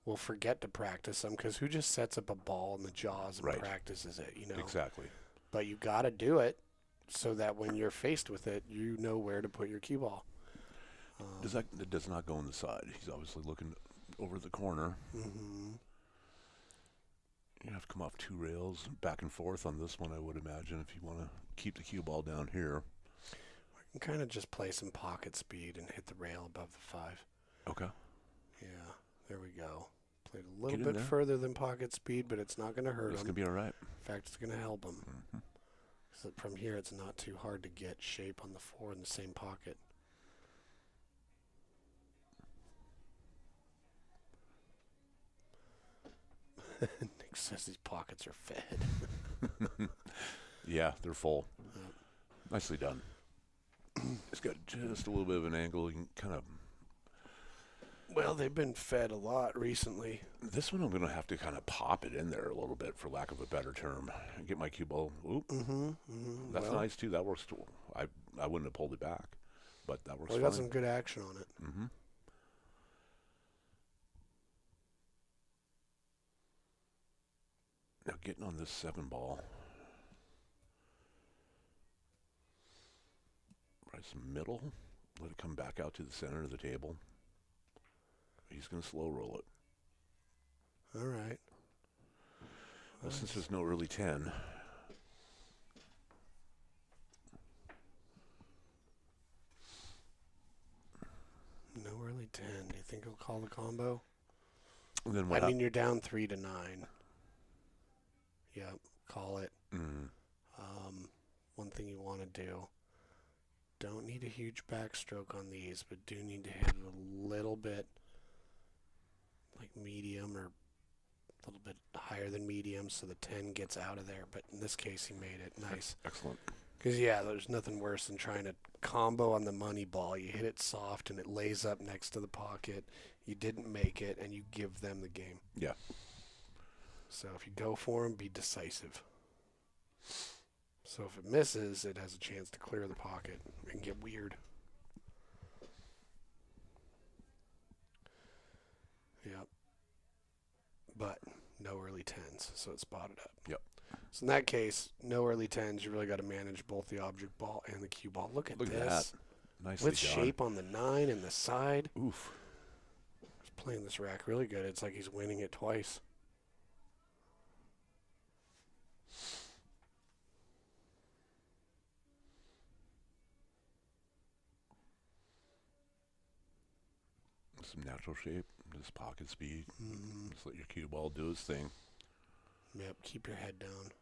will forget to practice them because who just sets up a ball in the jaws and practices it, you know? Exactly. But you got to do it so that when you're faced with it, you know where to put your cue ball. It does not go on the side. He's obviously looking over the corner. Mm-hmm. You have to come off two rails back and forth on this one, I would imagine, if you want to keep the cue ball down here. And kind of just play some pocket speed and hit the rail above the 5. Okay. Yeah, there we go. Played a Get little in bit there. further than pocket speed, but it's not going to hurt That's him. going to be all right. In fact, it's going to help him. Mm-hmm. So from here, it's not too hard to get shape on the 4 in the same pocket. Nick says these pockets are fed. Yeah, they're full. Yep. Nicely done. It's got just a little bit of an angle. You can kind of. Well, they've been fed a lot recently. This one I'm going to have to kind of pop it in there a little bit, for lack of a better term. Get my cue ball. Oop. That's Well, nice, too. That works, too. I wouldn't have pulled it back, but that works Well, he fine. got some good action on it. Mm-hmm. Now, getting on this 7 ball. Right, some middle. Let it come back out to the center of the table. He's going to slow roll it. All right. Well, since there's no early 10, No early 10. Do you think he'll call the combo? and then what I mean, you're down 3 to 9. Yep, call it. One thing you want to do, don't need a huge backstroke on these, but do need to hit it a little bit like medium or a little bit higher than medium so the 10 gets out of there. But in this case, he made it nice. Excellent. Because, yeah, there's nothing worse than trying to combo on the money ball. You hit it soft and it lays up next to the pocket. You didn't make it, and you give them the game. Yeah. So if you go for him, be decisive. So if it misses, it has a chance to clear the pocket and get weird. Yep. But no early 10s, so it's spotted up. Yep. So in that case, no early 10s. You really got to manage both the object ball and the cue ball. Look at Look at this. that. Nicely With done. shape on the 9 and the side. Oof. He's playing this rack really good. It's like he's winning it twice. Some natural shape, just pocket speed. Mm-hmm. Just let your cue ball do its thing. Yep, keep your head down.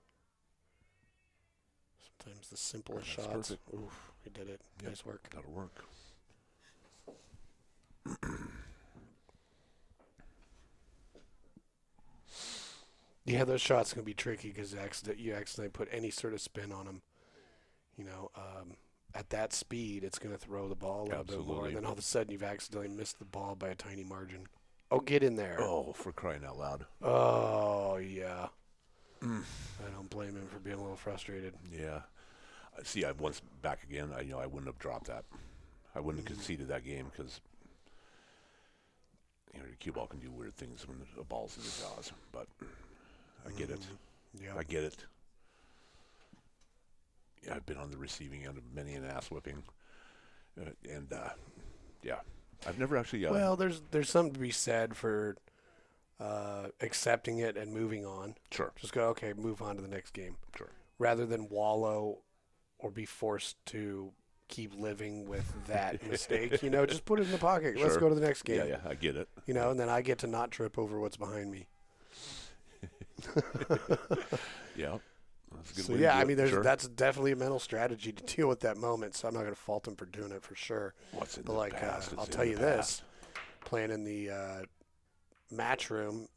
Sometimes the simplest That's shots. perfect. Oof, he did it. Yep. Nice work. That'll work. Yeah, those shots can be tricky because you accidentally put any sort of spin on them. You know, at that speed, it's going to throw the ball a little bit more. Absolutely. And then all of a sudden, you've accidentally missed the ball by a tiny margin. Oh, get in there. Oh, for crying out loud. Oh, yeah. I don't blame him for being a little frustrated. Yeah. See, I once back again, I wouldn't have dropped that. I wouldn't have conceded that game because, your cue ball can do weird things when the ball's in the jaws. But I get it. Yeah. I get it. Yeah, I've been on the receiving end of many an ass whipping. Yeah. I've never actually... Well, there's something to be said for accepting it and moving on. Sure. Just go, okay, move on to the next game. Sure. Rather than wallow or be forced to keep living with that mistake. Just put it in the pocket. Let's Sure. go to the next game. Yeah, I get it. And then I get to not trip over what's behind me. Yeah. That's a good So, way to yeah, do I it. mean, Sure. that's definitely a mental strategy to deal with that moment. So I'm not going to fault him for doing it for sure. What's in But, the like, past is I'll in tell the you past. this. Playing in the match room,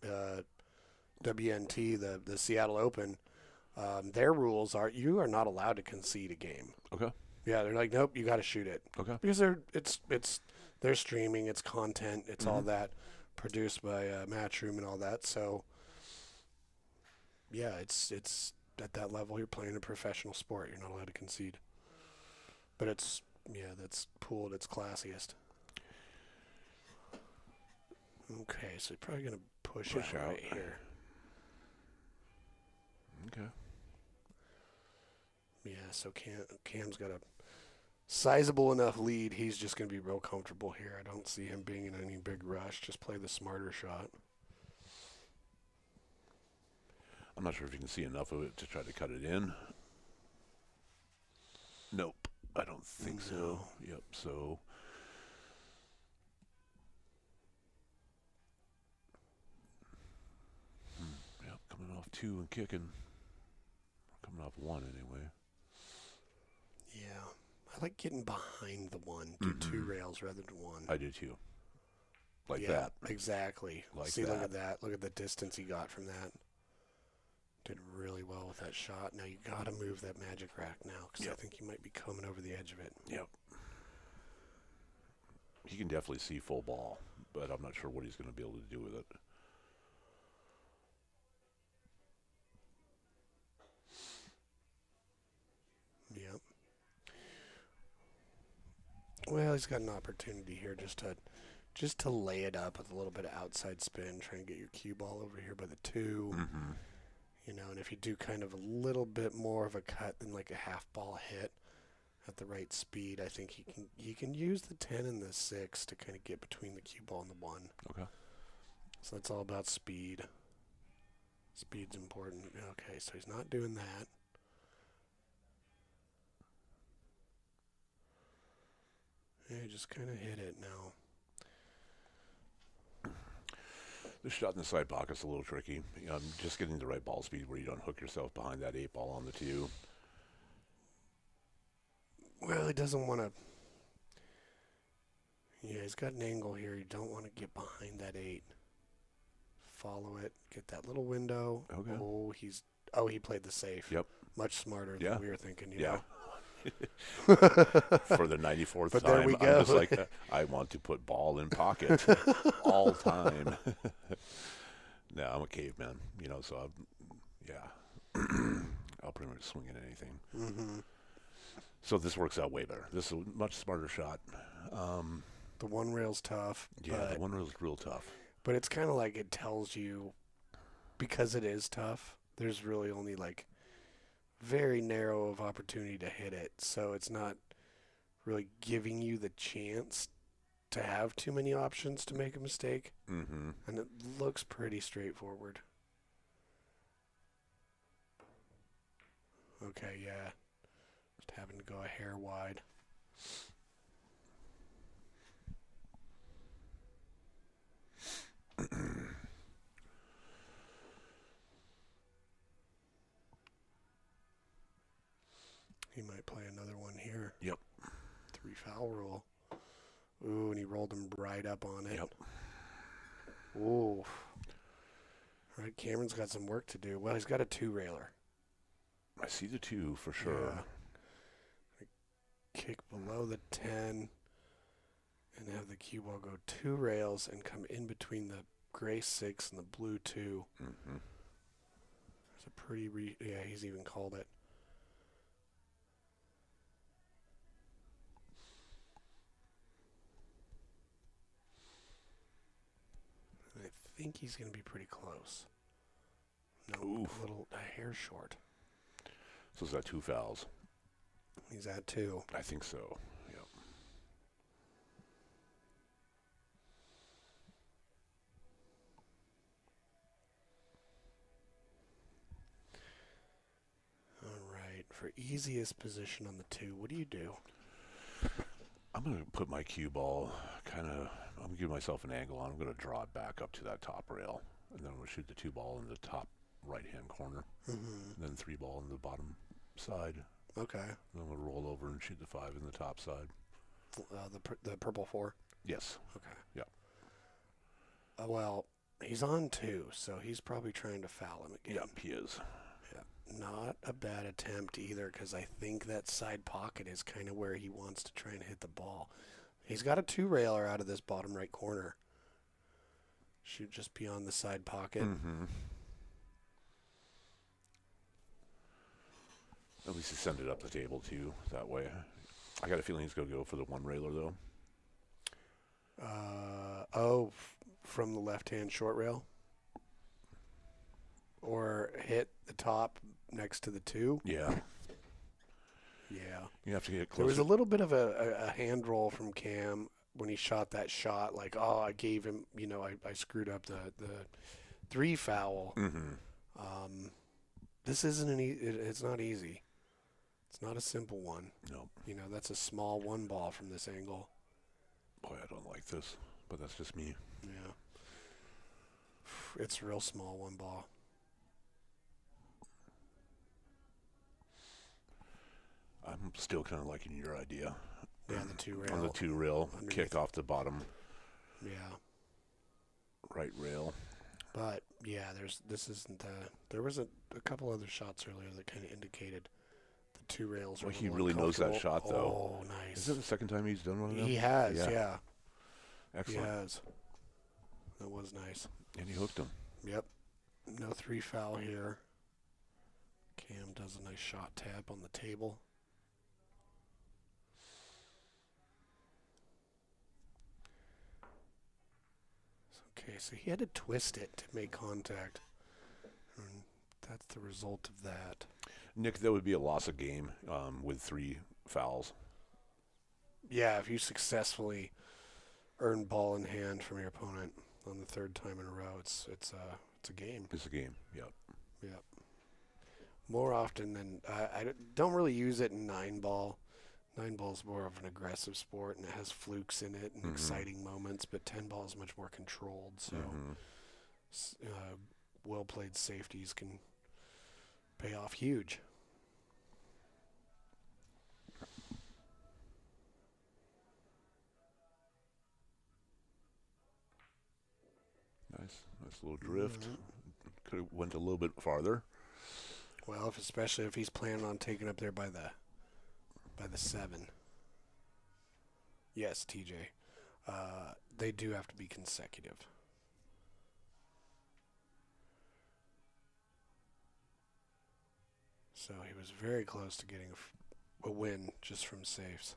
WNT, the Seattle Open, their rules are you are not allowed to concede a game. Okay. Yeah, they're like, nope, you got to shoot it Okay. because they're streaming, it's content, it's all that produced by Matchroom and all that. So yeah, it's at that level you're playing a professional sport. You're not allowed to concede. But that's pool at its classiest. Okay, so you're probably gonna push out out. right here. Okay. Yeah, so Cam's got a sizable enough lead. He's just going to be real comfortable here. I don't see him being in any big rush. Just play the smarter shot. I'm not sure if you can see enough of it to try to cut it in. Nope. I don't think so. Yep. So. Yep. Coming off 2 and kicking. Coming off 1 anyway. Yeah. I like getting behind the 1. Do 2 rails rather than 1. I do too. Like yeah, that. Exactly. Like See, that. look at that. Look at the distance he got from that. Did really well with that shot. Now you got to move that magic rack now because I think you might be coming over the edge of it. Yep. He can definitely see full ball, but I'm not sure what he's going to be able to do with it. Yep. Well, he's got an opportunity here just to lay it up with a little bit of outside spin, trying to get your cue ball over here by the 2. Mm-hmm. You know, and if you do kind of a little bit more of a cut than like a half ball hit at the right speed, I think he can use the 10 and the 6 to kind of get between the cue ball and the 1. Okay. So it's all about speed. Speed's important. Okay, so he's not doing that. Yeah, just kind of hit it now. This shot in the side pocket's a little tricky. Just getting the right ball speed where you don't hook yourself behind that 8 ball on the 2. Well, he doesn't want to. Yeah, he's got an angle here. You don't want to get behind that 8. Follow it. Get that little window. Okay. He played the safe. Yep. Much smarter than we were thinking. You know? For the 94th but time, there we go. I'm just like, I want to put ball in pocket all time. No, I'm a caveman, so I'll pretty much swing at anything. Mm-hmm. So this works out way better. This is a much smarter shot. The 1 rail's tough. Yeah, the 1 rail's real tough. But it's kind of like it tells you, because it is tough, there's really only like very narrow of opportunity to hit it. So it's not really giving you the chance to have too many options to make a mistake. Mm-hmm. And it looks pretty straightforward. Okay, yeah. Just having to go a hair wide. He might play another one here. Yep. 3 foul rule. Ooh, and he rolled him right up on it. Yep. Ooh. All right, Cameron's got some work to do. Well, he's got a 2-railer. I see the 2 for sure. Yeah. Kick below the 10 and have the cue ball go 2 rails and come in between the gray 6 and the blue 2. Mm-hmm. It's a pretty, he's even called it. I think he's going to be pretty close. No, a hair short. So is that 2 fouls? He's at 2. I think so. Yep. All right. For easiest position on the 2, what do you do? I'm going to put my cue ball I'm going to give myself an angle on. I'm going to draw it back up to that top rail. And then I'm going to shoot the 2 ball in the top right-hand corner. Mm-hmm. And then 3 ball in the bottom side. Okay. And then we'll roll over and shoot the 5 in the top side. The purple 4? Yes. Okay. Yeah. Well, he's on 2, so he's probably trying to foul him again. Yep, he is. Yeah. Not a bad attempt either, because I think that side pocket is kind of where he wants to try and hit the ball. He's got a 2-railer out of this bottom right corner. Shoot just beyond the side pocket. Mm-hmm. At least he sent it up the table, too, that way. I got a feeling he's going to go for the 1-railer, though. From the left-hand short rail? Or hit the top next to the 2? Yeah. Yeah. You have to get closer. There was a little bit of a hand roll from Cam when he shot that shot. Like, I gave him, I screwed up the 3 foul. Mm-hmm. This isn't it's not easy. It's not a simple one. No. You know, that's a small one ball from this angle. Boy, I don't like this, but that's just me. Yeah. It's a real small one ball. I'm still kind of liking your idea. Yeah, the 2 rail. On the 2 rail, underneath. kick off the bottom Yeah. right rail. But, yeah, this isn't there was a couple other shots earlier that kind of indicated the 2 rails. Well, were a he little really knows that uncomfortable. shot, though. Oh, nice. Is it the second time he's done one of them? He has, yeah. Excellent. He has. That was nice. And he hooked him. Yep. No 3 foul here. Cam does a nice shot tap on the table. Okay, so he had to twist it to make contact. And that's the result of that. Nick, that would be a loss of game with 3 fouls. Yeah, if you successfully earn ball in hand from your opponent on the 3rd time in a row, it's a game. It's a game, yep. Yep. More often than I don't really use it in 9-ball. 9-ball is more of an aggressive sport, and it has flukes in it and exciting moments. But 10-ball is much more controlled. So, well-played safeties can pay off huge. Nice little drift. Could have went a little bit farther. Well, especially if he's planning on taking up there by the 7. Yes, TJ. They do have to be consecutive. So he was very close to getting a win just from safes.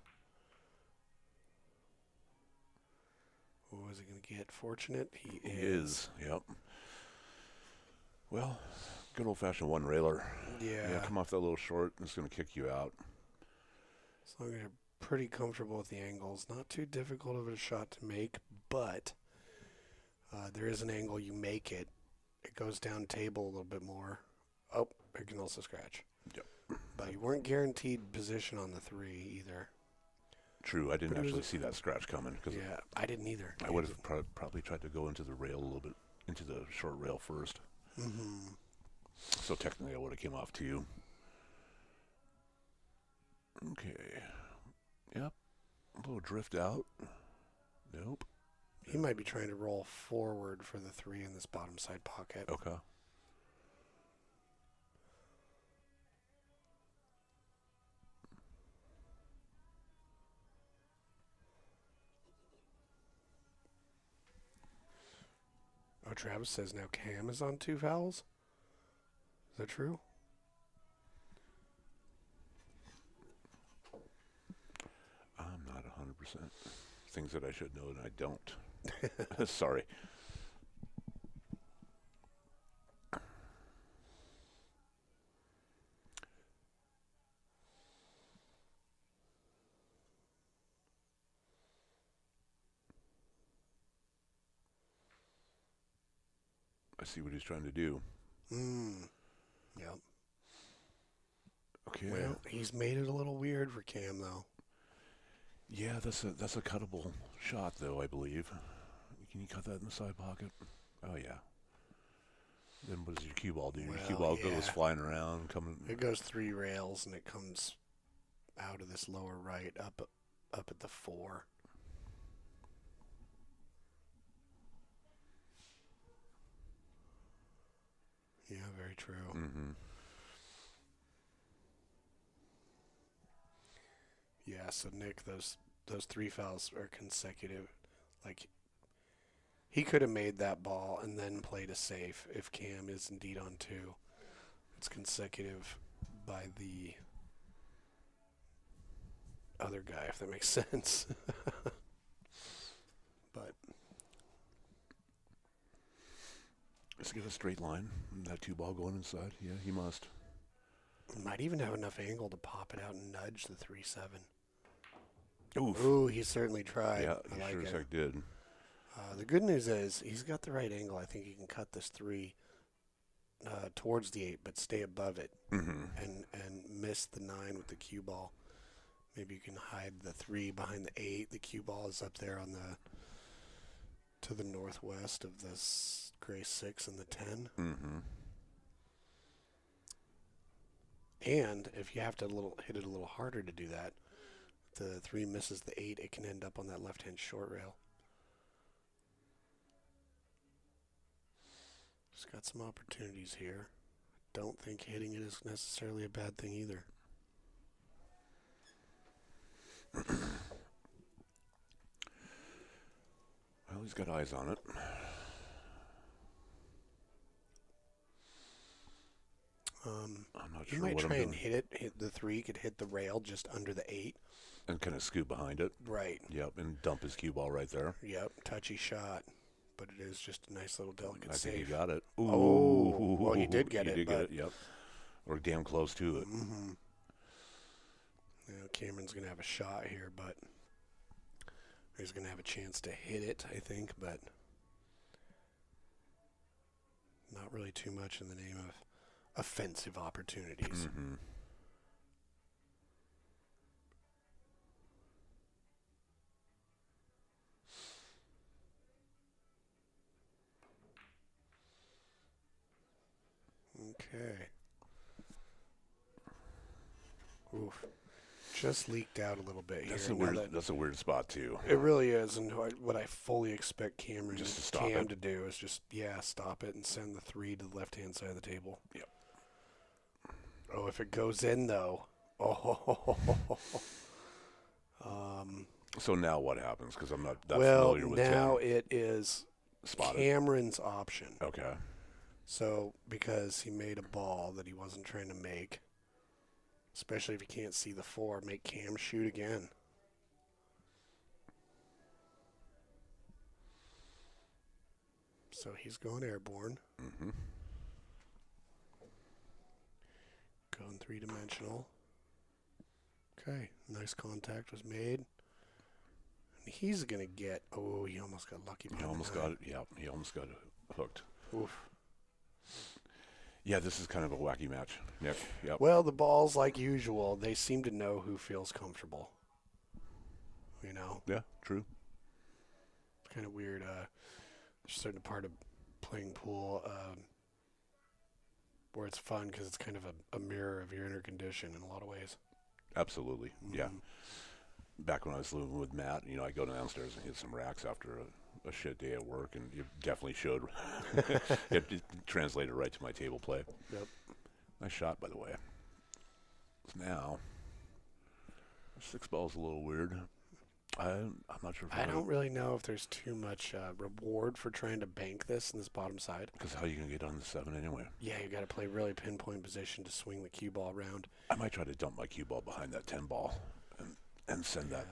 What was he going to get? Fortunate? He is. Yep. Well, good old-fashioned one-railer. Yeah. Come off that little short, it's going to kick you out. As long as you're pretty comfortable with the angles. Not too difficult of a shot to make, but there is an angle you make it. It goes down table a little bit more. Oh, it can also scratch. Yep. But you weren't guaranteed position on the 3 either. True, I didn't But it actually was- see that scratch coming. Cause Yeah, I didn't either. I would have probably tried to go into the rail a little bit, into the short rail first. Mm-hmm. So technically I would have came off to you. Okay. Yep. A little drift out. Nope. He might be trying to roll forward for the 3 in this bottom side pocket. Okay. Oh, Travis says now Cam is on 2 fouls. Is that true? I'm not 100%. Things that I should know and I don't. Sorry. I see what he's trying to do. Yep. Okay. Well, he's made it a little weird for Cam, though. Yeah, that's a cuttable shot, though, I believe. Can you cut that in the side pocket? Oh, yeah. Then what does your cue ball do? Your cue Well, ball goes yeah. flying around, coming. It goes 3 rails, and it comes out of this lower right up at the 4. Yeah, very true. Mm-hmm. Yeah, so Nick, those 3 fouls are consecutive. Like, he could have made that ball and then played a safe if Cam is indeed on 2. It's consecutive by the other guy, if that makes sense. But Let's get a straight line. That 2 ball going inside. Yeah, he must. might even have enough angle to pop it out and nudge the 3-7. Oof. Ooh, he certainly tried. Yeah, I he like sure it. as heck did. The good news is he's got the right angle. I think he can cut this 3 towards the 8, but stay above it Mm-hmm. and missed the 9 with the cue ball. Maybe you can hide the 3 behind the 8. The cue ball is up there to the northwest of this gray 6 and the 10. Mm-hmm. And if you have to hit it a little harder to do that, the 3 misses the 8, it can end up on that left-hand short rail. Just got some opportunities here. Don't think hitting it is necessarily a bad thing either. Well, he's got eyes on it. I'm not You sure might what I'm try and doing. hit the 3, could hit the rail just under the 8. And kind of scoot behind it. Right. Yep, and dump his cue ball right there. Yep, touchy shot. But it is just a nice little delicate I think he save. got it. Ooh. Oh, well, he did get He it, did get but- it, yep. Or damn close to it. Mm-hmm. Cameron's going to have a shot here, but he's going to have a chance to hit it, I think, but not really too much in the name of offensive opportunities. Mm-hmm. Okay. Oof. Just leaked out a little bit That's here. a Now weird. that- That's a weird spot too. It really is, and what I fully expect Just to stop Cam it. to do is just, stop it and send the 3 to the left-hand side of the table. Yep. Oh, if it goes in, though. Oh. So now what happens? Because I'm not that Well, familiar with now 10. it is Spotted. Cameron's option. Okay. So, because he made a ball that he wasn't trying to make, especially if you can't see the 4, make Cam shoot again. So he's going airborne. Mm-hmm. Going 3-dimensional. Okay, nice contact was made. And he's going to get... Oh, he almost got lucky. He almost got it. Yeah, he almost got it hooked. Oof. Yeah, this is kind of a wacky match, Nick. Yep. Well, the balls, like usual, they seem to know who feels comfortable. You know? Yeah, true. It's kind of weird. There's a certain part of playing pool where it's fun because it's kind of a mirror of your inner condition in a lot of ways. Absolutely. Yeah. Mhm. Back when I was living with Matt, I go downstairs and hit some racks after a shit day at work, and it definitely showed. It translated right to my table play. Yep. Nice shot, by the way. So now, 6 ball's a little weird. I'm not sure if I don't really know if there's too much reward for trying to bank this in this bottom side. Because how are you going to get on the 7 anyway? Yeah, you got to play really pinpoint position to swing the cue ball around. I might try to dump my cue ball behind that 10 ball and send that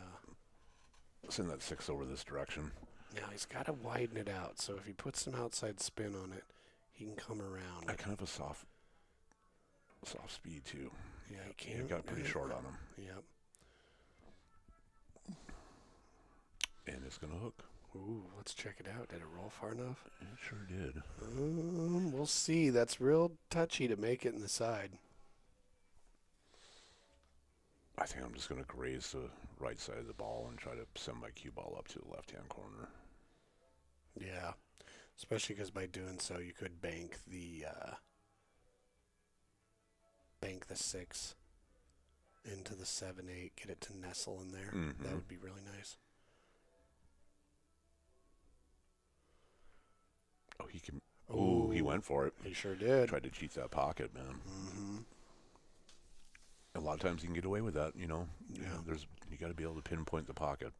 6 over this direction. Now he's got to widen it out, so if he puts some outside spin on it, he can come around. I kind of have a soft speed too. Yeah, he He can. got pretty short on him, Yep. and it's going to hook. Ooh, let's check it out. Did it roll far enough? It sure did. We'll see. That's real touchy to make it in the side. I think I'm just going to graze the right side of the ball and try to send my cue ball up to the left-hand corner. Yeah, especially because by doing so, you could bank the 6 into the 7-8, get it to nestle in there. Mhm. That would be really nice. Oh, he can. Ooh, he went for it. He sure did. Tried to cheat that pocket, man. Mm-hmm. A lot of times you can get away with that, Yeah. You got to be able to pinpoint the pocket.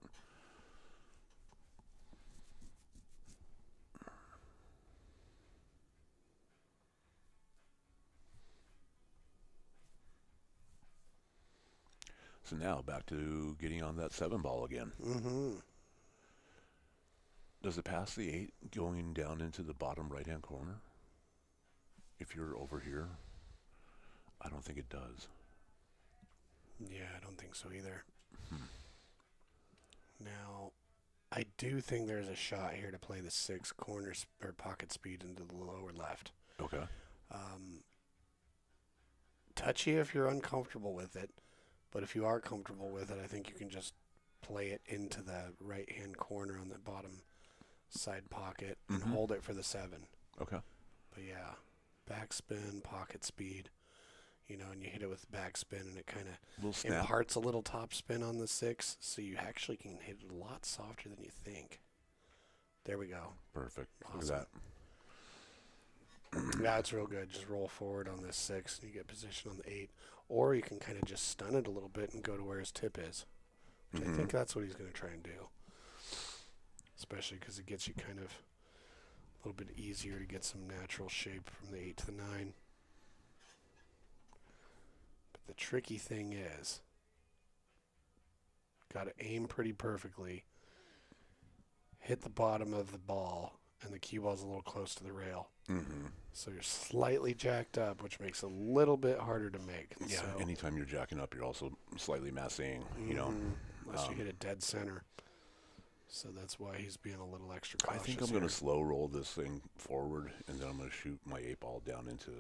So now back to getting on that 7 ball again. Mm-hmm. Does it pass the 8 going down into the bottom right-hand corner? If you're over here, I don't think it does. Yeah, I don't think so either. Now, I do think there's a shot here to play the 6 corner or pocket speed into the lower left. Okay. touchy if you're uncomfortable with it, but if you are comfortable with it, I think you can just play it into the right-hand corner on the bottom side pocket and hold it for the 7. Okay. But yeah, backspin, pocket speed, you know, and you hit it with backspin and it kind of Little snap. imparts a little top spin on the 6, so you actually can hit it a lot softer than you think. There we go. Perfect. Awesome. Look at that. Yeah, it's real good. Just roll forward on this 6 and you get position on the 8. Or you can kind of just stun it a little bit and go to where his tip is. Which I think that's what he's going to try and do. Especially because it gets you kind of a little bit easier to get some natural shape from the 8 to the 9. But the tricky thing is, got to aim pretty perfectly, hit the bottom of the ball, and the cue ball's a little close to the rail. So you're slightly jacked up, which makes it a little bit harder to make. Yeah, so, anytime you're jacking up, you're also slightly massing, you know. unless you hit it dead center. So that's why he's being a little extra cautious. I think I'm going to slow roll this thing forward, and then I'm going to shoot my 8-ball down into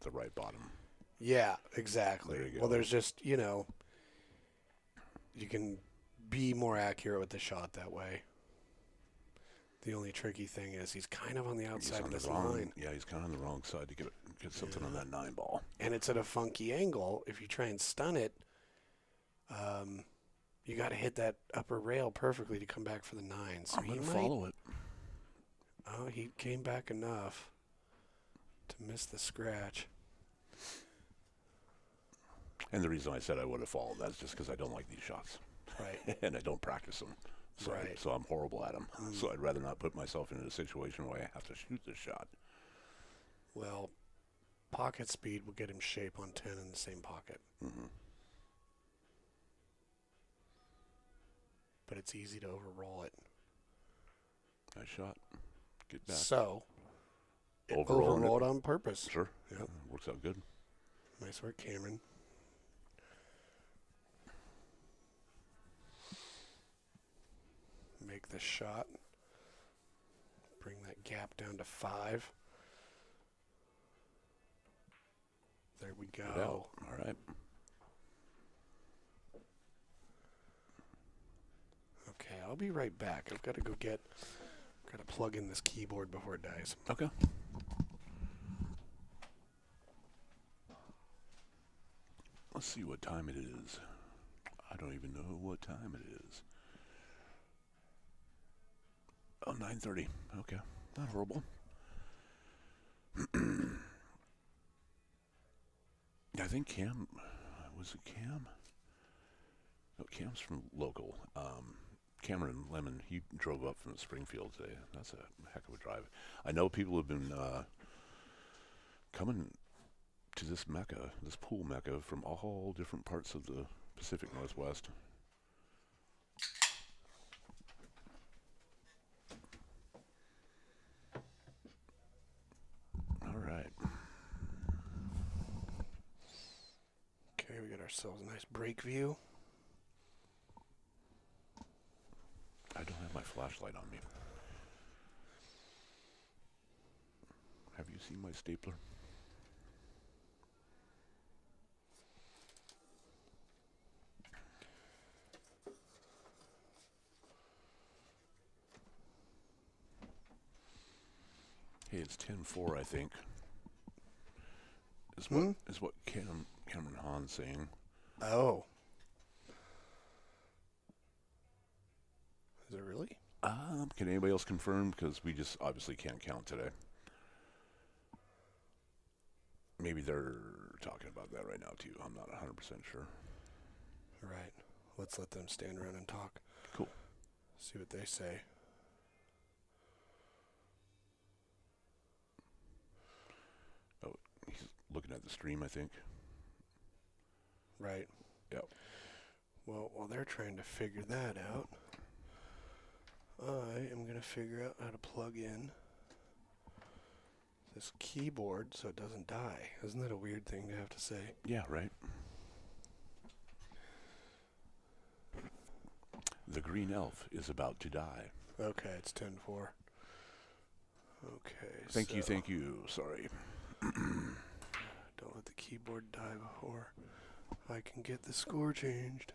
the right bottom. Yeah, exactly. There you go. Well, there's just, you know, you can be more accurate with the shot that way. The only tricky thing is he's kind of on the outside of this line. Yeah, he's kind of on the wrong side to get something on that 9-ball. And it's at a funky angle. If you try and stun it, you got to hit that upper rail perfectly to come back for the 9. So I'm going to follow it. Oh, he came back enough to miss the scratch. And the reason I said I would have followed that's just because I don't like these shots. Right. And I don't practice them. So, Right. so I'm horrible at them. So I'd rather not put myself in a situation where I have to shoot this shot. Well, pocket speed will get him shape on 10 in the same pocket. But it's easy to overroll it. Nice shot. Get back. So, Overrolling overroll it on purpose. Sure. Yep. Works out good. Nice work, Camren. Make the shot. Bring that gap down to 5. There we Good out. go. All right. Okay, I'll be right back. I've got to go got to plug in this keyboard before it dies. Okay. Let's see what time it is. I don't even know what time it is. Oh, 9:30. Okay. Not horrible. I think Cam, was it Cam? No, Cam's from local. Camren Lemon, he drove up from Springfield today. That's a heck of a drive. I know people have been coming to this mecca, this pool mecca, from all different parts of the Pacific Northwest. All right. Okay, we got ourselves a nice break view. I don't have my flashlight on me. Have you seen my stapler? Hey, it's 10-4, I think. Is what Camren Hahn's saying. Oh. Is it really? Can anybody else confirm? Because we just obviously can't count today. Maybe they're talking about that right now, too. I'm not 100% sure. All right. Let's let them stand around and talk. Cool. See what they say. Oh, he's looking at the stream, I think. Right. Yep. Well, while they're trying to figure that out, I am going to figure out how to plug in this keyboard so it doesn't die. Isn't that a weird thing to have to say? Yeah, right. The green elf is about to die. Okay, it's 10-4. Okay, Thank you. Sorry. Don't let the keyboard board die before I can get the score changed.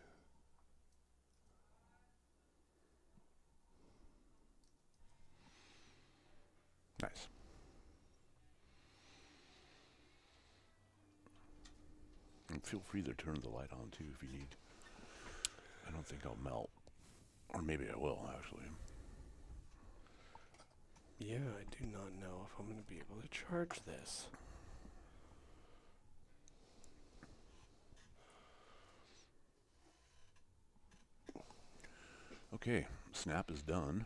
Nice. And feel free to turn the light on too if you need. I don't think I'll melt. Or maybe I will, actually. Yeah, I do not know if I'm going to be able to charge this. Okay, snap is done.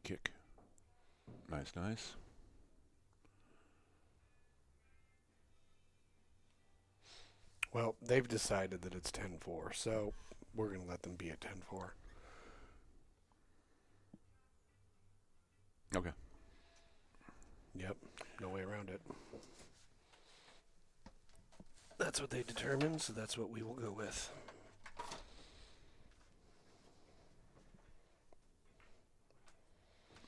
Kick. Nice, nice. Well, they've decided that it's 10-4, so we're going to let them be at 10-4. Okay. Yep, no way around it. That's what they determined, so that's what we will go with.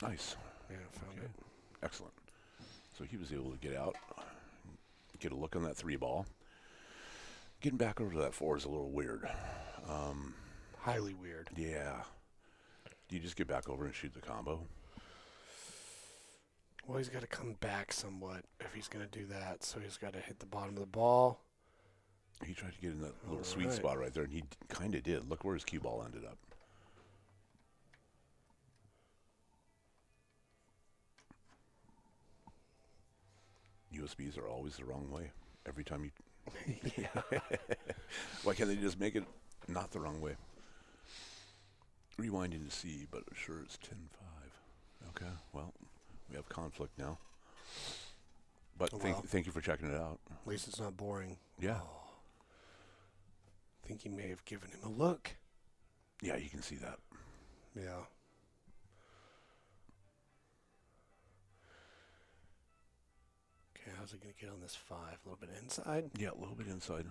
Nice. Yeah, found Okay. it. Excellent. So he was able to get out, get a look on that 3-ball. Getting back over to that 4 is a little weird. Highly weird. Yeah. Do you just get back over and shoot the combo? Well, he's got to come back somewhat if he's going to do that, so he's got to hit the bottom of the ball. He tried to get in that little All sweet right. spot right there, and he kind of did. Look where his cue ball ended up. USBs are always the wrong way. Every time you... Why can't they just make it not the wrong way? Rewinding to see, but sure it's 10-5. Okay, well, we have conflict now. But thank you for checking it out. At least it's not boring. Yeah. Oh. I think he may have given him a look. Yeah, you can see that. Yeah. Okay, how's he going to get on this 5? A little bit inside? Yeah, a little bit inside.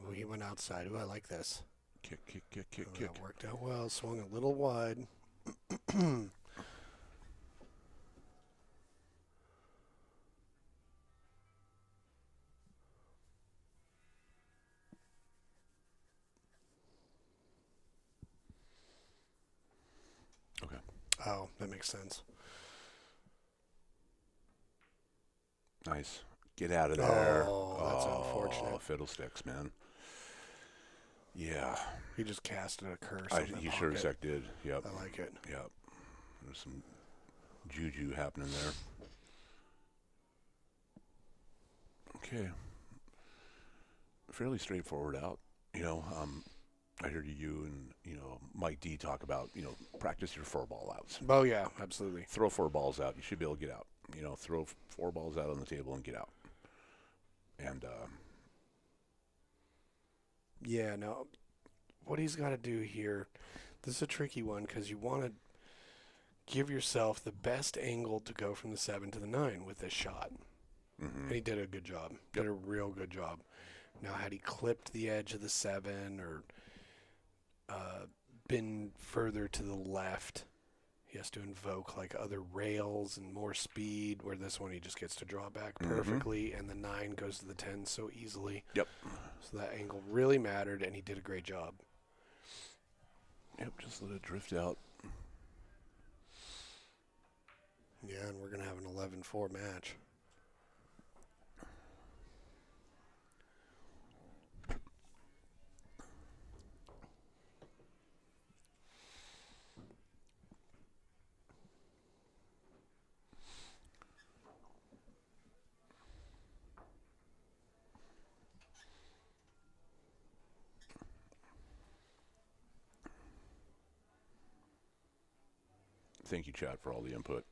Oh, he went outside. Oh, I like this. Kick, kick, kick, kick, Oh, kick. that worked out well. Swung a little wide. Okay. Oh, that makes sense. Nice. Get out of there. Oh, that's unfortunate. Fiddlesticks, man. Yeah. He just casted a curse on the He sure as pocket. heck did. Yep. I like it. Yep. There's some juju happening there. Okay. Fairly straightforward out. You know, I heard you and, Mike D talk about, practice your 4-ball outs. Oh, yeah, absolutely. Throw 4 balls out. You should be able to get out. Throw 4 balls out on the table and get out. And, Yeah, no. What he's got to do here, this is a tricky one because you want to give yourself the best angle to go from the 7 to the 9 with this shot. mm-hmm. And he did a good job. Did a real good job. Now, had he clipped the edge of the 7 or been further to the left, he has to invoke like other rails and more speed, where this one he just gets to draw back perfectly, and the 9 goes to the 10 so easily. Yep. So that angle really mattered, and he did a great job. Yep, just let it drift out. Yeah, and we're going to have an 11-4 match. Thank you, Chad, for all the input.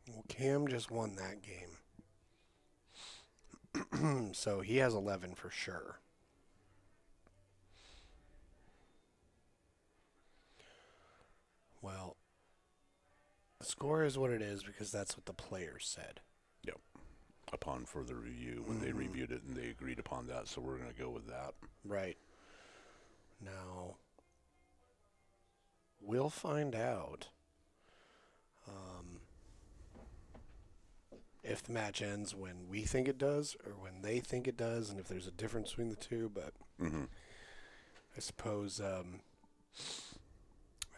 Well, Cam just won that game. So he has 11 for sure. Well, the score is what it is because that's what the players said. Yep. Upon further review, when they reviewed it and they agreed upon that, so we're going to go with that. Right. Now, we'll find out if the match ends when we think it does or when they think it does, and if there's a difference between the two. But I suppose I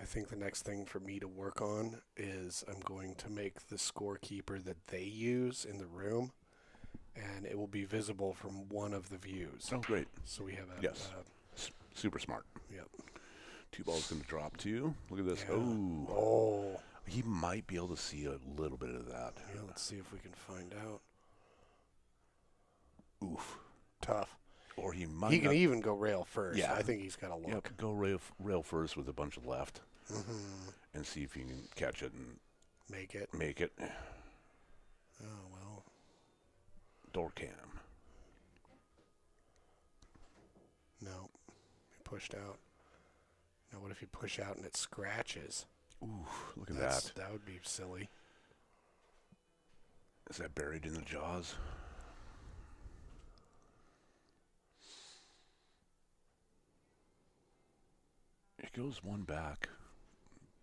think the next thing for me to work on is I'm going to make the scorekeeper that they use in the room, and it will be visible from one of the views. Oh, great. So we have a... Yes. Super smart. Yep. 2 balls going to drop to you. Look at this. Yeah. Oh. Oh. He might be able to see a little bit of that. Yeah, let's see if we can find out. Oof. Tough. Or he might He can not- even go rail first. Yeah. I think he's got a look. Yep, go rail first with a bunch of left and see if you can catch it and Make it. make it. Oh, well. Door cam. No. He pushed out. Now, what if you push out and it scratches? Ooh, look at that. That would be silly. Is that buried in the jaws? It goes one back,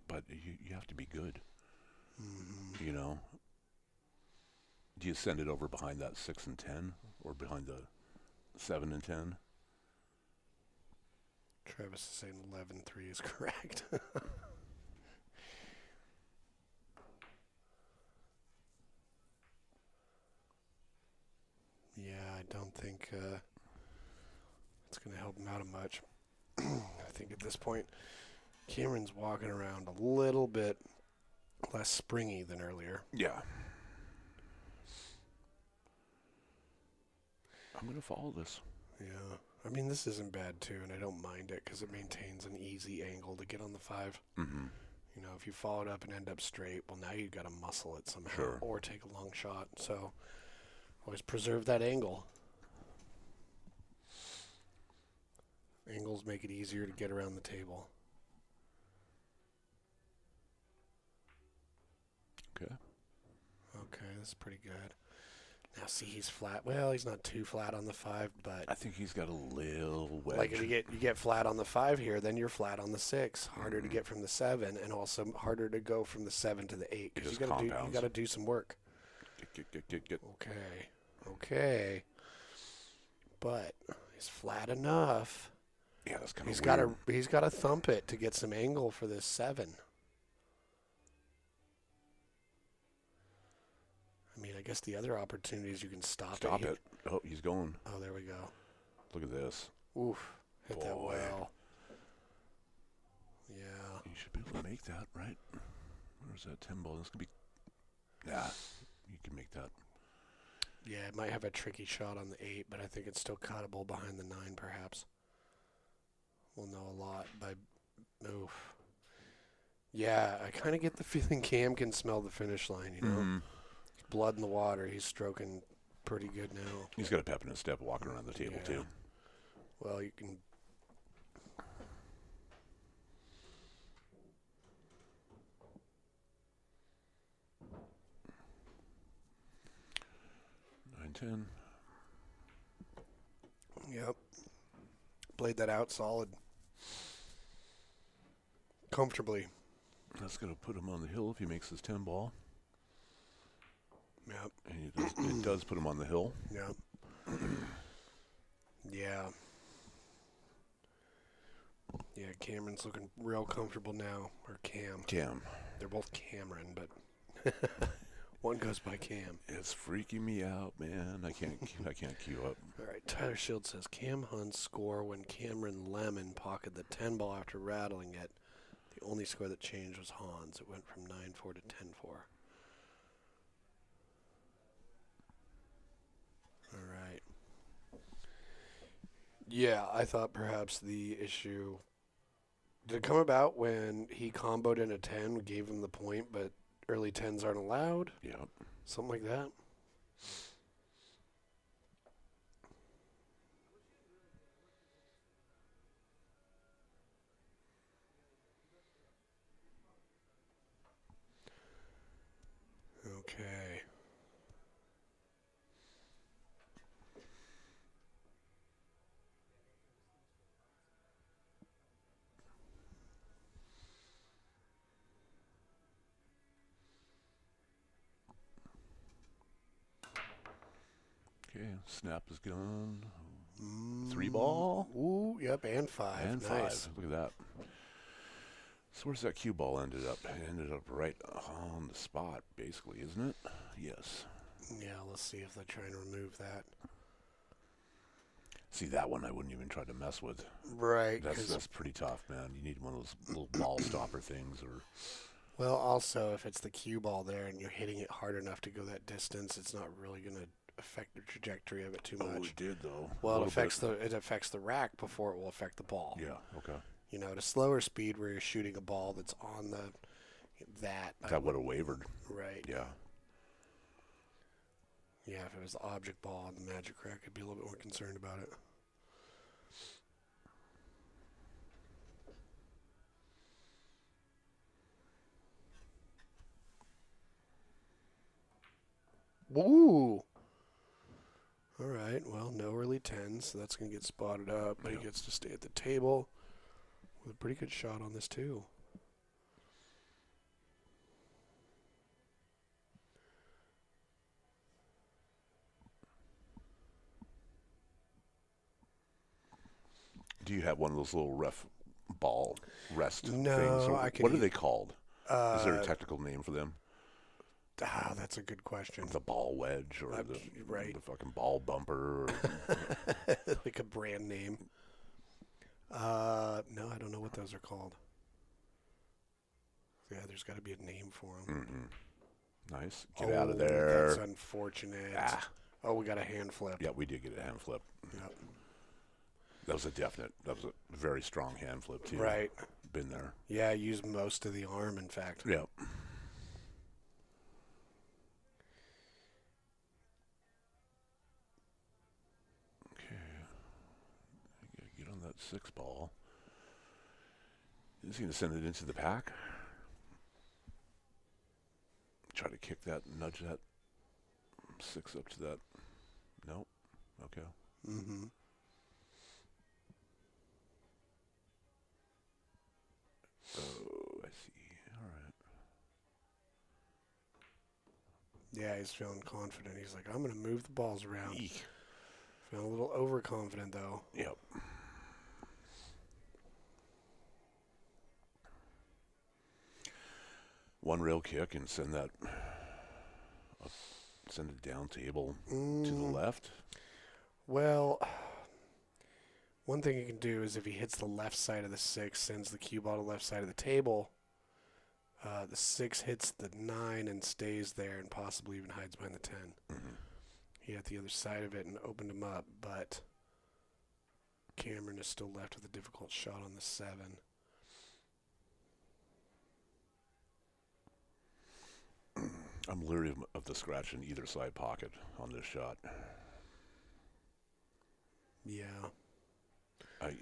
but you have to be good. You know? Do you send it over behind that 6 and 10 or behind the 7 and 10? Travis is saying 11-3 is correct. Yeah, I don't think it's going to help him out much. I think at this point, Cameron's walking around a little bit less springy than earlier. Yeah. I'm going to follow this. Yeah. I mean, this isn't bad, too, and I don't mind it because it maintains an easy angle to get on the 5. Mm-hmm. You know, if you follow it up and end up straight, well, now you've got to muscle it somehow Sure. or take a long shot. So always preserve that angle. Angles make it easier to get around the table. Okay. Okay, this is pretty good. Now, see, he's flat. Well, he's not too flat on the 5, but I think he's got a little wedge. like if you get flat on the 5 here, then you're flat on the 6. Harder to get from the 7, and also harder to go from the 7 to the 8 because Just you compounds. got to do some work. Get. Okay. But he's flat enough. Yeah, that's kind He's of got weird. he's got to thump it to get some angle for this 7. I mean, I guess the other opportunity is you can stop it. Oh, he's going. Oh, there we go. Look at this. Oof. Hit that Boy. well. Yeah. You should be able to make that, right? Where's that 10 ball? This could be... Nah, you can make that. Yeah, it might have a tricky shot on the 8, but I think it's still cuttable behind the 9, perhaps. We'll know a lot by... Oof. Yeah, I kind of get the feeling Cam can smell the finish line, you know? Blood in the water. He's stroking pretty good now. He's got a pep in his step walking around the table, Yeah. too. Well, you can... Nine, 10. Yep. Played that out solid. Comfortably. That's going to put him on the hill if he makes his 10 ball. Yep. And it does put him on the hill. Yep. Yeah. Yeah, Cameron's looking real comfortable now. Or Cam. Cam. They're both Camren, but one goes by Cam. It's freaking me out, man. I can't queue up. All right, Tyler Shields says Cam Hunn's score when Camren Lemon pocketed the 10 ball after rattling it. The only score that changed was Hahn's. It went from 9-4 to 10-4. All right. Yeah, I thought perhaps the issue... Did it come about when he comboed in a 10, gave him the point, but early 10s aren't allowed? Yep. Something like that? Okay. Okay, snap is gone. 3 ball. Ooh, yep, and 5. And Nice. 5. Look at that. So where's that cue ball ended up? It ended up right on the spot, basically, isn't it? Yes. Yeah, let's see if they try and remove that. See, that one I wouldn't even try to mess with. Right. That's pretty tough, man. You need one of those little ball stopper things. Or Well, also, if it's the cue ball there and you're hitting it hard enough to go that distance, it's not really going to affect the trajectory of it too much. Oh, it did, though. Well, it affects the rack before it will affect the ball. Yeah, okay. You know, at a slower speed where you're shooting a ball that's on That would have wavered. Right. Yeah. Yeah, if it was the object ball on the magic rack, I'd be a little bit more concerned about it. Woo! All right, well, no early 10s, so that's going to get spotted up, but he gets to stay at the table with a pretty good shot on this, too. Do you have one of those little ball rest things? No, I could. What are they called? Is there a technical name for them? That's a good question. The ball wedge or right. the fucking ball bumper? Or like a brand name. No, I don't know what those are called. Yeah, there's got to be a name for them. Mm-mm. Nice. Get out of there. That's unfortunate. Ah. Oh, we got a hand flip. Yeah, we did get a hand flip. Yep. That was a very strong hand flip, too. Right. Been there. Yeah, I used most of the arm, in fact. Yep. Get on that 6 ball. Is he going to send it into the pack? Try to kick that, nudge that 6 up to that. Nope. Okay. Mm-hmm. Oh, I see. All right. Yeah, he's feeling confident. He's like, I'm going to move the balls around. Eek. Feeling a little overconfident, though. Yep. One rail kick and send that up, send it down table to the left. Well, one thing he can do is if he hits the left side of the 6, sends the cue ball to the left side of the table, the 6 hits the 9 and stays there and possibly even hides behind the 10. Mm-hmm. He hit the other side of it and opened him up, but Camren is still left with a difficult shot on the 7. I'm leery of the scratch in either side pocket on this shot. Yeah.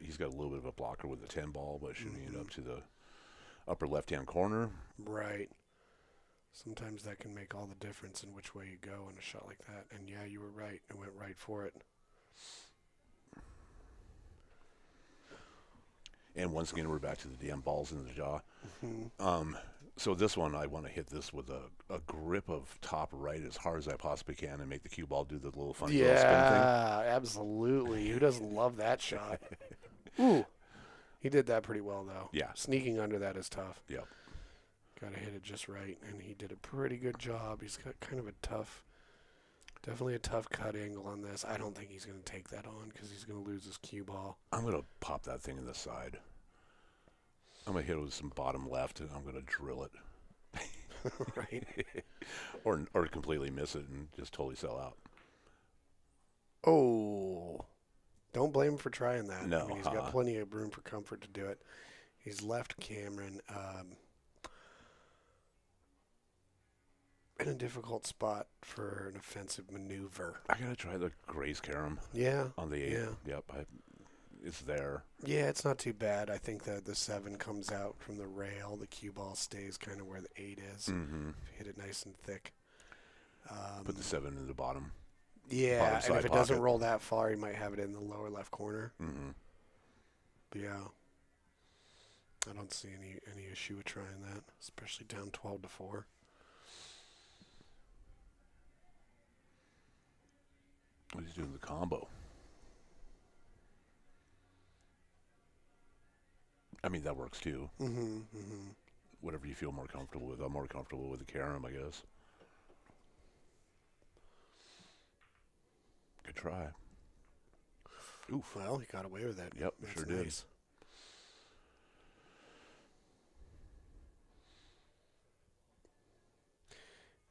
He's got a little bit of a blocker with the 10 ball, but shooting it up to the upper left-hand corner. Right. Sometimes that can make all the difference in which way you go in a shot like that. And yeah, you were right. It went right for it. And once again, we're back to the damn balls in the jaw. Mm-hmm. So this one, I want to hit this with a grip of top right as hard as I possibly can and make the cue ball do the little funny little spin thing. Yeah, absolutely. Who doesn't love that shot? Ooh. He did that pretty well, though. Yeah. Sneaking under that is tough. Yep. Got to hit it just right, and he did a pretty good job. He's got kind of a tough, definitely a tough cut angle on this. I don't think he's going to take that on because he's going to lose his cue ball. I'm going to pop that thing in the side. I'm going to hit it with some bottom left, and I'm going to drill it. Right. or completely miss it and just totally sell out. Oh. Don't blame him for trying that. No. I mean, he's got plenty of room for comfort to do it. He's left Camren in a difficult spot for an offensive maneuver. I got to try the graze carom. Yeah. On the 8. Yeah. Yep. It's there. Yeah, it's not too bad. I think that the 7 comes out from the rail. The cue ball stays kind of where the 8 is. Mm-hmm. If you hit it nice and thick. Put the 7 in the bottom. Yeah, bottom and side if it doesn't pocket. roll that far, you might have it in the lower left corner. Mm-hmm. But yeah. I don't see any issue with trying that, especially down 12-4. He's doing the combo. I mean, that works too. Whatever you feel more comfortable with. I'm more comfortable with the carom, I guess. Good try. Oof. Well, he got away with that. Yep, That's sure did. nice.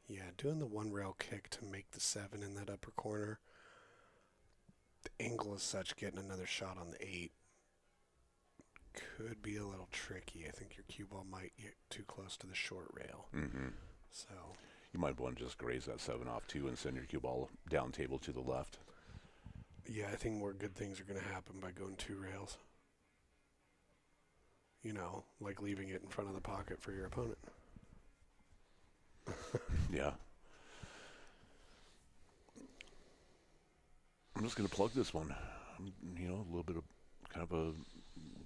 Yeah, doing the one rail kick to make the 7 in that upper corner. The angle is such, getting another shot on the 8 could be a little tricky. I think your cue ball might get too close to the short rail. So You might want to just graze that 7 off too and send your cue ball down table to the left. yeah, I think more good things are going to happen by going 2 rails. You know, like leaving it in front of the pocket for your opponent. Yeah. I'm just going to plug this one. You know, a little bit of kind of a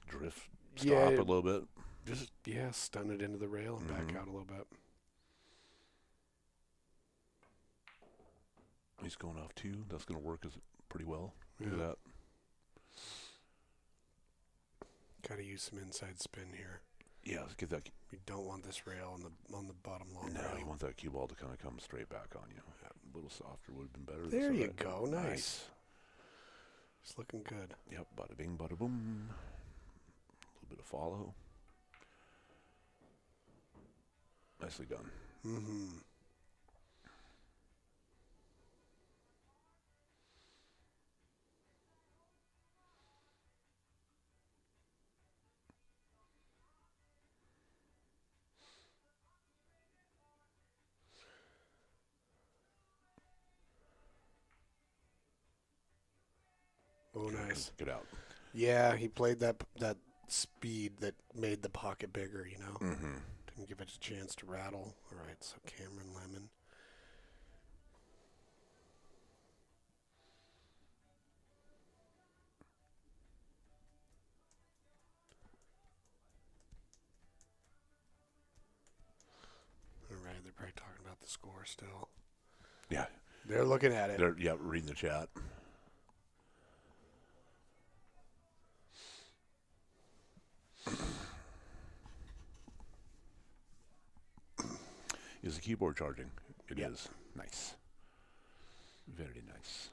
drift stop Yeah, a little bit. Just, stun it into the rail and back out a little bit. He's going off 2. That's going to work pretty well. Look Yeah. at that. Got to use some inside spin here. Yeah, let's get that. You don't want this rail on the bottom long No, rail. you want that cue ball to kind of come straight back on you. A little softer would have been better. There So you that- go. Nice. It's looking good. Yep, bada bing, bada boom. A little bit of follow. Nicely done. Oh, nice. Get out. Yeah, he played that speed that made the pocket bigger, you know? Didn't give it a chance to rattle. All right, so Camren Lemon. All right, they're probably talking about the score still. Yeah. They're looking at it. They're reading the chat. Is the keyboard charging? It is. Nice. Very nice.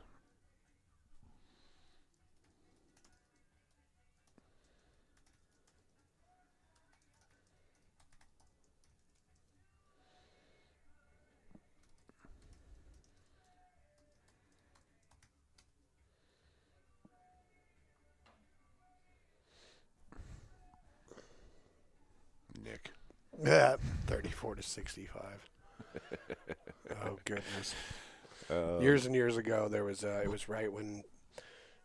Nick. Yeah, 34-65. Oh goodness! Years and years ago, there was it was right when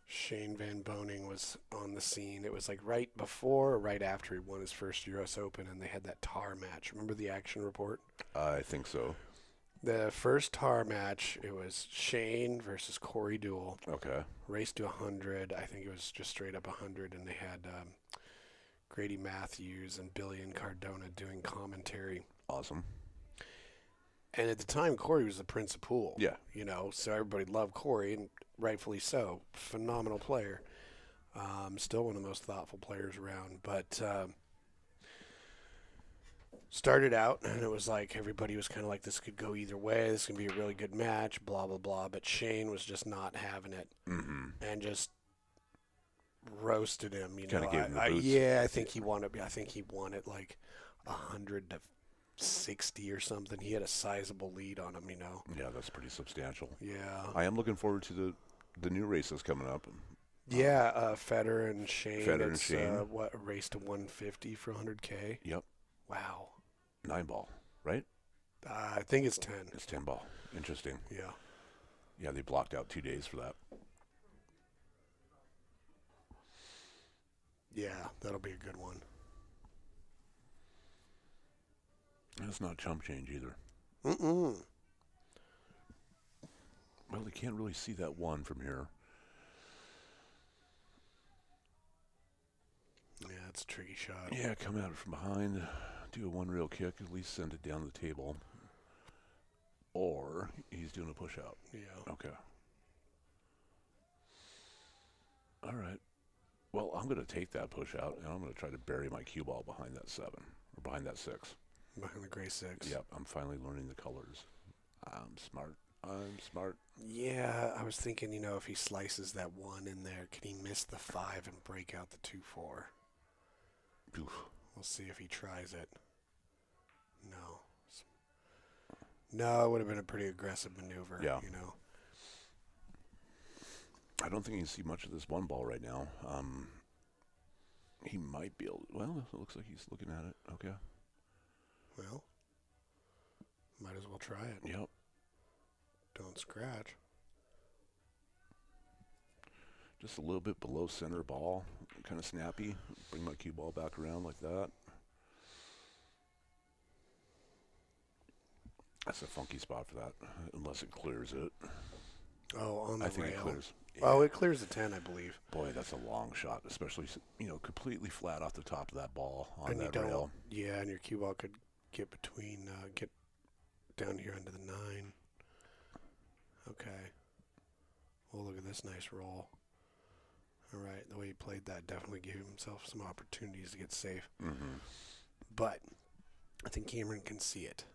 Shane Van Boening was on the scene. It was like right before or right after he won his first U.S. Open, and they had that tar match. Remember the action report? I think so. The first tar match, it was Shane versus Corey Deuel. Okay. Race to 100. I think it was just straight up 100, and they had Grady Matthews and Billy and Cardona doing commentary. Awesome. And at the time, Corey was the Prince of Pool. Yeah. You know, so everybody loved Corey, and rightfully so. Phenomenal player. Still one of the most thoughtful players around. But started out, and it was like everybody was kind of like, this could go either way. This could be a really good match, blah, blah, blah. But Shane was just not having it and just roasted him. You Kinda know, gave him the boots. I think he won it like 100-60 or something. He had a sizable lead on him, you know. Yeah, that's pretty substantial. Yeah. I am looking forward to the new races coming up. Yeah, Federer and Shane. Federer and It's, Shane. a race to 150 for 100K? Yep. Wow. 9 ball, right? I think it's 10. It's 10 ball. Interesting. Yeah. Yeah, they blocked out 2 days for that. Yeah, that'll be a good one. And it's not chump change either. Mm-mm. Well, they can't really see that one from here. Yeah, it's a tricky shot. Yeah, come at it from behind, do a one rail kick, at least send it down the table. Or he's doing a push out. Yeah. Okay. All right. Well, I'm going to take that push out, and I'm going to try to bury my cue ball behind that 7, or behind that 6. Behind the gray 6. Yep, I'm finally learning the colors. I'm smart. I'm smart. Yeah, I was thinking, if he slices that 1 in there, can he miss the 5 and break out the 2-4? Oof. We'll see if he tries it. No. No, it would have been a pretty aggressive maneuver, Yeah. I don't think you can see much of this 1 ball right now. He might be able to, well, it looks like he's looking at it. Okay. Well, might as well try it. Yep. Don't scratch. Just a little bit below center ball. Kind of snappy. Bring my cue ball back around like that. That's a funky spot for that, unless it clears it. Oh, on the I think rail. it clears. Oh, it clears the 10, I believe. Boy, that's a long shot, especially, completely flat off the top of that ball on And you that don't, rail. yeah, and your cue ball could get between, get down here under the 9. Okay. Well, look at this nice roll. All right, the way he played that definitely gave himself some opportunities to get safe. Mm-hmm. But I think Camren can see it.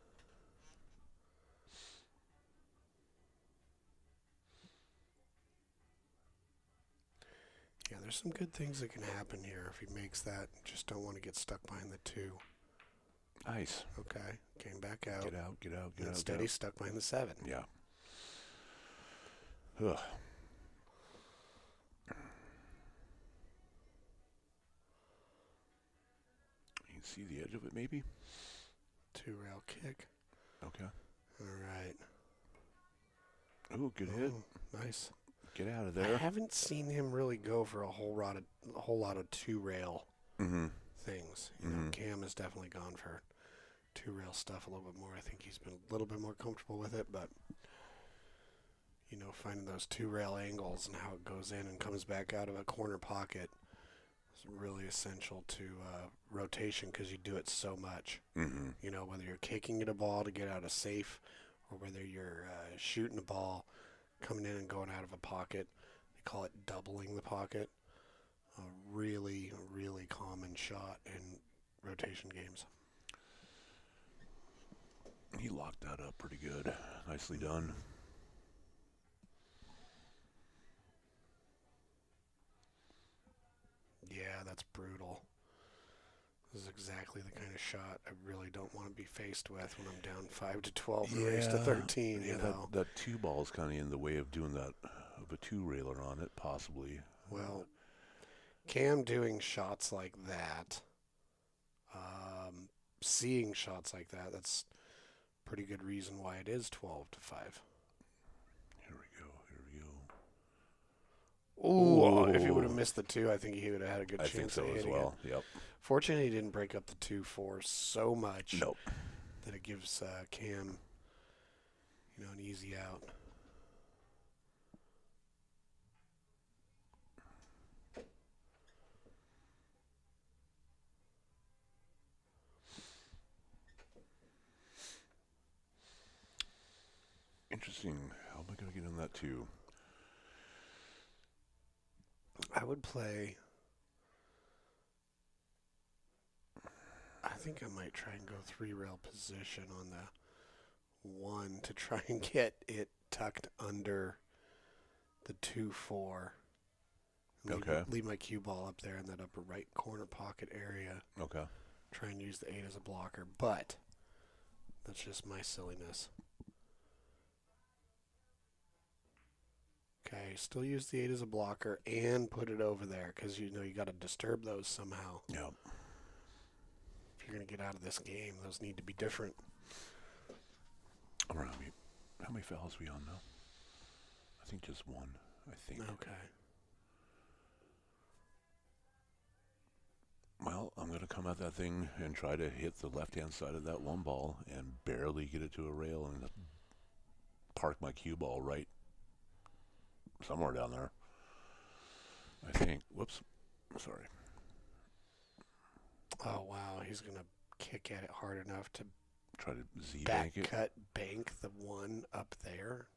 Yeah, there's some good things that can happen here if he makes that. Just don't want to get stuck behind the 2. Nice. Okay, came back out. Get out, get out, get out. Instead, he's stuck behind the 7. Yeah. Ugh. You can see the edge of it, maybe? 2-rail kick. Okay. All right. Ooh, good hit. Oh, nice. Get out of I there. haven't seen him really go for a whole lot of 2-rail Mm-hmm. things. Mhm. Cam has definitely gone for 2-rail stuff a little bit more. I think he's been a little bit more comfortable with it, but finding those 2-rail angles and how it goes in and comes back out of a corner pocket is really essential to rotation because you do it so much. Mm-hmm. Whether you're kicking at a ball to get out of safe or whether you're shooting a ball, coming in and going out of a pocket. They call it doubling the pocket. A really, really common shot in rotation games. He locked that up pretty good. Nicely done. Yeah, that's brutal. This is exactly the kind of shot I really don't want to be faced with when I'm down 5-12 and race to 13. That 2 ball is kind of in the way of doing that, of a 2-railer on it, possibly. Well, Cam doing shots like that, seeing shots like that, that's pretty good reason why it is 12-5. Here we go. Ooh, if he would have missed the 2, I think he would have had a good I chance think so of as hitting well. it. Yep. Fortunately, he didn't break up the 2-4 so much Nope. that it gives Cam, an easy out. Interesting. How am I going to get on that 2? I would play. I think I might try and go 3-rail position on the 1 to try and get it tucked under the 2-4. Okay. Leave my cue ball up there in that upper right corner pocket area. Okay. Try and use the 8 as a blocker, but that's just my silliness. Okay, still use the 8 as a blocker and put it over there because you got to disturb those somehow. Yep. If you're going to get out of this game, those need to be different. Around me. How many fouls are we on now? I think just 1. I think. Okay. Well, I'm going to come at that thing and try to hit the left-hand side of that 1 ball and barely get it to a rail and park my cue ball right somewhere down there. I think. Whoops. Sorry. Oh, wow. He's going to kick at it hard enough to Try to Z-bank back it. cut bank the 1 up there.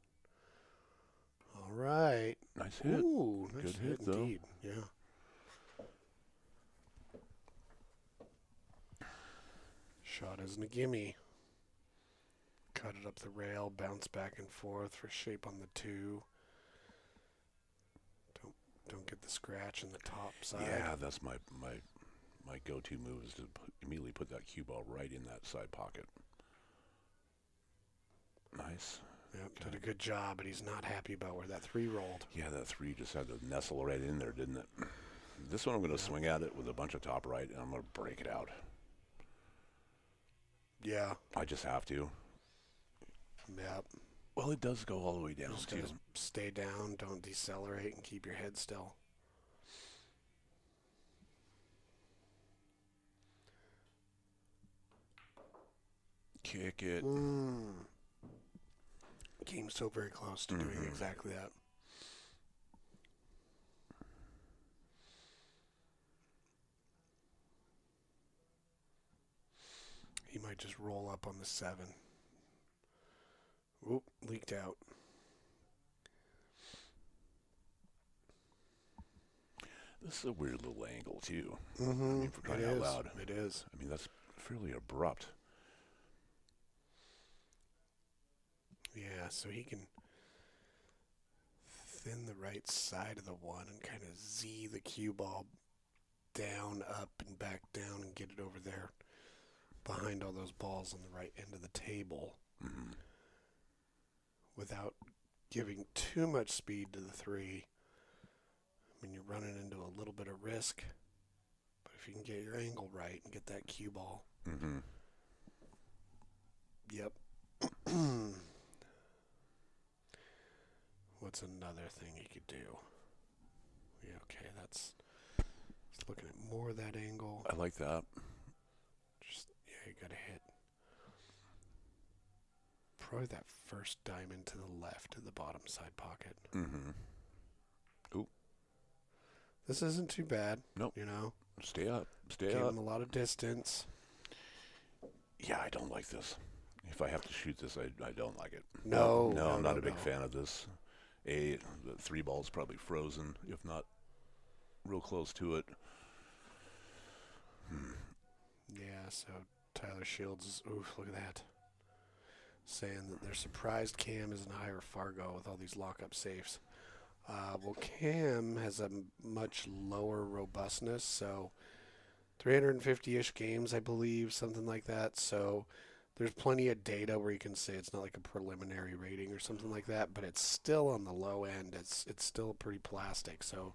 Oh, All right. Nice hit. Ooh, nice Good hit, though. indeed. Yeah. Shot isn't a gimme. Cut it up the rail, bounce back and forth for shape on the 2. Don't get the scratch in the top side. Yeah, that's my go-to move is to immediately put that cue ball right in that side pocket. Nice. Yep, did a good job, but he's not happy about where that 3 rolled. Yeah, that 3 just had to nestle right in there, didn't it? This one I'm going to swing at it with a bunch of top right, and I'm going to break it out. Yeah. I just have to. Yep. Well, it does go all the way down, Just too. gotta stay down, don't decelerate, and keep your head still. Kick it. Came so very close to doing exactly that. He might just roll up on the 7. Oop, leaked out. This is a weird little angle, too. Mm-hmm. I mean, for crying out loud. It is. I mean, that's fairly abrupt. Yeah, so he can thin the right side of the 1 and kind of Z the cue ball down, up, and back down and get it over there behind all those balls on the right end of the table without giving too much speed to the 3. I mean, you're running into a little bit of risk, but if you can get your angle right and get that cue ball. Yep. What's another thing he could do? Yeah, okay, that's... He's looking at more of that angle. I like that. Just, yeah, you gotta hit. Probably that first diamond to the left of the bottom side pocket. Ooh. This isn't too bad. Nope. You know? Stay up. Stay Gave up. him a lot of distance. Yeah, I don't like this. If I have to shoot this, I don't like it. No, I'm not a big no. fan of this. The 3 ball's probably frozen, if not real close to it. Yeah, so Tyler Shields is, oof, look at that. Saying that they're surprised Cam isn't higher Fargo with all these lockup safes. Well, Cam has a much lower robustness, so 350-ish games, I believe, something like that. So there's plenty of data where you can say it's not like a preliminary rating or something like that, but it's still on the low end. It's still pretty plastic. So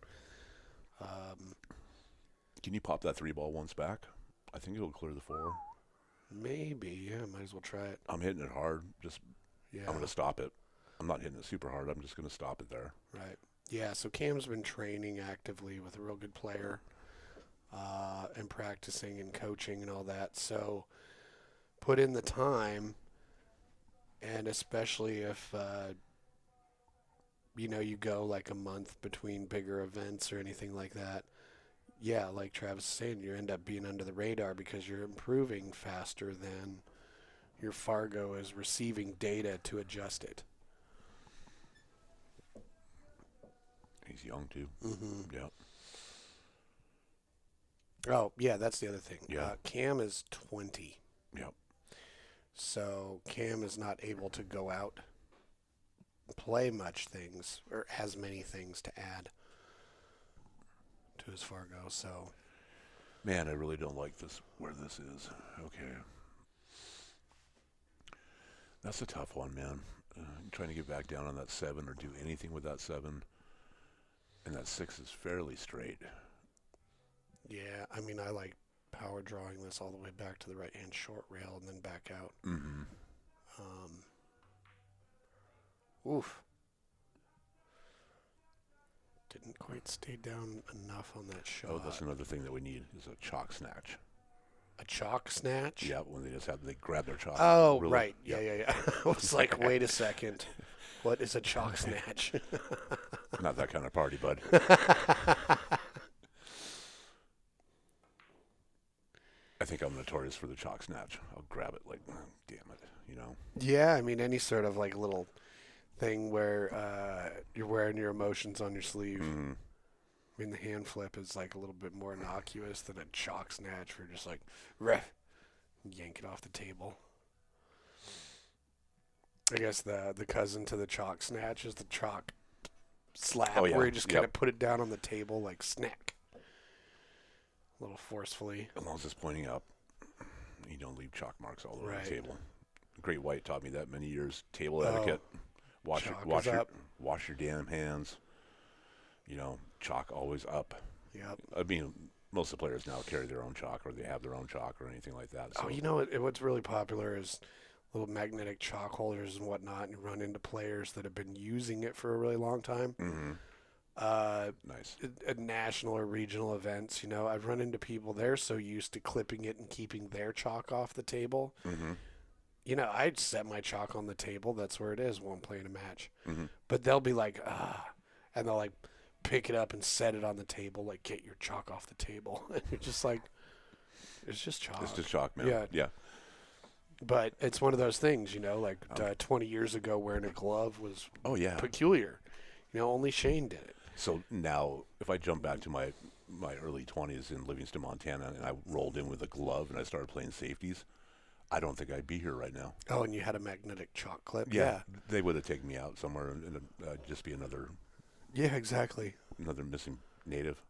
Can you pop that 3 ball once back? I think it'll clear the 4. maybe, yeah, might as well try it. I'm hitting it hard. Yeah, I'm going to stop it. I'm not hitting it super hard. I'm just going to stop it there. right. Yeah, so Cam's been training actively with a real good player and practicing and coaching and all that. So put in the time, and especially if, you go like a month between bigger events or anything like that, yeah, like Travis is saying, you end up being under the radar because you're improving faster than your Fargo is receiving data to adjust it. He's young, too. Yeah. Oh, yeah, that's the other thing. Yeah. Cam is 20. Yep. So Cam is not able to go out, play much things, or has many things to add to his Fargo. So, Man, I really don't like this, where this is. Okay. That's a tough one, man. Trying to get back down on that 7 or do anything with that 7. And that 6 is fairly straight. yeah, I mean, I like power drawing this all the way back to the right-hand short rail and then back out. Oof. Didn't quite stay down enough on that shot. Oh, that's another thing that we need is a chalk snatch. A chalk snatch? Yeah, when they grab their chalk. Oh, really, right. Yeah. I was like, wait a second. What is a chalk snatch? Not that kind of party, bud. I think I'm notorious for the chalk snatch. I'll grab it like, damn it, Yeah, I mean, any sort of like little thing where you're wearing your emotions on your sleeve. Mm-hmm. I mean, the hand flip is like a little bit more innocuous than a chalk snatch where you're just like, ref, yank it off the table. I guess the cousin to the chalk snatch is the chalk slap Oh, yeah. where you just kind of Yep. put it down on the table like snack. A little forcefully. As long as it's pointing up, you don't leave chalk marks all over Right. the table. Great White taught me that many years. Table Oh, etiquette. Wash chalk your, wash is your, up. wash your damn hands. You know, chalk always up. Yep. I mean, most of the players now carry their own chalk, or they have their own chalk, or anything like that. So. Oh, you know what's really popular is little magnetic chalk holders and whatnot, and you run into players that have been using it for a really long time. Mm-hmm. Nice. At national or regional events, you know, I've run into people, they're so used to clipping it and keeping their chalk off the table. Mm-hmm. You know, I'd set my chalk on the table. That's where it is when I'm playing a match. Mm-hmm. But they'll be like, and they'll like pick it up and set it on the table, like get your chalk off the table. And you're just like, it's just chalk. It's just chalk, man. Yeah. Yeah. But it's one of those things, you know, like 20 years ago wearing a glove was Oh, yeah. peculiar. You know, only Shane did it. So now, if I jump back to my early 20s in Livingston, Montana, and I rolled in with a glove and I started playing safeties, I don't think I'd be here right now. Oh, and you had a magnetic chalk clip? They would have taken me out somewhere and just be another Yeah, exactly. missing native.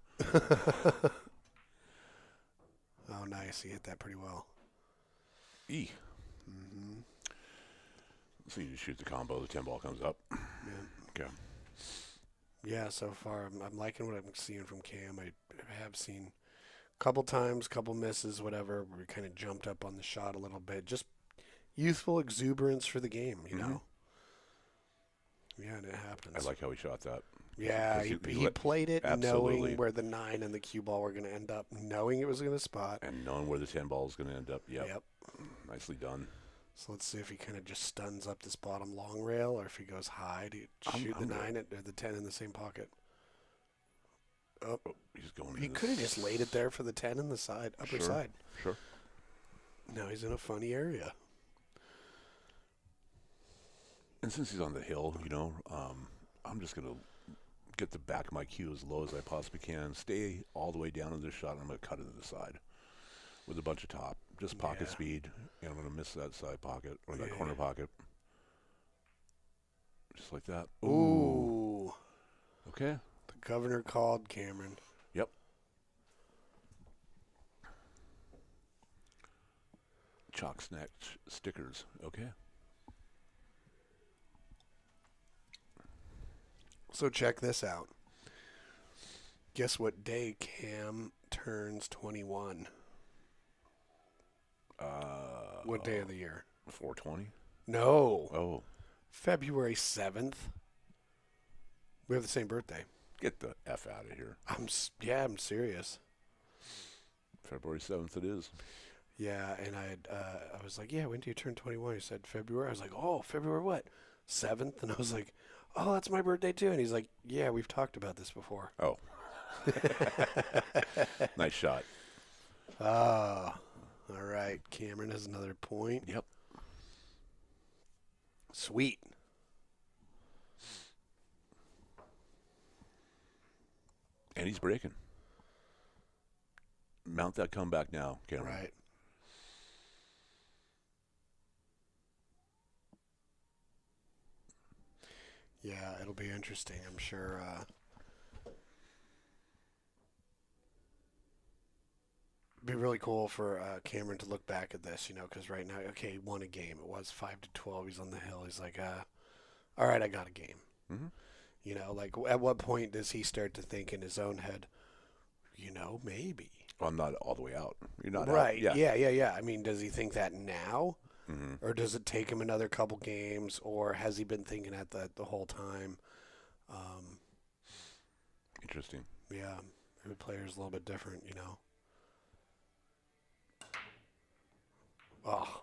Oh, nice. You hit that pretty well. E. Mm-hmm. So you just shoot the combo, the 10 ball comes up. Yeah. Okay. Yeah, so far I'm liking what I'm seeing from Cam. I have seen a couple times, couple misses, whatever, where we kind of jumped up on the shot a little bit. Just youthful exuberance for the game, you know? Yeah, and it happens. I like how he shot that. Yeah, 'Cause he played it absolutely. knowing where the 9 and the cue ball were going to end up, knowing it was going to spot. And knowing where the 10 ball is going to end up. Yep. Nicely done. So let's see if he kind of just stuns up this bottom long rail, or if he goes high to shoot I'm the gonna- 9 or the 10 in the same pocket. Oh, he's going. He to could have this- just laid it there for the 10 in the side, upper Sure. side. Sure. Now he's in a funny area. And since he's on the hill, you know, I'm just going to get the back of my cue as low as I possibly can, stay all the way down in this shot, and I'm going to cut it to the side with a bunch of top. Just pocket Yeah. speed, and I'm going to miss that side pocket or that Yeah. corner pocket. Just like that. Ooh. Okay. The governor called Camren. Yep. Chalk snatch stickers. Okay. So check this out. Guess what day Cam turns 21? What day of the year? 420. No. Oh, February 7th. We have the same birthday. get the F out of here. I'm serious. February 7th it is. Yeah, and I was like, yeah, when do you turn 21? He said February. I was like, oh, February what? 7th? And I was like, oh, that's my birthday too. And he's like, yeah, we've talked about this before. Oh. Nice shot. Ah, all right. Camren has another point. Yep. Sweet. And he's breaking. Mount that comeback now, Cameron. Right. Yeah, it'll be interesting, I'm sure. Be really cool for Camren to look back at this, you know, because right now, okay, he won a game. It was 5-12. He's on the hill. He's like, all right, I got a game. Mm-hmm. You know, like at what point does he start to think in his own head, you know, maybe. Well, I'm not all the way out. You're not Right. out. Yeah. I mean, does he think that now? Mm-hmm. Or does it take him another couple games? Or has he been thinking at that the whole time? Interesting. Yeah. Every player's a little bit different, you know. Oh.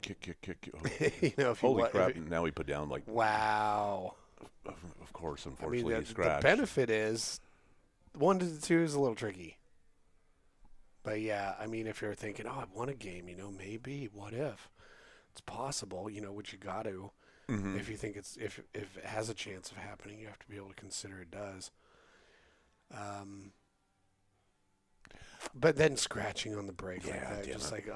Kick. Oh. You know, if he Holy wa- crap. if he- Now he put down, like, wow. of course, I mean, unfortunately, he the scratched. benefit is 1 to 2 is a little tricky. But yeah, I mean, if you're thinking, oh, I won a game, you know, maybe, what if? It's possible, you know, what you got to. Mm-hmm. If you think if it has a chance of happening, you have to be able to consider it does. But then scratching on the brake like Yeah, that, damn just it. like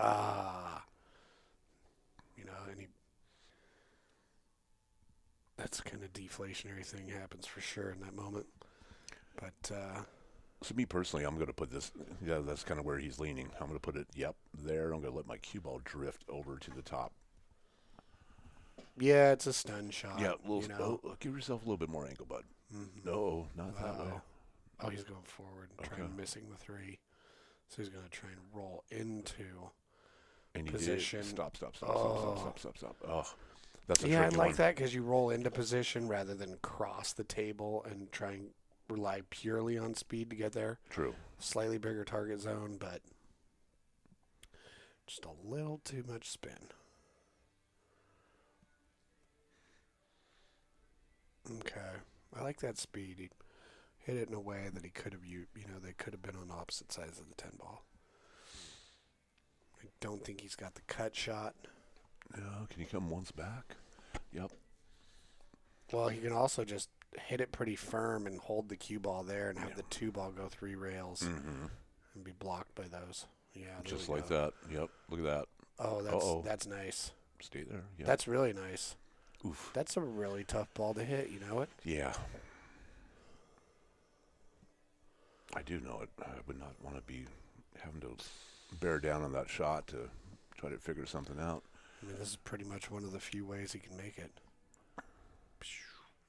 that's kind of deflationary thing happens for sure in that moment. But So me personally, I'm going to put this, that's kind of where he's leaning. I'm going to put it, there. I'm going to let my cue ball drift over to the top. yeah, it's a stun shot. Yeah, give yourself a little bit more angle, bud. Mm-hmm. No, not that way. Oh, he's going forward, trying missing the 3. So he's going to try and roll into And he position. did. Stop. Oh. Oh, that's a Yeah, I tricky like one. that because you roll into position rather than cross the table and try and rely purely on speed to get there. True. Slightly bigger target zone, but just a little too much spin. Okay. I like that speed. He hit it in a way that he could have, they could have been on opposite sides of the 10 ball. I don't think he's got the cut shot. No, can you come once back? Yep. Well, he can also just hit it pretty firm and hold the cue ball there and have the 2 ball go 3 rails and be blocked by those. Yeah, Just like that. Yep. Look at that. Oh, that's nice. Stay there. Yep. That's really nice. Oof. That's a really tough ball to hit, you know it? Yeah. I do know it. I would not want to be having to bear down on that shot to try to figure something out. I mean, this is pretty much one of the few ways he can make it.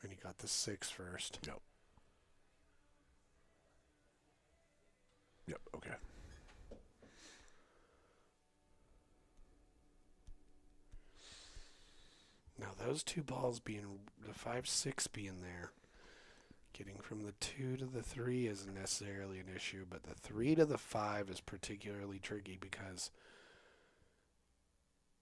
And he got the 6 first. Yep. Yep, okay. Now, those 2 balls being, the 5-6 being there, getting from the 2 to the 3 isn't necessarily an issue, but the 3 to the 5 is particularly tricky because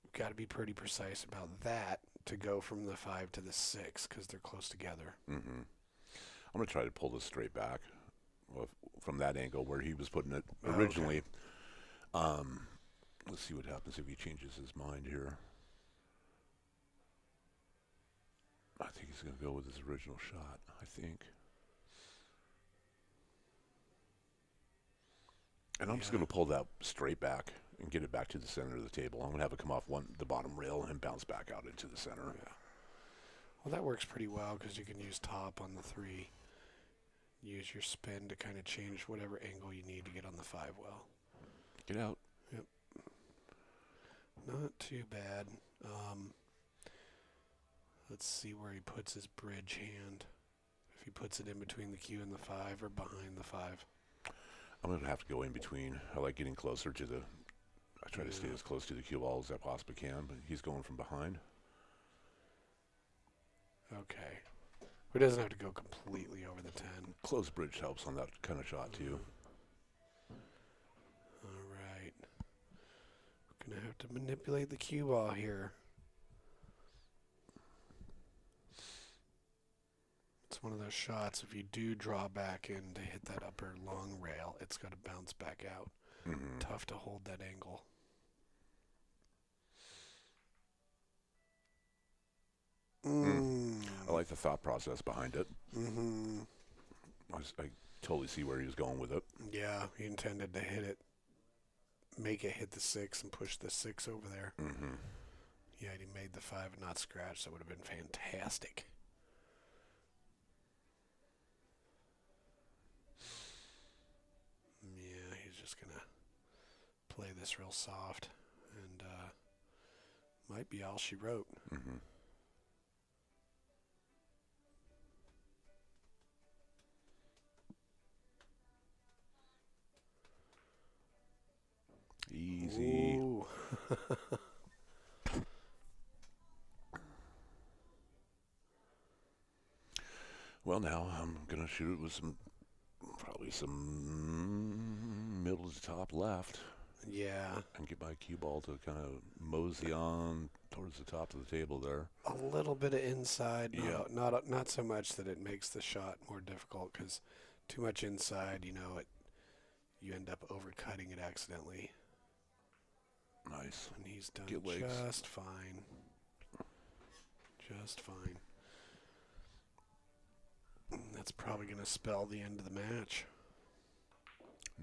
you've got to be pretty precise about that to go from the 5 to the 6 because they're close together. Mm-hmm. I'm going to try to pull this straight back from that angle where he was putting it originally. Okay. Let's see what happens if he changes his mind here. I think he's going to go with his original shot, I think. And I'm just going to pull that straight back and get it back to the center of the table. I'm going to have it come off the bottom rail and bounce back out into the center. Yeah. Well, that works pretty well because you can use top on the 3. Use your spin to kind of change whatever angle you need to get on the 5 well. Get out. Yep. Not too bad. Let's see where he puts his bridge hand. If he puts it in between the cue and the 5 or behind the 5. I'm going to have to go in between. I like getting closer to the... I try to stay as close to the cue ball as I possibly can, but he's going from behind. Okay. He doesn't have to go completely over the 10. Close bridge helps on that kind of shot, too. All right. We're going to have to manipulate the cue ball here. It's one of those shots, if you do draw back in to hit that upper long rail, it's got to bounce back out. Mm-hmm. Tough to hold that angle. I like the thought process behind it. Mm-hmm. I totally see where he was going with it. Yeah, he intended to hit it, make it hit the 6 and push the 6 over there. Mm-hmm. Yeah, he made the 5 and not scratch. That would have been fantastic. Yeah, he's just going to play this real soft. And might be all she wrote. Mm-hmm. Easy. Well, now I'm going to shoot it with probably some middle to top left. Yeah. And get my cue ball to kind of mosey on towards the top of the table there. A little bit of inside. Yeah. Not so much that it makes the shot more difficult because too much inside, you end up overcutting it accidentally. Nice. And he's done Get legs. just fine. Just fine. That's probably going to spell the end of the match.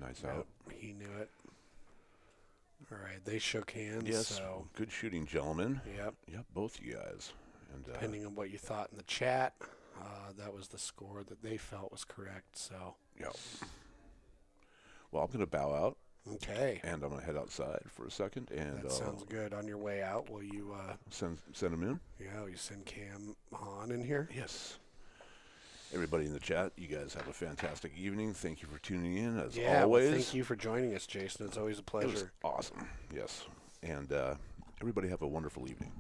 Nice Yep, out. he knew it. All right, they shook hands. Yes, So, good shooting, gentlemen. yep. Yep, both you guys. And Depending on what you thought in the chat, that was the score that they felt was correct. So, yep. Well, I'm going to bow out, okay. and I'm going to head outside for a second, and That sounds good. On your way out, will you, send them in. yeah, will you send Cam Hahn in here? Yes. Everybody in the chat, you guys have a fantastic evening. Thank you for tuning in, as Yeah, always. well, thank you for joining us, Jason. It's always a It was pleasure. awesome. Yes. And everybody have a wonderful evening.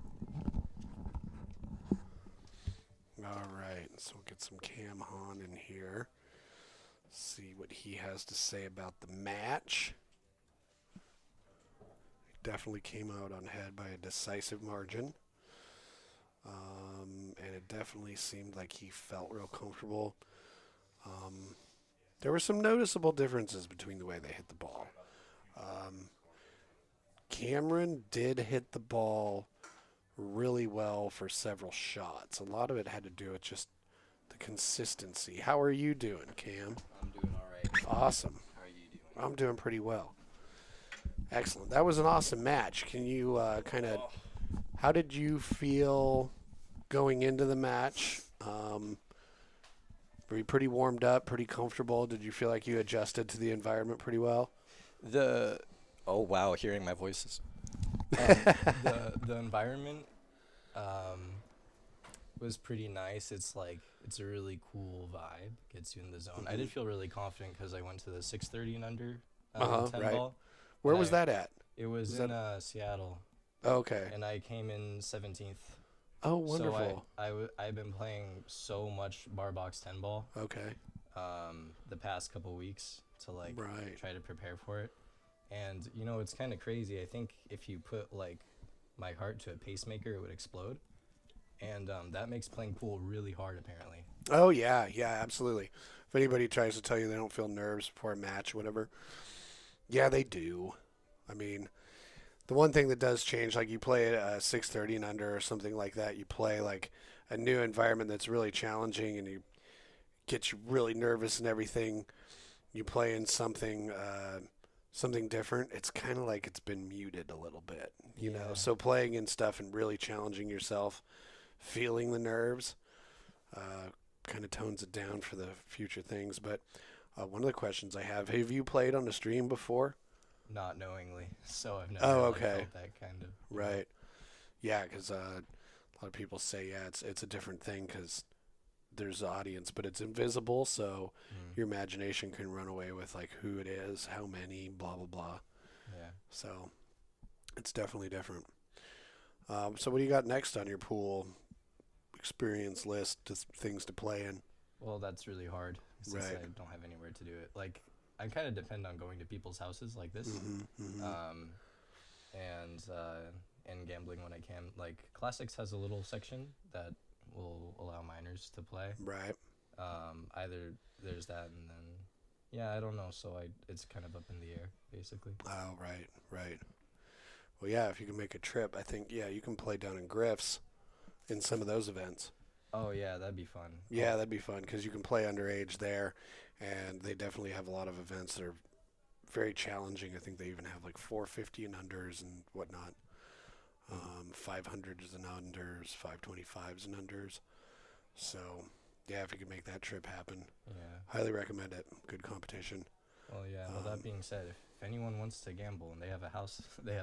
All right, so we'll get some Cam Hahn in here. See what he has to say about the match. He definitely came out on head by a decisive margin. And it definitely seemed like he felt real comfortable. There were some noticeable differences between the way they hit the ball. Camren did hit the ball really well for several shots. A lot of it had to do with just the consistency. How are you doing, Cam? I'm doing all right. Awesome. How are you doing? I'm doing pretty well. Excellent. That was an awesome match. Can you how did you feel going into the match? Were you pretty warmed up, pretty comfortable? Did you feel like you adjusted to the environment pretty well? Oh wow, hearing my voices. The environment was pretty nice. It's a really cool vibe. Gets you in the zone. I did feel really confident because I went to the 6:30 and under 10 right. ball. Where And was that at? It was Is in Seattle, Oh, okay. and I came in 17th. Oh, wonderful. So I've been playing so much bar box 10 ball Okay. the past couple weeks to Right. try to prepare for it. And it's kind of crazy. I think if you put my heart to a pacemaker, it would explode. And that makes playing pool really hard, apparently. Oh, yeah. Yeah, absolutely. If anybody tries to tell you they don't feel nerves before a match or whatever, yeah, they do. I mean, the one thing that does change, like you play at 6:30 and under or something like that, you play like a new environment that's really challenging and you get you really nervous and everything. You play in something different. It's kind of like it's been muted a little bit, you know. Yeah. So playing in stuff and really challenging yourself, feeling the nerves, kind of tones it down for the future things. But one of the questions I have you played on a stream before? Not knowingly. So I've never okay. felt that kind of. Right. Yeah, because a lot of people say, yeah, it's a different thing because there's an audience, but it's invisible, so your imagination can run away with like who it is, how many, blah, blah, blah. Yeah. So it's definitely different. So what do you got next on your pool experience list, things to play in? Well, that's really hard since Right. I don't have anywhere to do it. I kind of depend on going to people's houses like this, and gambling when I can. Classics has a little section that will allow minors to play. Right. Either there's that, and then I don't know. So it's kind of up in the air, basically. Oh, right. Well, yeah, if you can make a trip, I think, you can play down in Griff's in some of those events. Oh yeah, that'd be fun. Yeah, that'd be fun because you can play underage there, and they definitely have a lot of events that are very challenging. I think they even have like 450 and unders and whatnot, 500s and unders, 525s and unders. So, yeah, if you could make that trip happen, highly recommend it. Good competition. Well, yeah. Well, that being said, if anyone wants to gamble and they have a house, too,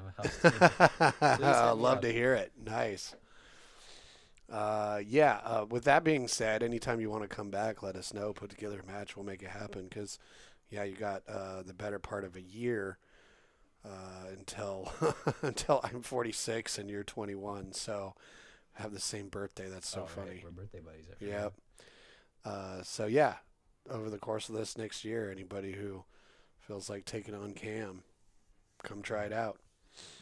I'd love to hear it. Nice. With that being said, anytime you want to come back, let us know. Put together a match. We'll make it happen because, you got the better part of a year until until I'm 46 and you're 21. So I have the same birthday. That's so funny. Right. We're birthday buddies. Yep. Over the course of this next year, anybody who feels like taking on Cam, come try it out.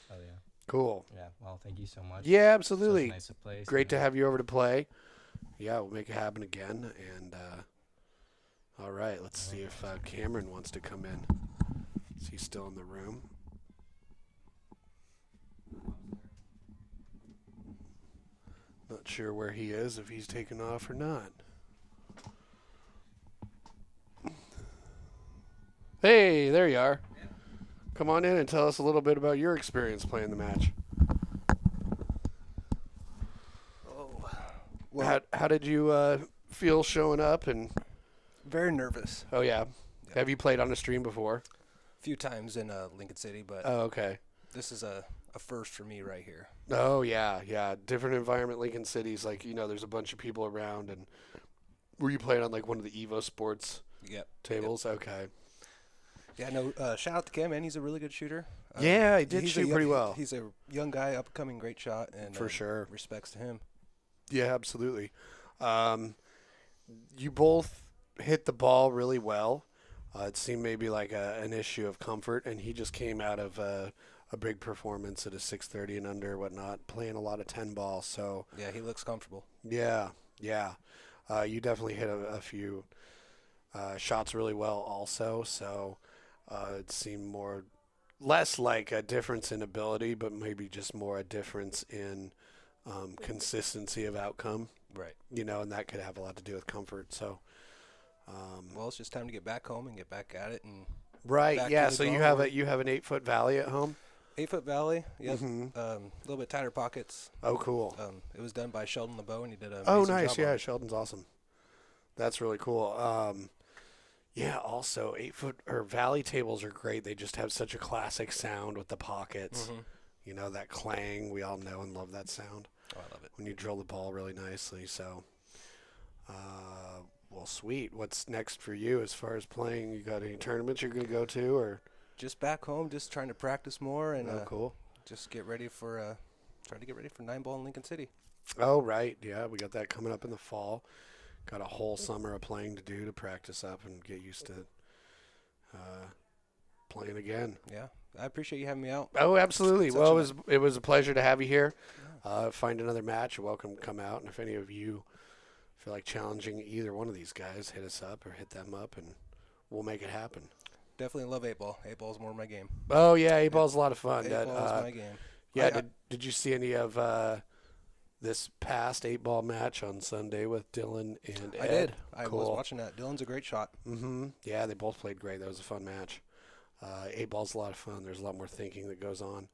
Oh yeah. Cool. Yeah. Well, thank you so much. Yeah, absolutely. Such a nice place. Great to have you over to play. Yeah, we'll make it happen again. And all right, let's see if Camren wants to come in. Is he still in the room? Not Not sure where he is, if he's taken off or not. Hey, there you are. Come on in and tell us a little bit about your experience playing the match. Oh, well, How did you feel showing up? And very nervous. oh yeah, have you played on a stream before? A few times in Lincoln City, but Oh okay. this is a first for me right here. Oh yeah. Different environment. Lincoln City's like there's a bunch of people around. And were you playing on like one of the Evo Sports Yep. tables? Okay. Yeah, no, shout out to Camren. He's a really good shooter. Yeah, he did he's a shoot pretty well. He's a young guy, up-and-coming, great shot. And For sure. Respects to him. Yeah, absolutely. You both hit the ball really well. It seemed maybe like an issue of comfort, and he just came out of a big performance at a 630 and under, whatnot, playing a lot of 10 ball. So Yeah, he looks comfortable. yeah. You definitely hit a few shots really well also. So it seemed less like a difference in ability, but maybe just more a difference in consistency of outcome. Right. And that could have a lot to do with comfort. So, Well, it's just time to get back home and get back at it. And right, back yeah. to the So you drawing have board. you have an 8-foot valley at home. 8-foot valley. Yep. Mhm. A little bit tighter pockets. Oh, cool. It was done by Sheldon LeBeau, and he did a Oh, amazing nice. job Yeah, on it. Sheldon's awesome. That's really cool. Yeah. Also, 8-foot or valley tables are great. They just have such a classic sound with the pockets. Mhm. That clang. We all know and love that sound Oh, I love it. when you drill the ball really nicely. So, well, sweet. What's next for you as far as playing? You got any tournaments you're going to go to, or? Just back home, just trying to practice more and Oh, cool. just get ready for try to get ready for 9-ball in Lincoln City. Oh, right. Yeah, we got that coming up in the fall. Got a whole summer of playing to do to practice up and get used to playing again. Yeah, I appreciate you having me out. Oh, absolutely. Such Well, a- it was a pleasure to have you here. Find another match. You're welcome to come out. And if any of you feel like challenging either one of these guys, hit us up or hit them up, and we'll make it happen. Definitely love 8-ball. 8-ball's more my game. Oh, yeah, 8-ball's a lot of fun. 8-ball's my game. Yeah, did you see any of this past 8-ball match on Sunday with Dylan and Ed? I did. I was Cool. watching that. Dylan's a great shot. Mm-hmm. Yeah, they both played great. That was a fun match. 8-ball's a lot of fun. There's a lot more thinking that goes on.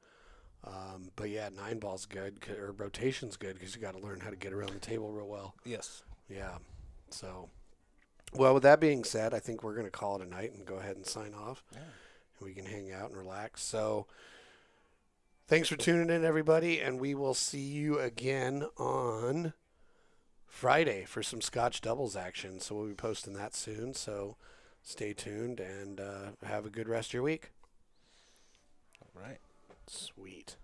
But yeah, 9-ball's good, or rotation's good because you got to learn how to get around the table real well. Yes. Yeah. So, well, with that being said, I think we're going to call it a night and go ahead and sign off. Yeah. And we can hang out and relax. So, thanks for tuning in, everybody, and we will see you again on Friday for some Scotch doubles action. So we'll be posting that soon. So stay tuned and have a good rest of your week. All right. Sweet.